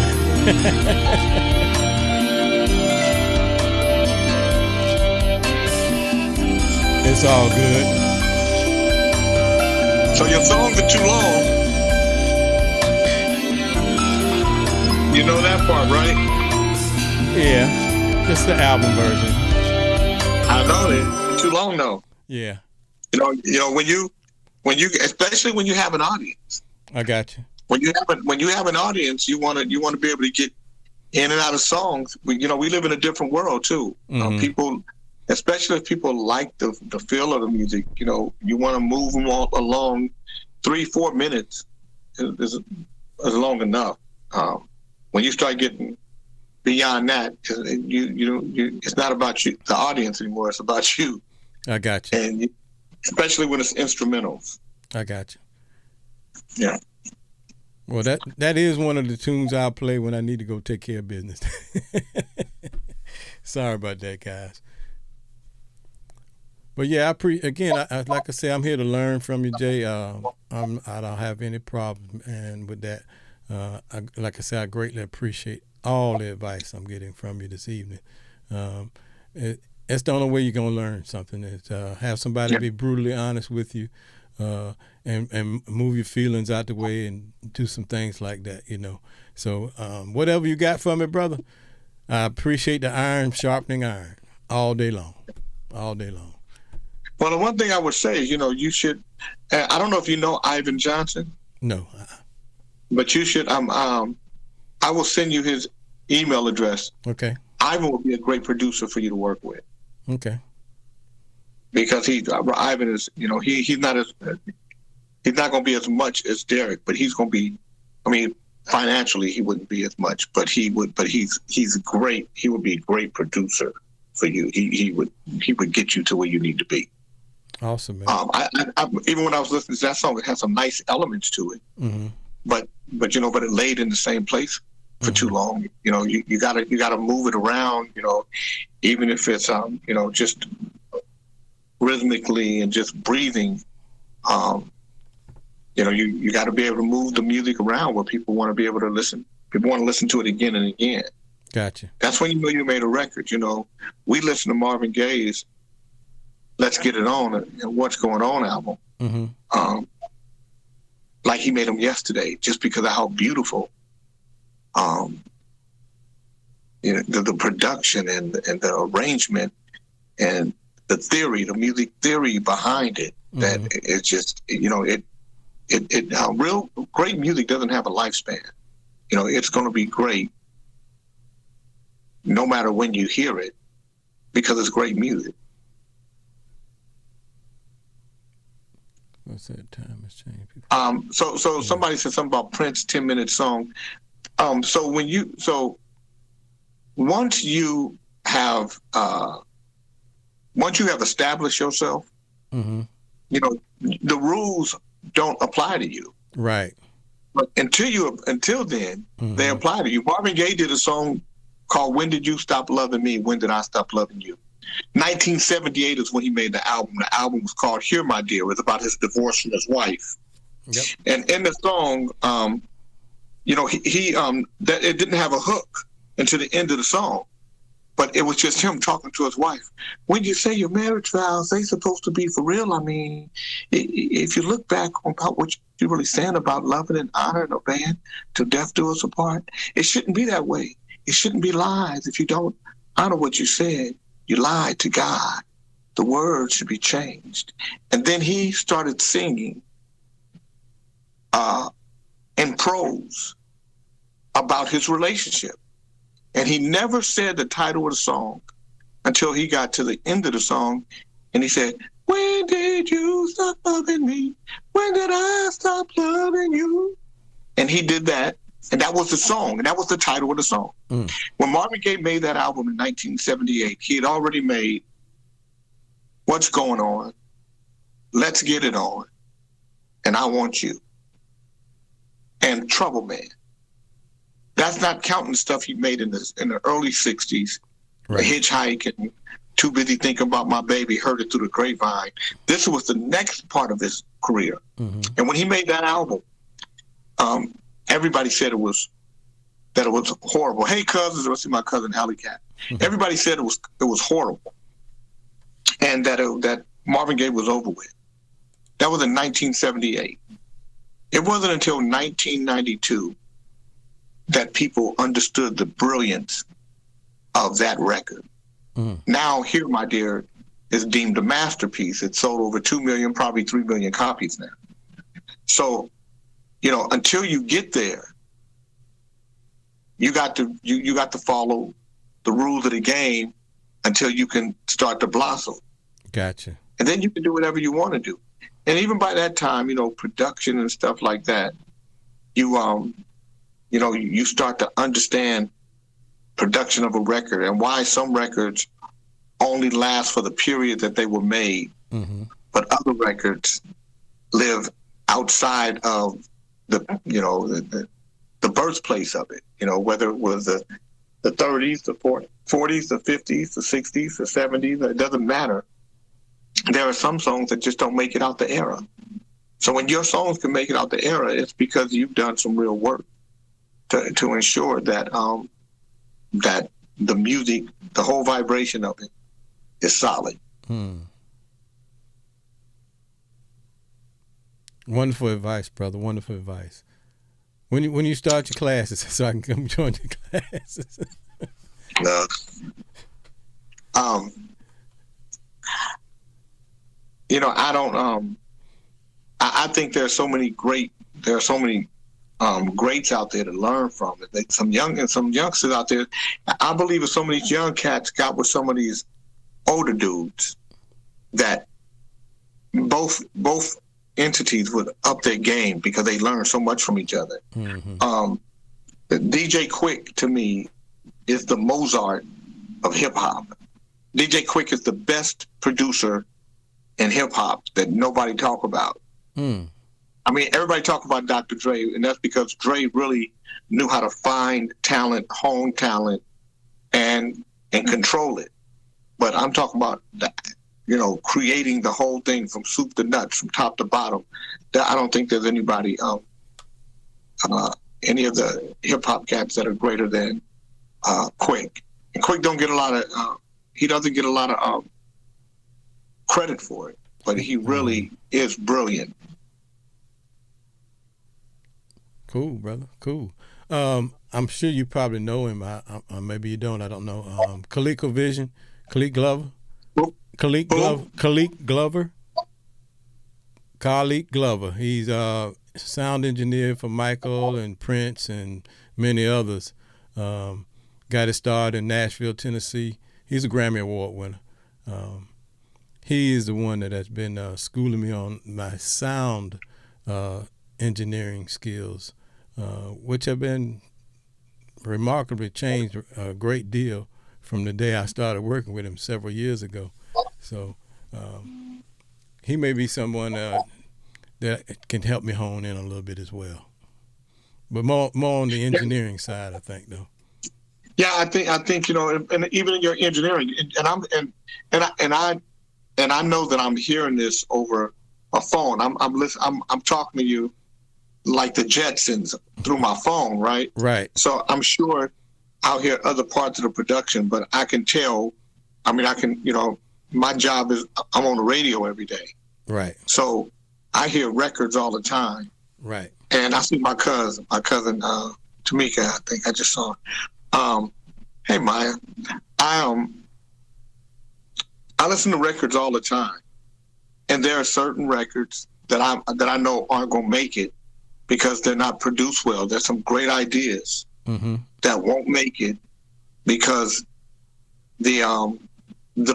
Speaker 1: It's all good.
Speaker 6: So your songs are too long. You know that part, right?
Speaker 1: Yeah, just the album version.
Speaker 6: I know it. Too long though.
Speaker 1: Yeah,
Speaker 6: You know when you especially when you have an audience.
Speaker 1: I got you.
Speaker 6: When you have an audience, you want to be able to get in and out of songs. We live in a different world too. People, especially if people like the feel of the music, you want to move them all along. 3-4 minutes is long enough. When you start getting beyond that, it's not about you, the audience anymore. It's about you.
Speaker 1: I got you.
Speaker 6: And especially when it's instrumentals.
Speaker 1: I got you.
Speaker 6: Yeah.
Speaker 1: Well, that is one of the tunes I'll play when I need to go take care of business. Sorry about that, guys. But yeah, like I say, I'm here to learn from you, Jay. I don't have any problem and with that. Like I said, I greatly appreciate all the advice I'm getting from you this evening. It's the only way you're gonna learn something is have somebody be brutally honest with you, and move your feelings out the way and do some things like that. So whatever you got for me, brother, I appreciate the iron sharpening iron all day long.
Speaker 6: Well, the one thing I would say is, you should. I don't know if you know Ivan Johnson.
Speaker 1: No.
Speaker 6: But you should. I will send you his email address.
Speaker 1: Okay.
Speaker 6: Ivan will be a great producer for you to work with.
Speaker 1: Okay.
Speaker 6: Because Ivan is, he's not going to be as much as Derek, but he's going to be. I mean, financially, he wouldn't be as much, but he would. But he's great. He would be a great producer for you. He would get you to where you need to be.
Speaker 1: Awesome, man.
Speaker 6: I even when I was listening to that song, it had some nice elements to it.
Speaker 1: Mm-hmm.
Speaker 6: But it laid in the same place for too long. You gotta move it around. Even if it's just rhythmically and just breathing. You got to be able to move the music around where people want to be able to listen. People want to listen to it again and again.
Speaker 1: Gotcha.
Speaker 6: That's when you know you made a record. We listen to Marvin Gaye's "Let's Get It On" and "What's Going On" album.
Speaker 1: Mm-hmm.
Speaker 6: Like he made them yesterday, just because of how beautiful, the production and the arrangement and the theory, the music theory behind it. That it's just, real great music doesn't have a lifespan. It's going to be great no matter when you hear it because it's great music.
Speaker 1: What's that? Time has changed.
Speaker 6: So somebody said something about Prince 10-minute song. So once you have established yourself, the rules don't apply to you.
Speaker 1: Right.
Speaker 6: But until then, they apply to you. Marvin Gaye did a song called "When Did You Stop Loving Me? When Did I Stop Loving You?" 1978 is when he made the album. The album was called "Here, My Dear." It was about his divorce from his wife.
Speaker 1: Yep.
Speaker 6: And in the song, that it didn't have a hook until the end of the song, but it was just him talking to his wife. When you say your marriage vows, they supposed to be for real. I mean, if you look back on what you're really saying about loving and honoring a man till death do us apart, it shouldn't be that way. It shouldn't be lies. If you don't honor what you said, you lied to God. The words should be changed. And then he started singing in prose about his relationship. And he never said the title of the song until he got to the end of the song. And he said, "When did you stop loving me? When did I stop loving you?" And he did that. And that was the song. And that was the title of the song. When Marvin Gaye made that album in 1978, he had already made "What's Going On?" "Let's Get It On," and "I Want You," and "Trouble Man." That's not counting stuff he made in the early 60s, right. The Hitchhike and Too Busy Thinking About My Baby, Heard It Through the Grapevine. This was the next part of his career. And when he made that album, everybody said it was horrible. Hey, cousins, let's see my cousin Alley Cat. Everybody said it was horrible, and that Marvin Gaye was over with. That was in 1978. It wasn't until 1992 that people understood the brilliance of that record. Now, Here, My Dear is deemed a masterpiece. It's sold over 2 million, probably 3 million copies now. So, until you get there, you got to follow the rules of the game until you can start to blossom.
Speaker 1: Gotcha.
Speaker 6: And then you can do whatever you want to do. And even by that time, production and stuff like that, you start to understand production of a record and why some records only last for the period that they were made, but other records live outside of the birthplace of it. Whether it was the 30s, the 40s, the 50s, the 60s, the 70s, it doesn't matter. There are some songs that just don't make it out the era. So when your songs can make it out the era, it's because you've done some real work to ensure that that the music, the whole vibration of it, is solid.
Speaker 1: Wonderful advice, brother. Wonderful advice. When you start your classes, so I can come join your classes.
Speaker 6: I don't. I think there are so many greats out there to learn from. Some youngsters out there. I believe if some of these young cats got with some of these older dudes, that both entities would up their game because they learn so much from each other. DJ Quick, to me, is the Mozart of hip hop. DJ Quick is the best producer in hip hop that nobody talk about. I mean, everybody talk about Dr. Dre, and that's because Dre really knew how to find talent, hone talent, and control it. But I'm talking about creating the whole thing from soup to nuts, from top to bottom. I don't think there's anybody, any of the hip hop cats that are greater than Quick. And Quick don't get a lot of, he doesn't get a lot of credit for it, but he really is brilliant.
Speaker 1: Cool, brother. Cool. I'm sure you probably know him. Maybe you don't. I don't know. ColecoVision, Khalid Glover. Khalid Glover. He's a sound engineer for Michael and Prince and many others. Got his start in Nashville, Tennessee. He's a Grammy Award winner. He is the one that has been schooling me on my sound engineering skills, which have been remarkably changed a great deal from the day I started working with him several years ago. So he may be someone that can help me hone in a little bit as well. But more on the engineering side, I think, though.
Speaker 6: Yeah, I think and even in your engineering, and I know that I'm hearing this over a phone. I'm talking to you like the Jetsons through my phone, right?
Speaker 1: Right.
Speaker 6: So I'm sure I'll hear other parts of the production, but I can tell. I mean, my job is I'm on the radio every day.
Speaker 1: Right.
Speaker 6: So I hear records all the time.
Speaker 1: Right.
Speaker 6: And I see my cousin Tamika. I think I just saw her. Hey Maya, I listen to records all the time, and there are certain records that I know aren't gonna make it because they're not produced well. There's some great ideas that won't make it because the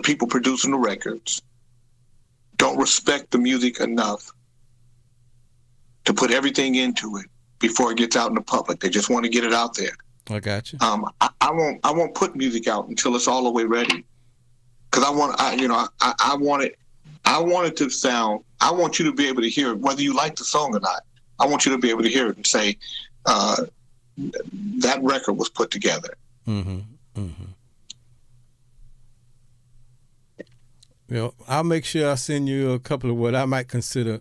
Speaker 6: people producing the records don't respect the music enough to put everything into it before it gets out in the public. They just want to get it out there.
Speaker 1: I got you.
Speaker 6: I won't put music out until it's all the way ready, because I want it to sound. I want you to be able to hear it, whether you like the song or not. I want you to be able to hear it and say that record was put together.
Speaker 1: Well, I'll make sure I send you a couple of what I might consider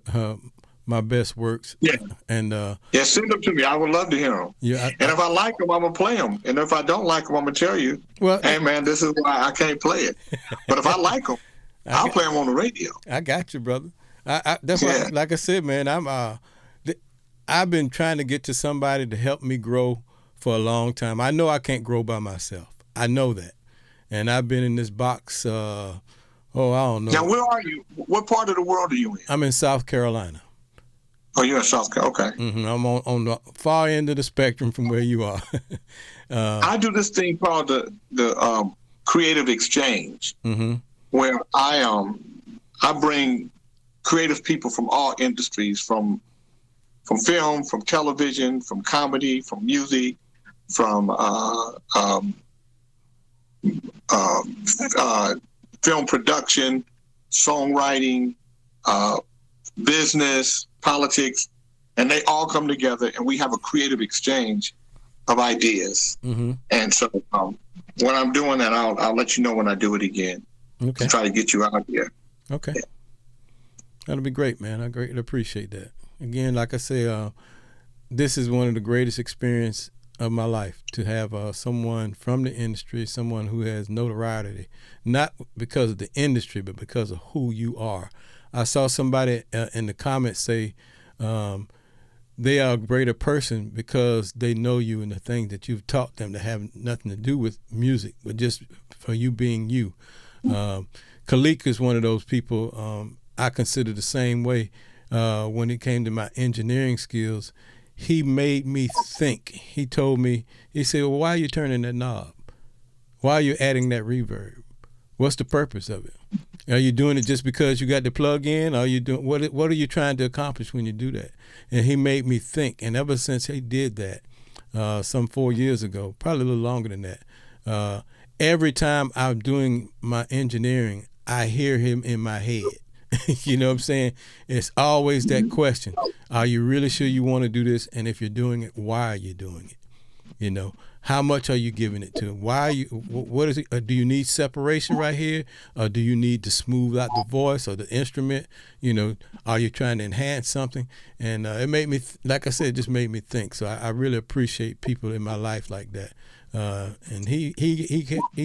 Speaker 1: my best works.
Speaker 6: Yeah.
Speaker 1: And
Speaker 6: Yeah, send them to me. I would love to hear them.
Speaker 1: yeah,
Speaker 6: And if I like them, I'm gonna play them. And if I don't like them, I'm gonna tell you,
Speaker 1: well,
Speaker 6: hey man, this is why I can't play it. But if I like them, I'll play them on the radio.
Speaker 1: I got you, brother. That's
Speaker 6: Yeah.
Speaker 1: why, like I said, man, I've been trying to get to somebody to help me grow for a long time. I know I can't grow by myself. I know that. And I've been in this box, I don't know.
Speaker 6: Now, where are you? What part of the world are you in?
Speaker 1: I'm in South Carolina.
Speaker 6: Oh, you're in South Carolina. Okay.
Speaker 1: I'm on the far end of the spectrum from where you are.
Speaker 6: I do this thing called the creative exchange, where I bring creative people from all industries, from film, from television, from comedy, from music, from film production, songwriting, business, politics, and they all come together and we have a creative exchange of ideas. And so when I'm doing that, I'll let you know when I do it again.
Speaker 1: Okay.
Speaker 6: To try to get you out here.
Speaker 1: Okay. Yeah. That'll be great, man. I greatly appreciate that. Again, like I say, this is one of the greatest experiences of my life, to have someone from the industry, someone who has notoriety, not because of the industry, but because of who you are. I saw somebody in the comments say they are a greater person because they know you and the things that you've taught them that have nothing to do with music, but just for you being you. Khalik is one of those people I consider the same way when it came to my engineering skills. He made me think. He told me, he said, well, why are you turning that knob? Why are you adding that reverb? What's the purpose of it? Are you doing it just because you got the plug in? Are you doing what are you trying to accomplish when you do that? And he made me think. And ever since he did that, some 4 years ago, probably a little longer than that, every time I'm doing my engineering, I hear him in my head. You know what I'm saying? It's always that question. Are you really sure you want to do this? And if you're doing it, why are you doing it? You know, how much are you giving it to? Why are you, what is it? Do you need separation right here? Or do you need to smooth out the voice or the instrument? You know, are you trying to enhance something? And it made me, like I said, it just made me think. So I really appreciate people in my life like that. And he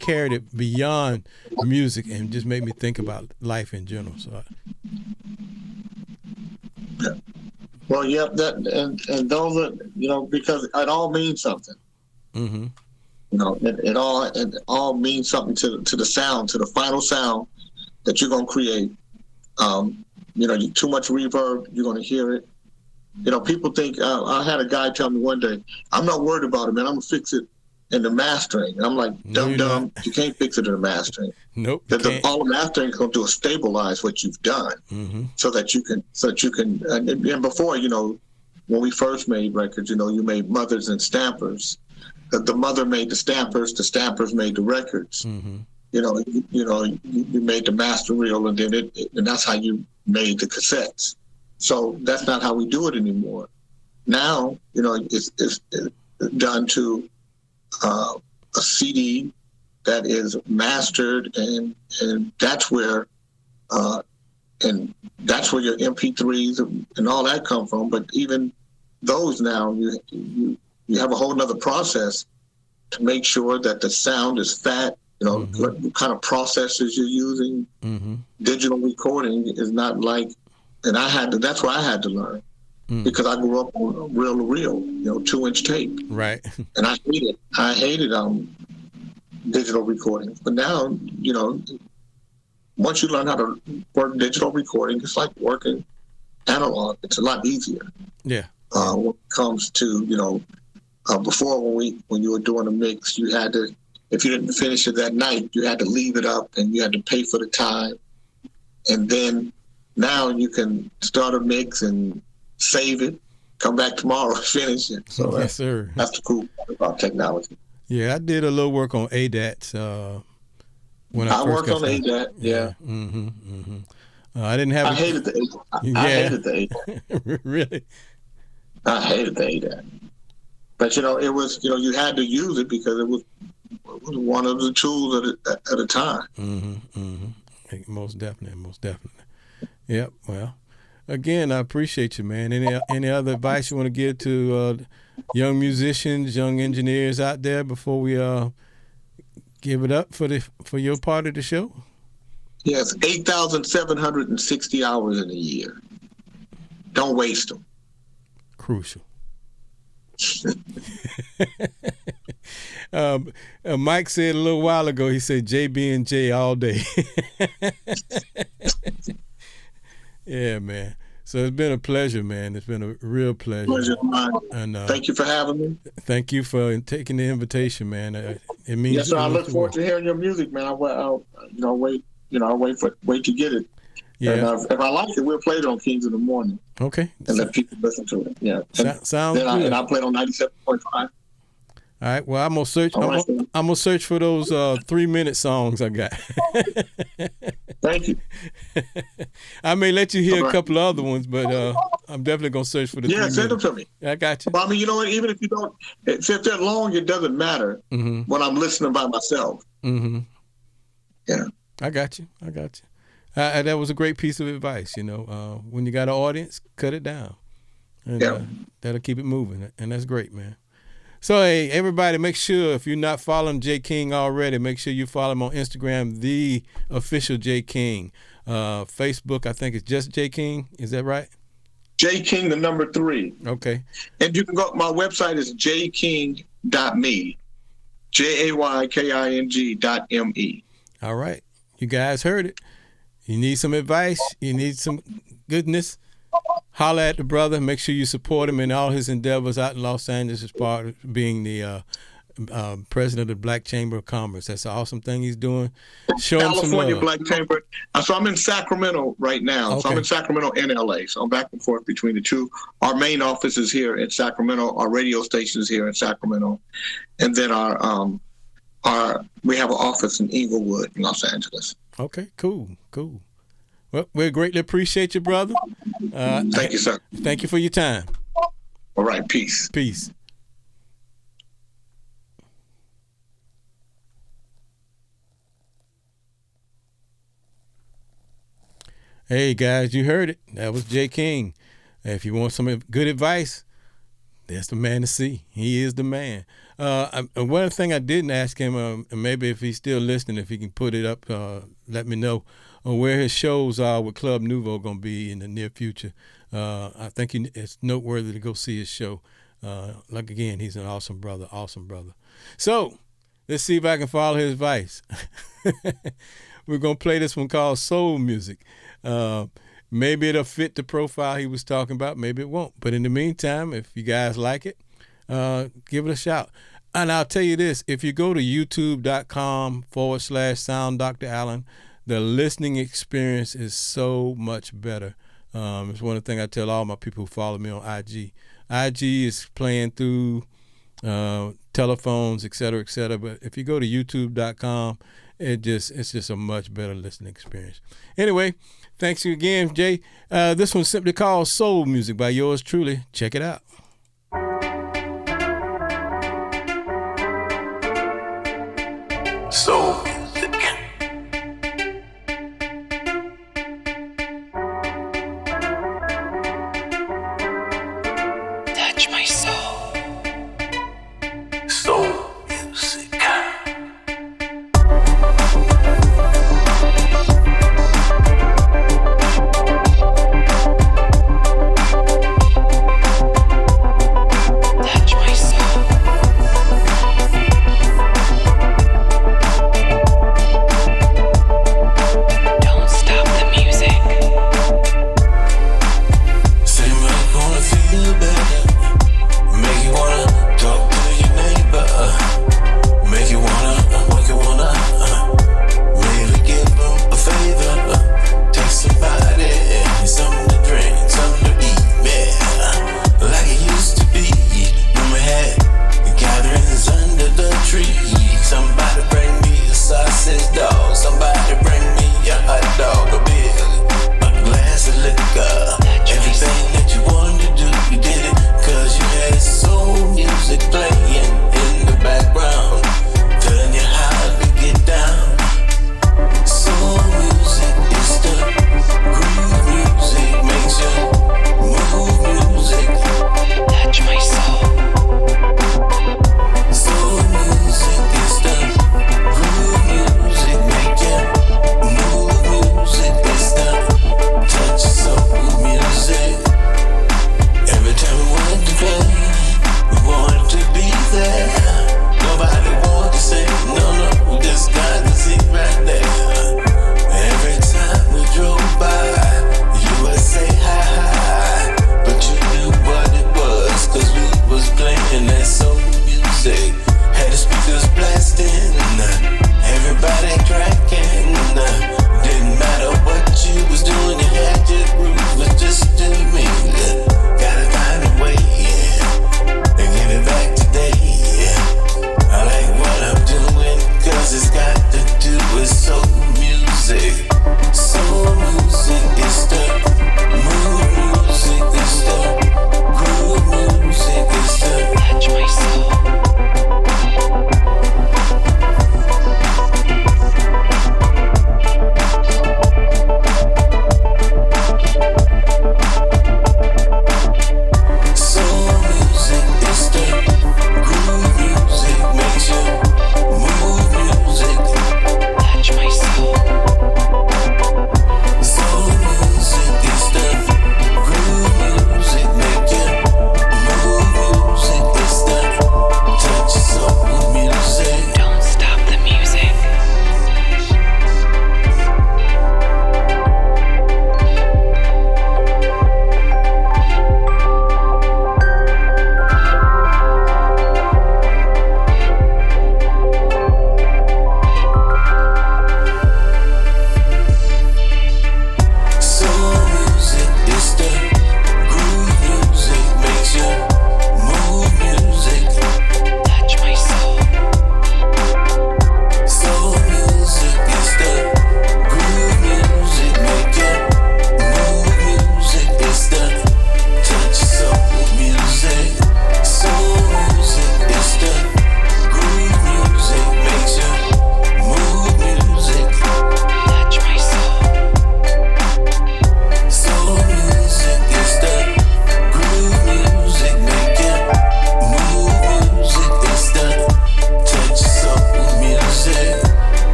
Speaker 1: carried it beyond music and just made me think about life in general. So,
Speaker 6: well, yeah, that and those are, you know, because it all means something. You know, it all means something to the sound, to the final sound that you're gonna create. You know, too much reverb, you're gonna hear it. You know, people think I had a guy tell me one day, I'm not worried about it, man. I'm gonna fix it in the mastering. And I'm like, dumb, you can't fix it in the mastering.
Speaker 1: Nope.
Speaker 6: All the mastering is going to do is stabilize what you've done, so that you can. And before, you know, when we first made records, you know, you made mothers and stampers. The mother made the stampers made the records. You know, you made the master reel, and then and that's how you made the cassettes. So that's not how we do it anymore. Now, you know, it's done to a CD that is mastered, and that's where your MP3s and all that come from. But even those now, you have a whole nother process to make sure that the sound is fat. You know, what kind of processors you're using. Digital recording is not like, and that's what I had to learn. Because I grew up on reel-to-reel, you know, 2-inch tape. Right. And I hated digital recording. But now, you know, once you learn how to work digital recording, it's like working analog. It's a lot easier. Yeah. When it comes to, you know, before when you were doing a mix, you had to, if you didn't finish it that night, you had to leave it up and you had to pay for the time. And then now you can start a mix and save it, come back tomorrow, finish it. So
Speaker 1: yes, sir.
Speaker 6: That's the cool part about technology.
Speaker 1: Yeah, I did a little work on ADATs when I first
Speaker 6: worked on ADAT. Yeah.
Speaker 1: I didn't have.
Speaker 6: I hated the ADAT. I hated the ADAT.
Speaker 1: Really?
Speaker 6: I hated the ADAT. But you know, it was, you know, you had to use it because it was one of the tools at a time.
Speaker 1: Most definitely. Yep. Well. again, I appreciate you, man. Any other advice you want to give to young musicians, young engineers out there before we give it up for your part of the show?
Speaker 6: Yes, 8,760 hours in a year. Don't waste them.
Speaker 1: Crucial. Mike said a little while ago, he said JB and J all day. Yeah, man. So it's been a pleasure, man. It's been a real pleasure.
Speaker 6: Pleasure of mine.
Speaker 1: And
Speaker 6: thank you for having me.
Speaker 1: Thank you for taking the invitation, man. It means.
Speaker 6: Yes, sir. I look forward to hearing your music, man. I'll wait to get it.
Speaker 1: Yeah.
Speaker 6: And if I like it, we'll play it on Kings in the Morning.
Speaker 1: Okay.
Speaker 6: And let people listen to it. Yeah.
Speaker 1: Sounds good.
Speaker 6: And I play it on 97.5.
Speaker 1: All right. Well, I'm gonna search.
Speaker 6: Right,
Speaker 1: I'm gonna search for those 3-minute songs I got.
Speaker 6: Thank you.
Speaker 1: I may let you hear a couple of other ones, but I'm definitely gonna search for the.
Speaker 6: Yeah, send them to me.
Speaker 1: I got you.
Speaker 6: But I mean, you know what? Even if you don't, if they're long, it doesn't matter when I'm listening by myself.
Speaker 1: Mm-hmm.
Speaker 6: Yeah.
Speaker 1: I got you. That was a great piece of advice. When you got an audience, cut it down, and that'll keep it moving, and that's great, man. So, hey, everybody, make sure if you're not following J King already, make sure you follow him on Instagram, the official J King. Facebook, I think it's just J King. Is that right?
Speaker 6: J King, the number 3.
Speaker 1: Okay.
Speaker 6: And you can go. My website is jking.me, JAYKING.me.
Speaker 1: All right, you guys heard it. You need some advice. You need some goodness. Holler at the brother. Make sure you support him in all his endeavors out in Los Angeles as part of being the president of the Black Chamber of Commerce. That's an awesome thing he's doing. Show him some love.
Speaker 6: California Black Chamber. So I'm in Sacramento right now.
Speaker 1: Okay.
Speaker 6: So I'm in Sacramento and LA. So I'm back and forth between the two. Our main office is here in Sacramento. Our radio station is here in Sacramento. And then we have an office in Inglewood, Los Angeles.
Speaker 1: Okay, cool. Well, we greatly appreciate you, brother.
Speaker 6: Thank you, sir.
Speaker 1: Thank you for your time.
Speaker 6: All right, peace.
Speaker 1: Peace. Hey, guys, you heard it. That was J King. If you want some good advice, that's the man to see. He is the man. One thing I didn't ask him, and maybe if he's still listening, if he can put it up, let me know where his shows are with Club Nouveau going to be in the near future. I think it's noteworthy to go see his show. Again, he's an awesome brother. So let's see if I can follow his advice. We're going to play this one called Soul Music. Maybe it'll fit the profile he was talking about. Maybe it won't. But in the meantime, if you guys like it, give it a shout. And I'll tell you this, if you go to youtube.com/Sound Dr. Allen, the listening experience is so much better. It's one of the things I tell all my people who follow me on IG. IG is playing through telephones, et cetera, et cetera. But if you go to youtube.com, it's just a much better listening experience. Anyway, thanks you again, Jay. This one's simply called Soul Music by yours truly. Check it out.
Speaker 2: Soul music.
Speaker 4: Touch my soul.
Speaker 2: Soul music.
Speaker 4: Touch my soul.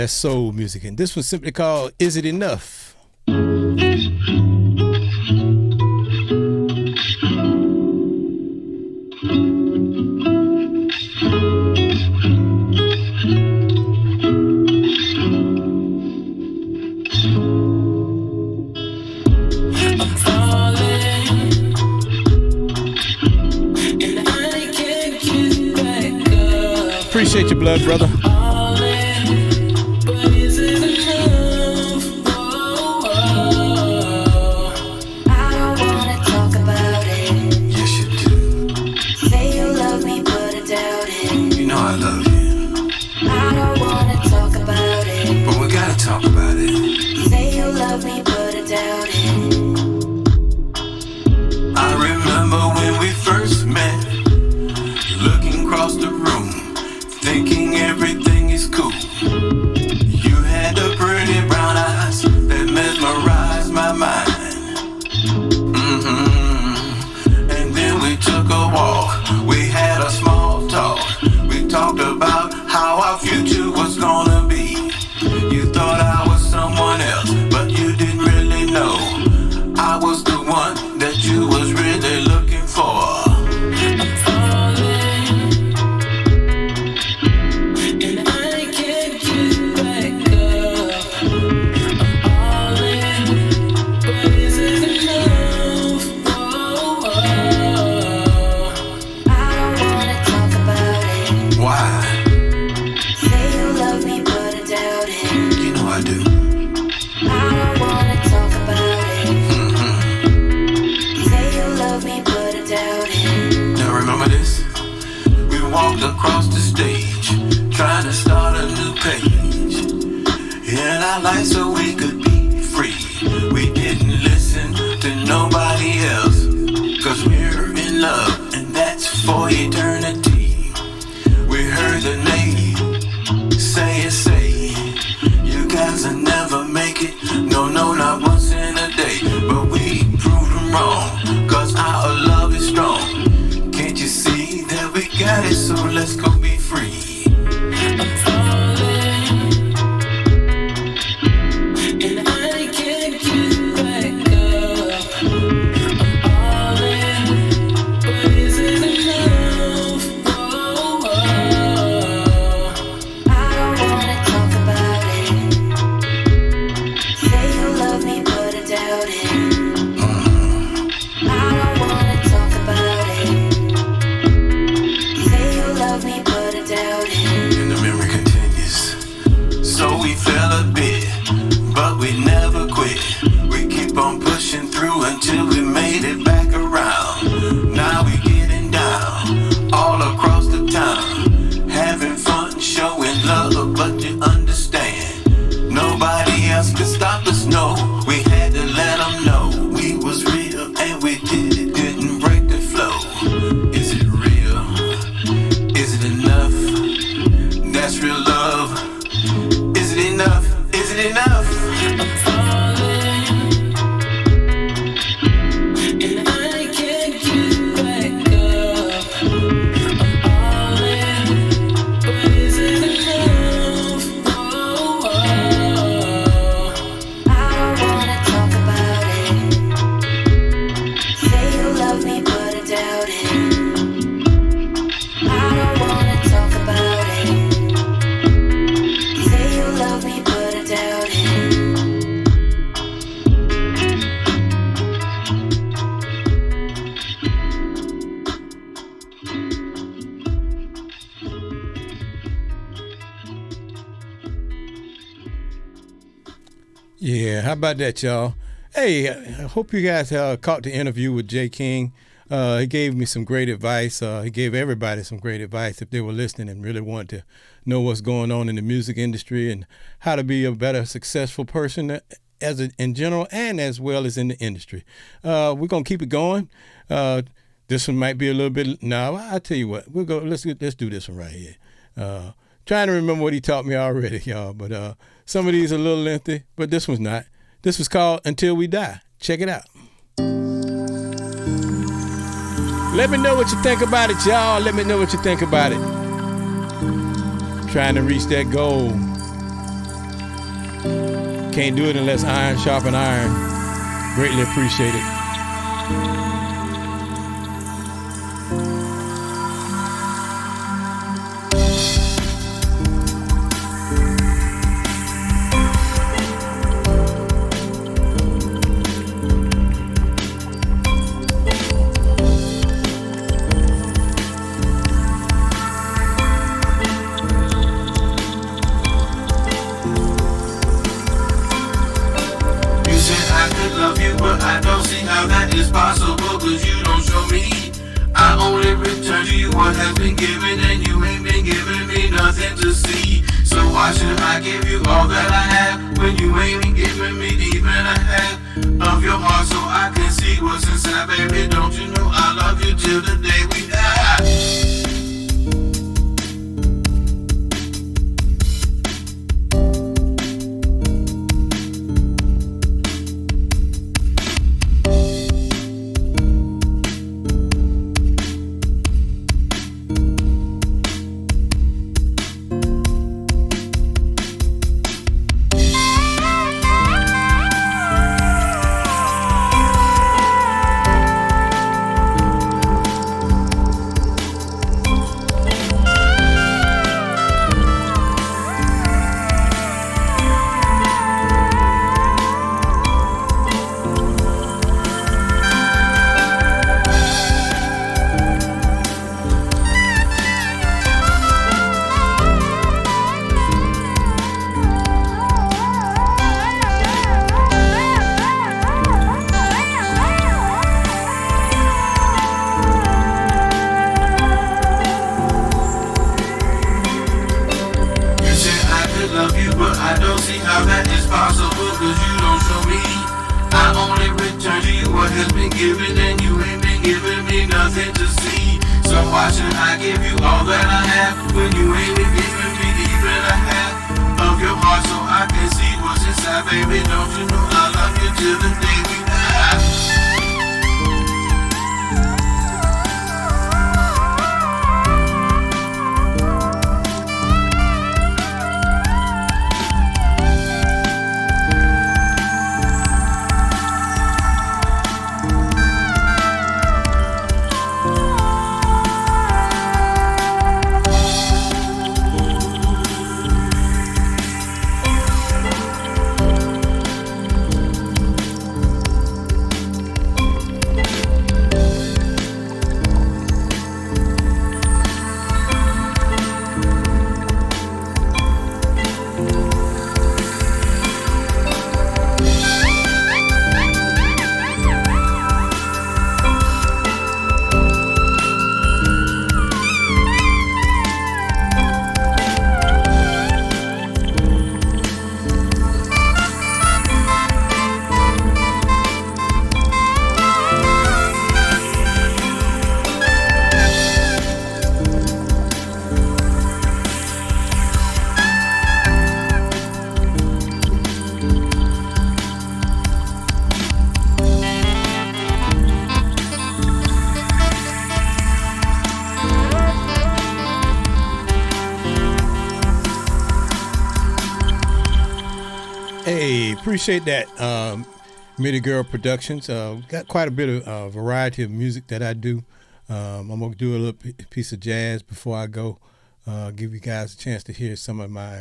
Speaker 1: that's soul music. And this one's simply called Is It Enough? Appreciate your blood, brother.
Speaker 7: Thinking everything is cool. You had the pretty brown eyes that mesmerized my mind. And then we took a walk. We had a small talk. We talked about how our future was gonna be. You thought I was someone else, but you didn't really know I was the one that you was really looking for. Across the stage, trying to start a new page in our life so we could be free. We didn't listen to nobody else, cause we're in love and that's for eternity. We heard the name, say, you guys will never make it, no, not once in a day. But we proved them wrong, cause our love is strong. Can't you see that we got it, so let's go be free. I'm falling, and I can't get back up. I'm all in, but is it enough? Oh. I don't wanna talk about it. Say you love me, but I doubt it. I don't wanna talk about it. Love me, but I doubt it. And the memory continues. So we fell a bit, but we never quit. We keep on pushing through until we made it back around. Now we getting down all across the town, having fun, showing love, but you understand, nobody else could stop us, no. We had to let them know we was real, and we did it, didn't break the flow. Is it real? Is it enough? That's real love. Is it enough? Is it enough? I'm falling, and I can't get back up. I'm all in, but is it enough? Oh. I don't wanna talk about it. Say you love me, but I doubt it. I don't wanna talk about it. Say you love me, but I doubt it.
Speaker 1: Yeah, how about that, y'all? Hey, I hope you guys caught the interview with Jay King. He gave me some great advice. He gave everybody some great advice if they were listening and really wanted to know what's going on in the music industry and how to be a better, successful person in general and as well as in the industry. We're gonna keep it going. This one might be a little bit. No, I tell you what, we'll go. Let's do this one right here. Trying to remember what he taught me already, y'all. But some of these are a little lengthy, but this one's not. This was called Until We Die. Check it out. Let me know what you think about it, y'all. Let me know what you think about it. Trying to reach that goal. Can't do it unless iron sharpen iron. Greatly appreciate it. Appreciate that, Mitty Girl Productions. Got quite a bit of variety of music that I do. I'm going to do a little piece of jazz before I go. Give you guys a chance to hear some of my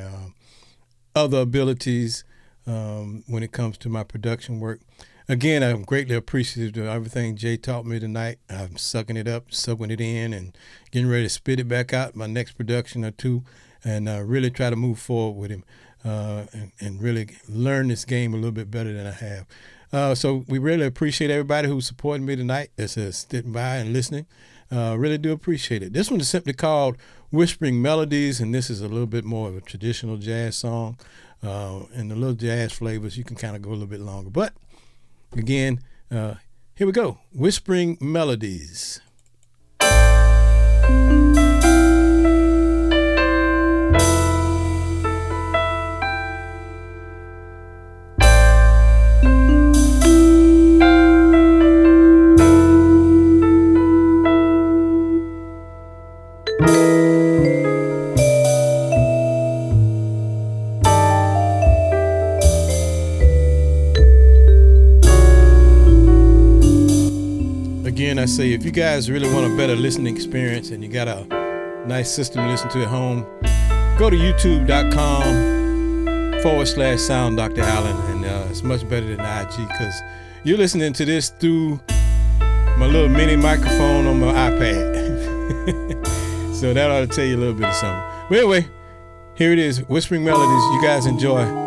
Speaker 1: other abilities when it comes to my production work. Again, I'm greatly appreciative of everything Jay taught me tonight. I'm sucking it up, sucking it in, and getting ready to spit it back out my next production or two, and really try to move forward with him. And really learn this game a little bit better than I have. So we really appreciate everybody who's supporting me tonight, that's sitting by and listening. Really do appreciate it. This one is simply called Whispering Melodies, and this is a little bit more of a traditional jazz song. And the little jazz flavors, you can kind of go a little bit longer. But again, here we go. Whispering Melodies. say, if you guys really want a better listening experience and you got a nice system to listen to at home, go to youtube.com/sound Dr. Allen, and it's much better than IG because you're listening to this through my little mini microphone on my iPad. So that ought to tell you a little bit of something. But anyway, here it is, Whispering Melodies. You guys enjoy.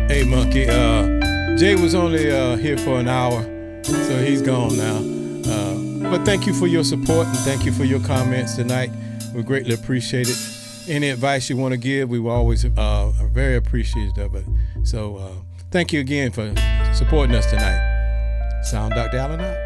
Speaker 1: Hey, Monkey. Jay was only here for an hour, so he's gone now. But thank you for your support and thank you for your comments tonight. We greatly appreciate it. Any advice you want to give, we were always are very appreciative of it. So thank you again for supporting us tonight. Sound Dr. Allen out.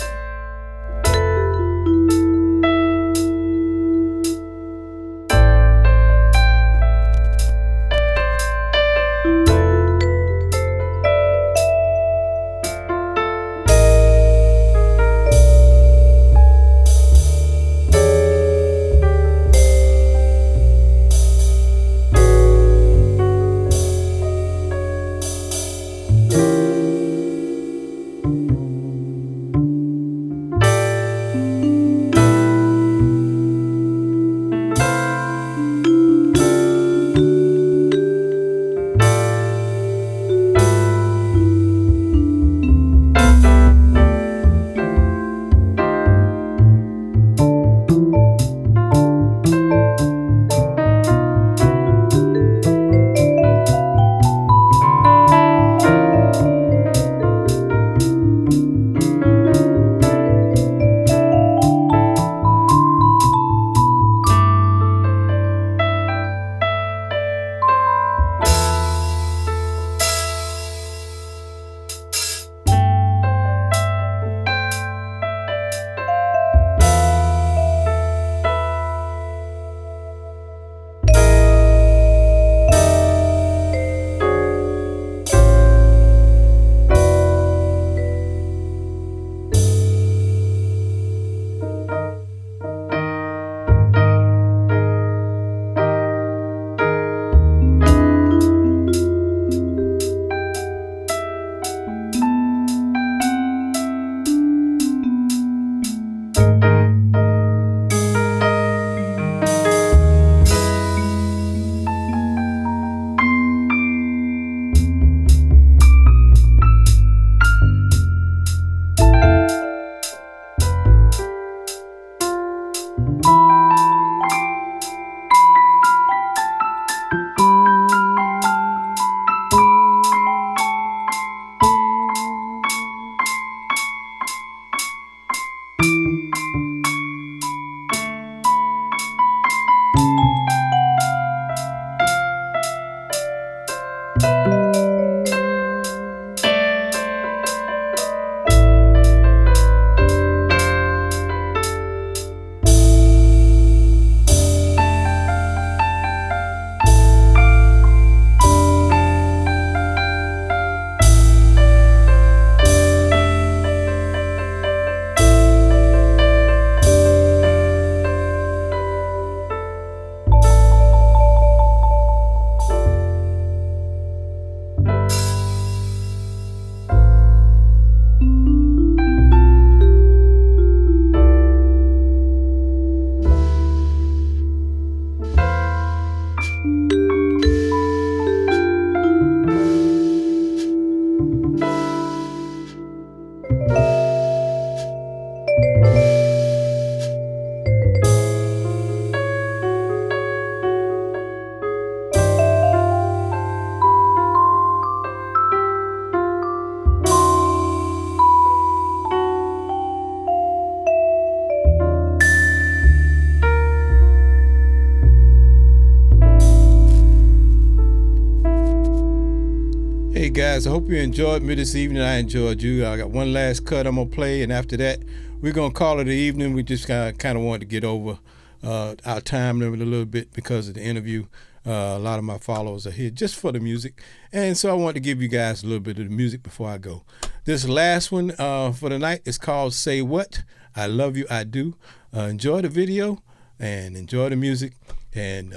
Speaker 1: guys. I hope you enjoyed me this evening. I enjoyed you. I got one last cut I'm going to play, and after that, we're going to call it an evening. We just kind of wanted to get over our time limit a little bit because of the interview. A lot of my followers are here just for the music, and so I want to give you guys a little bit of the music before I go. This last one for the night is called Say What? I Love You, I Do. Enjoy the video and enjoy the music, and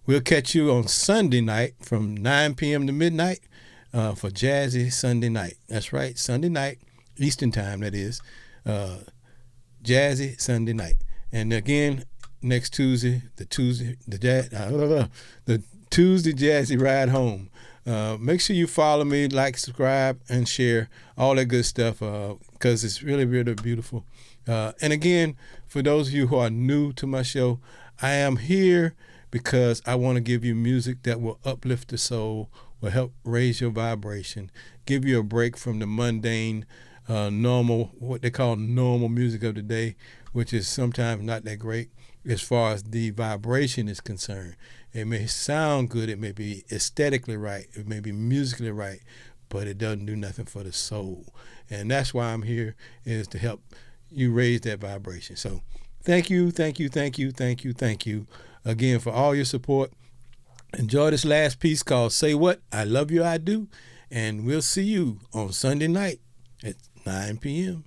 Speaker 1: we'll catch you on Sunday night from 9 p.m. to midnight for Jazzy Sunday night. That's right, Sunday night, Eastern time, that is. Jazzy Sunday night. And again, next Tuesday, the Tuesday Jazzy Ride Home. Make sure you follow me, like, subscribe, and share, all that good stuff, because it's really, really beautiful. And again, for those of you who are new to my show, I am here because I want to give you music that will uplift the soul, will help raise your vibration, give you a break from the mundane, normal, what they call normal music of the day, which is sometimes not that great as far as the vibration is concerned. It may sound good, it may be aesthetically right, it may be musically right, but it doesn't do nothing for the soul. And that's why I'm here, is to help you raise that vibration. So thank you again for all your support. Enjoy this last piece called Say What? I Love You, I Do. And we'll see you on Sunday night at 9 p.m.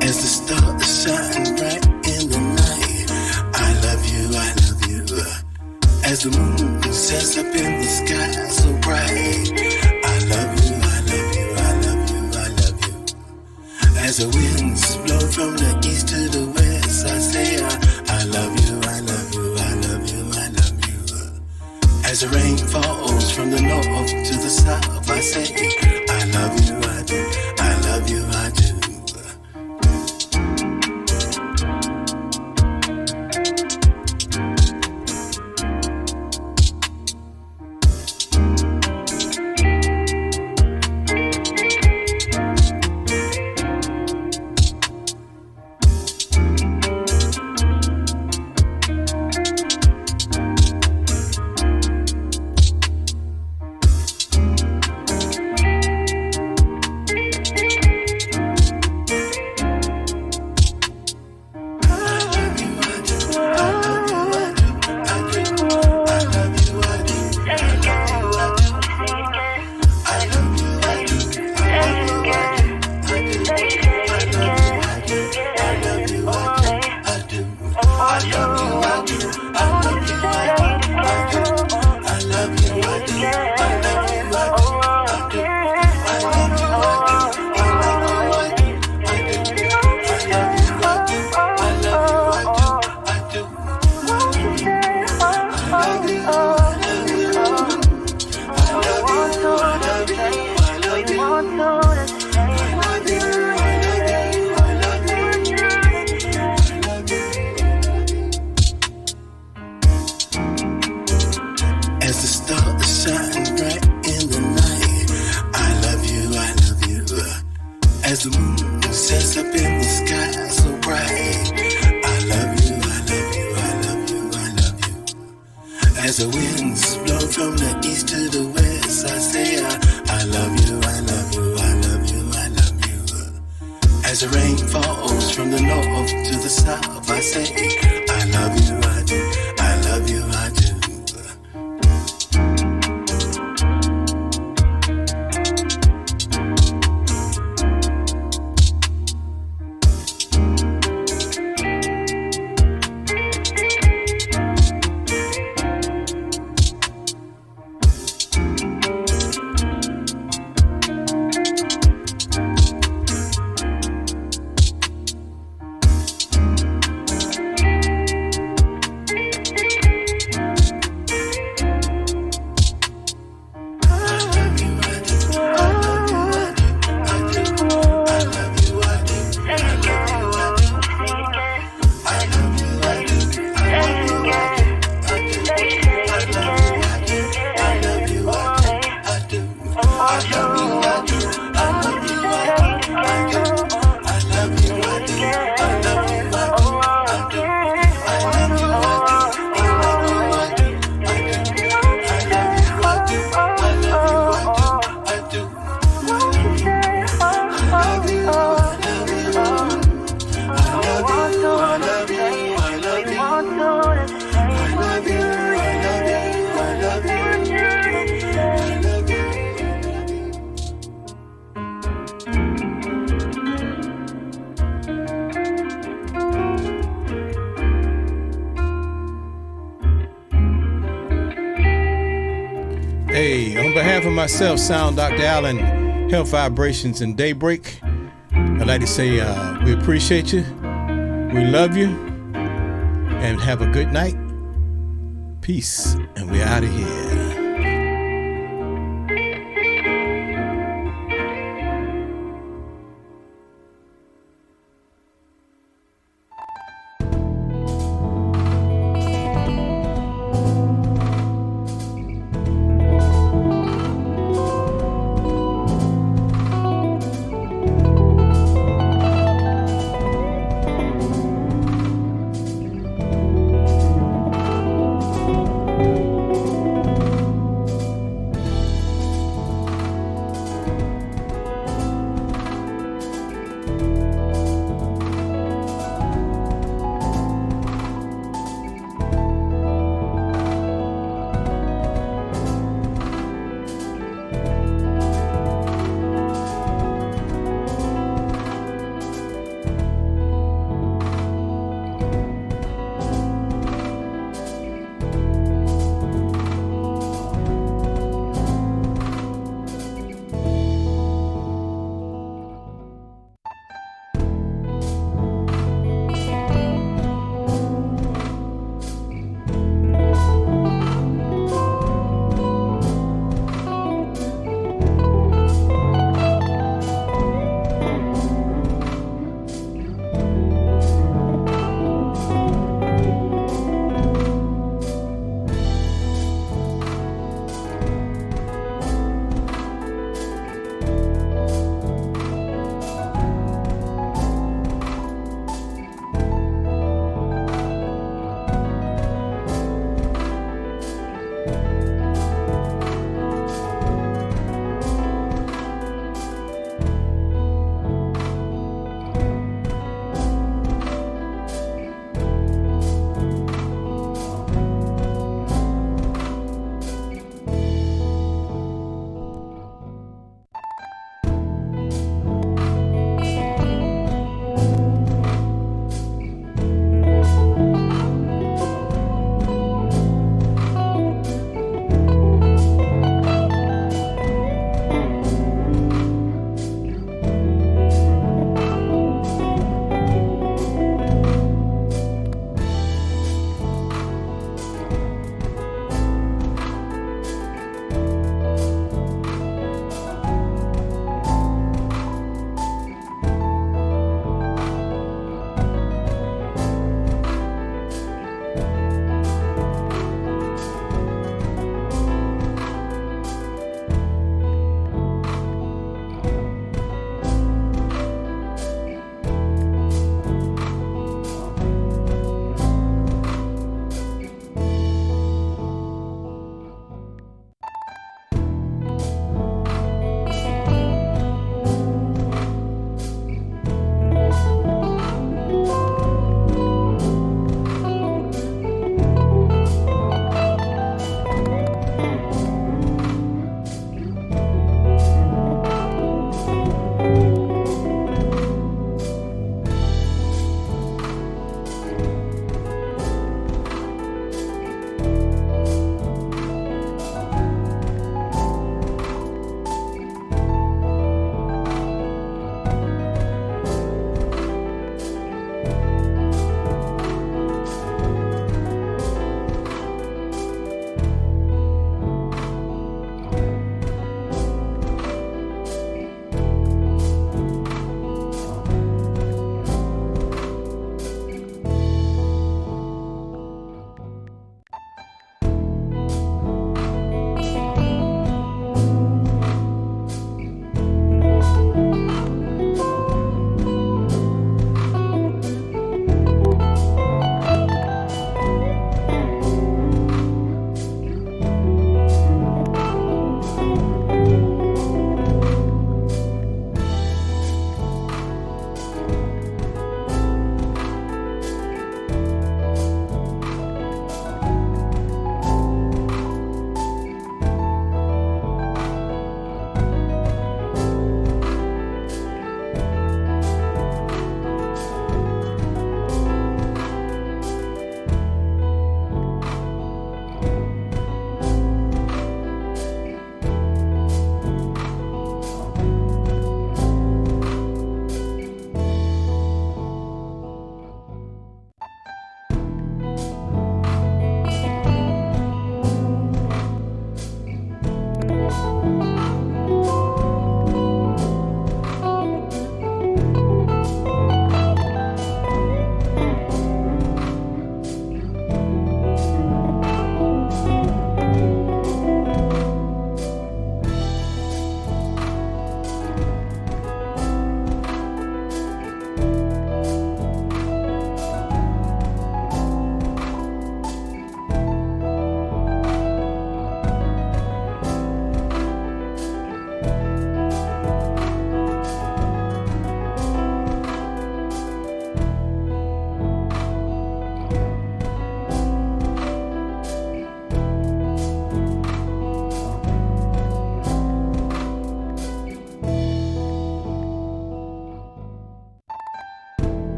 Speaker 7: As the stars shine bright in the night, I love you. As the moon sets up in the sky so bright, I love you. As the winds blow from the east to the west, I say I love you. As the rain falls from the north to the south, I say I love you, I do. As the moon sets up in the sky so bright, I love you. As the winds blow from the east to the west, I say I love you. As the rain falls from the north to the south, I say I love you.
Speaker 1: Hey, on behalf of myself, Sound Dr. Allen, Health Vibrations and Daybreak, I'd like to say we appreciate you, we love you, and have a good night. Peace, and we're out of here.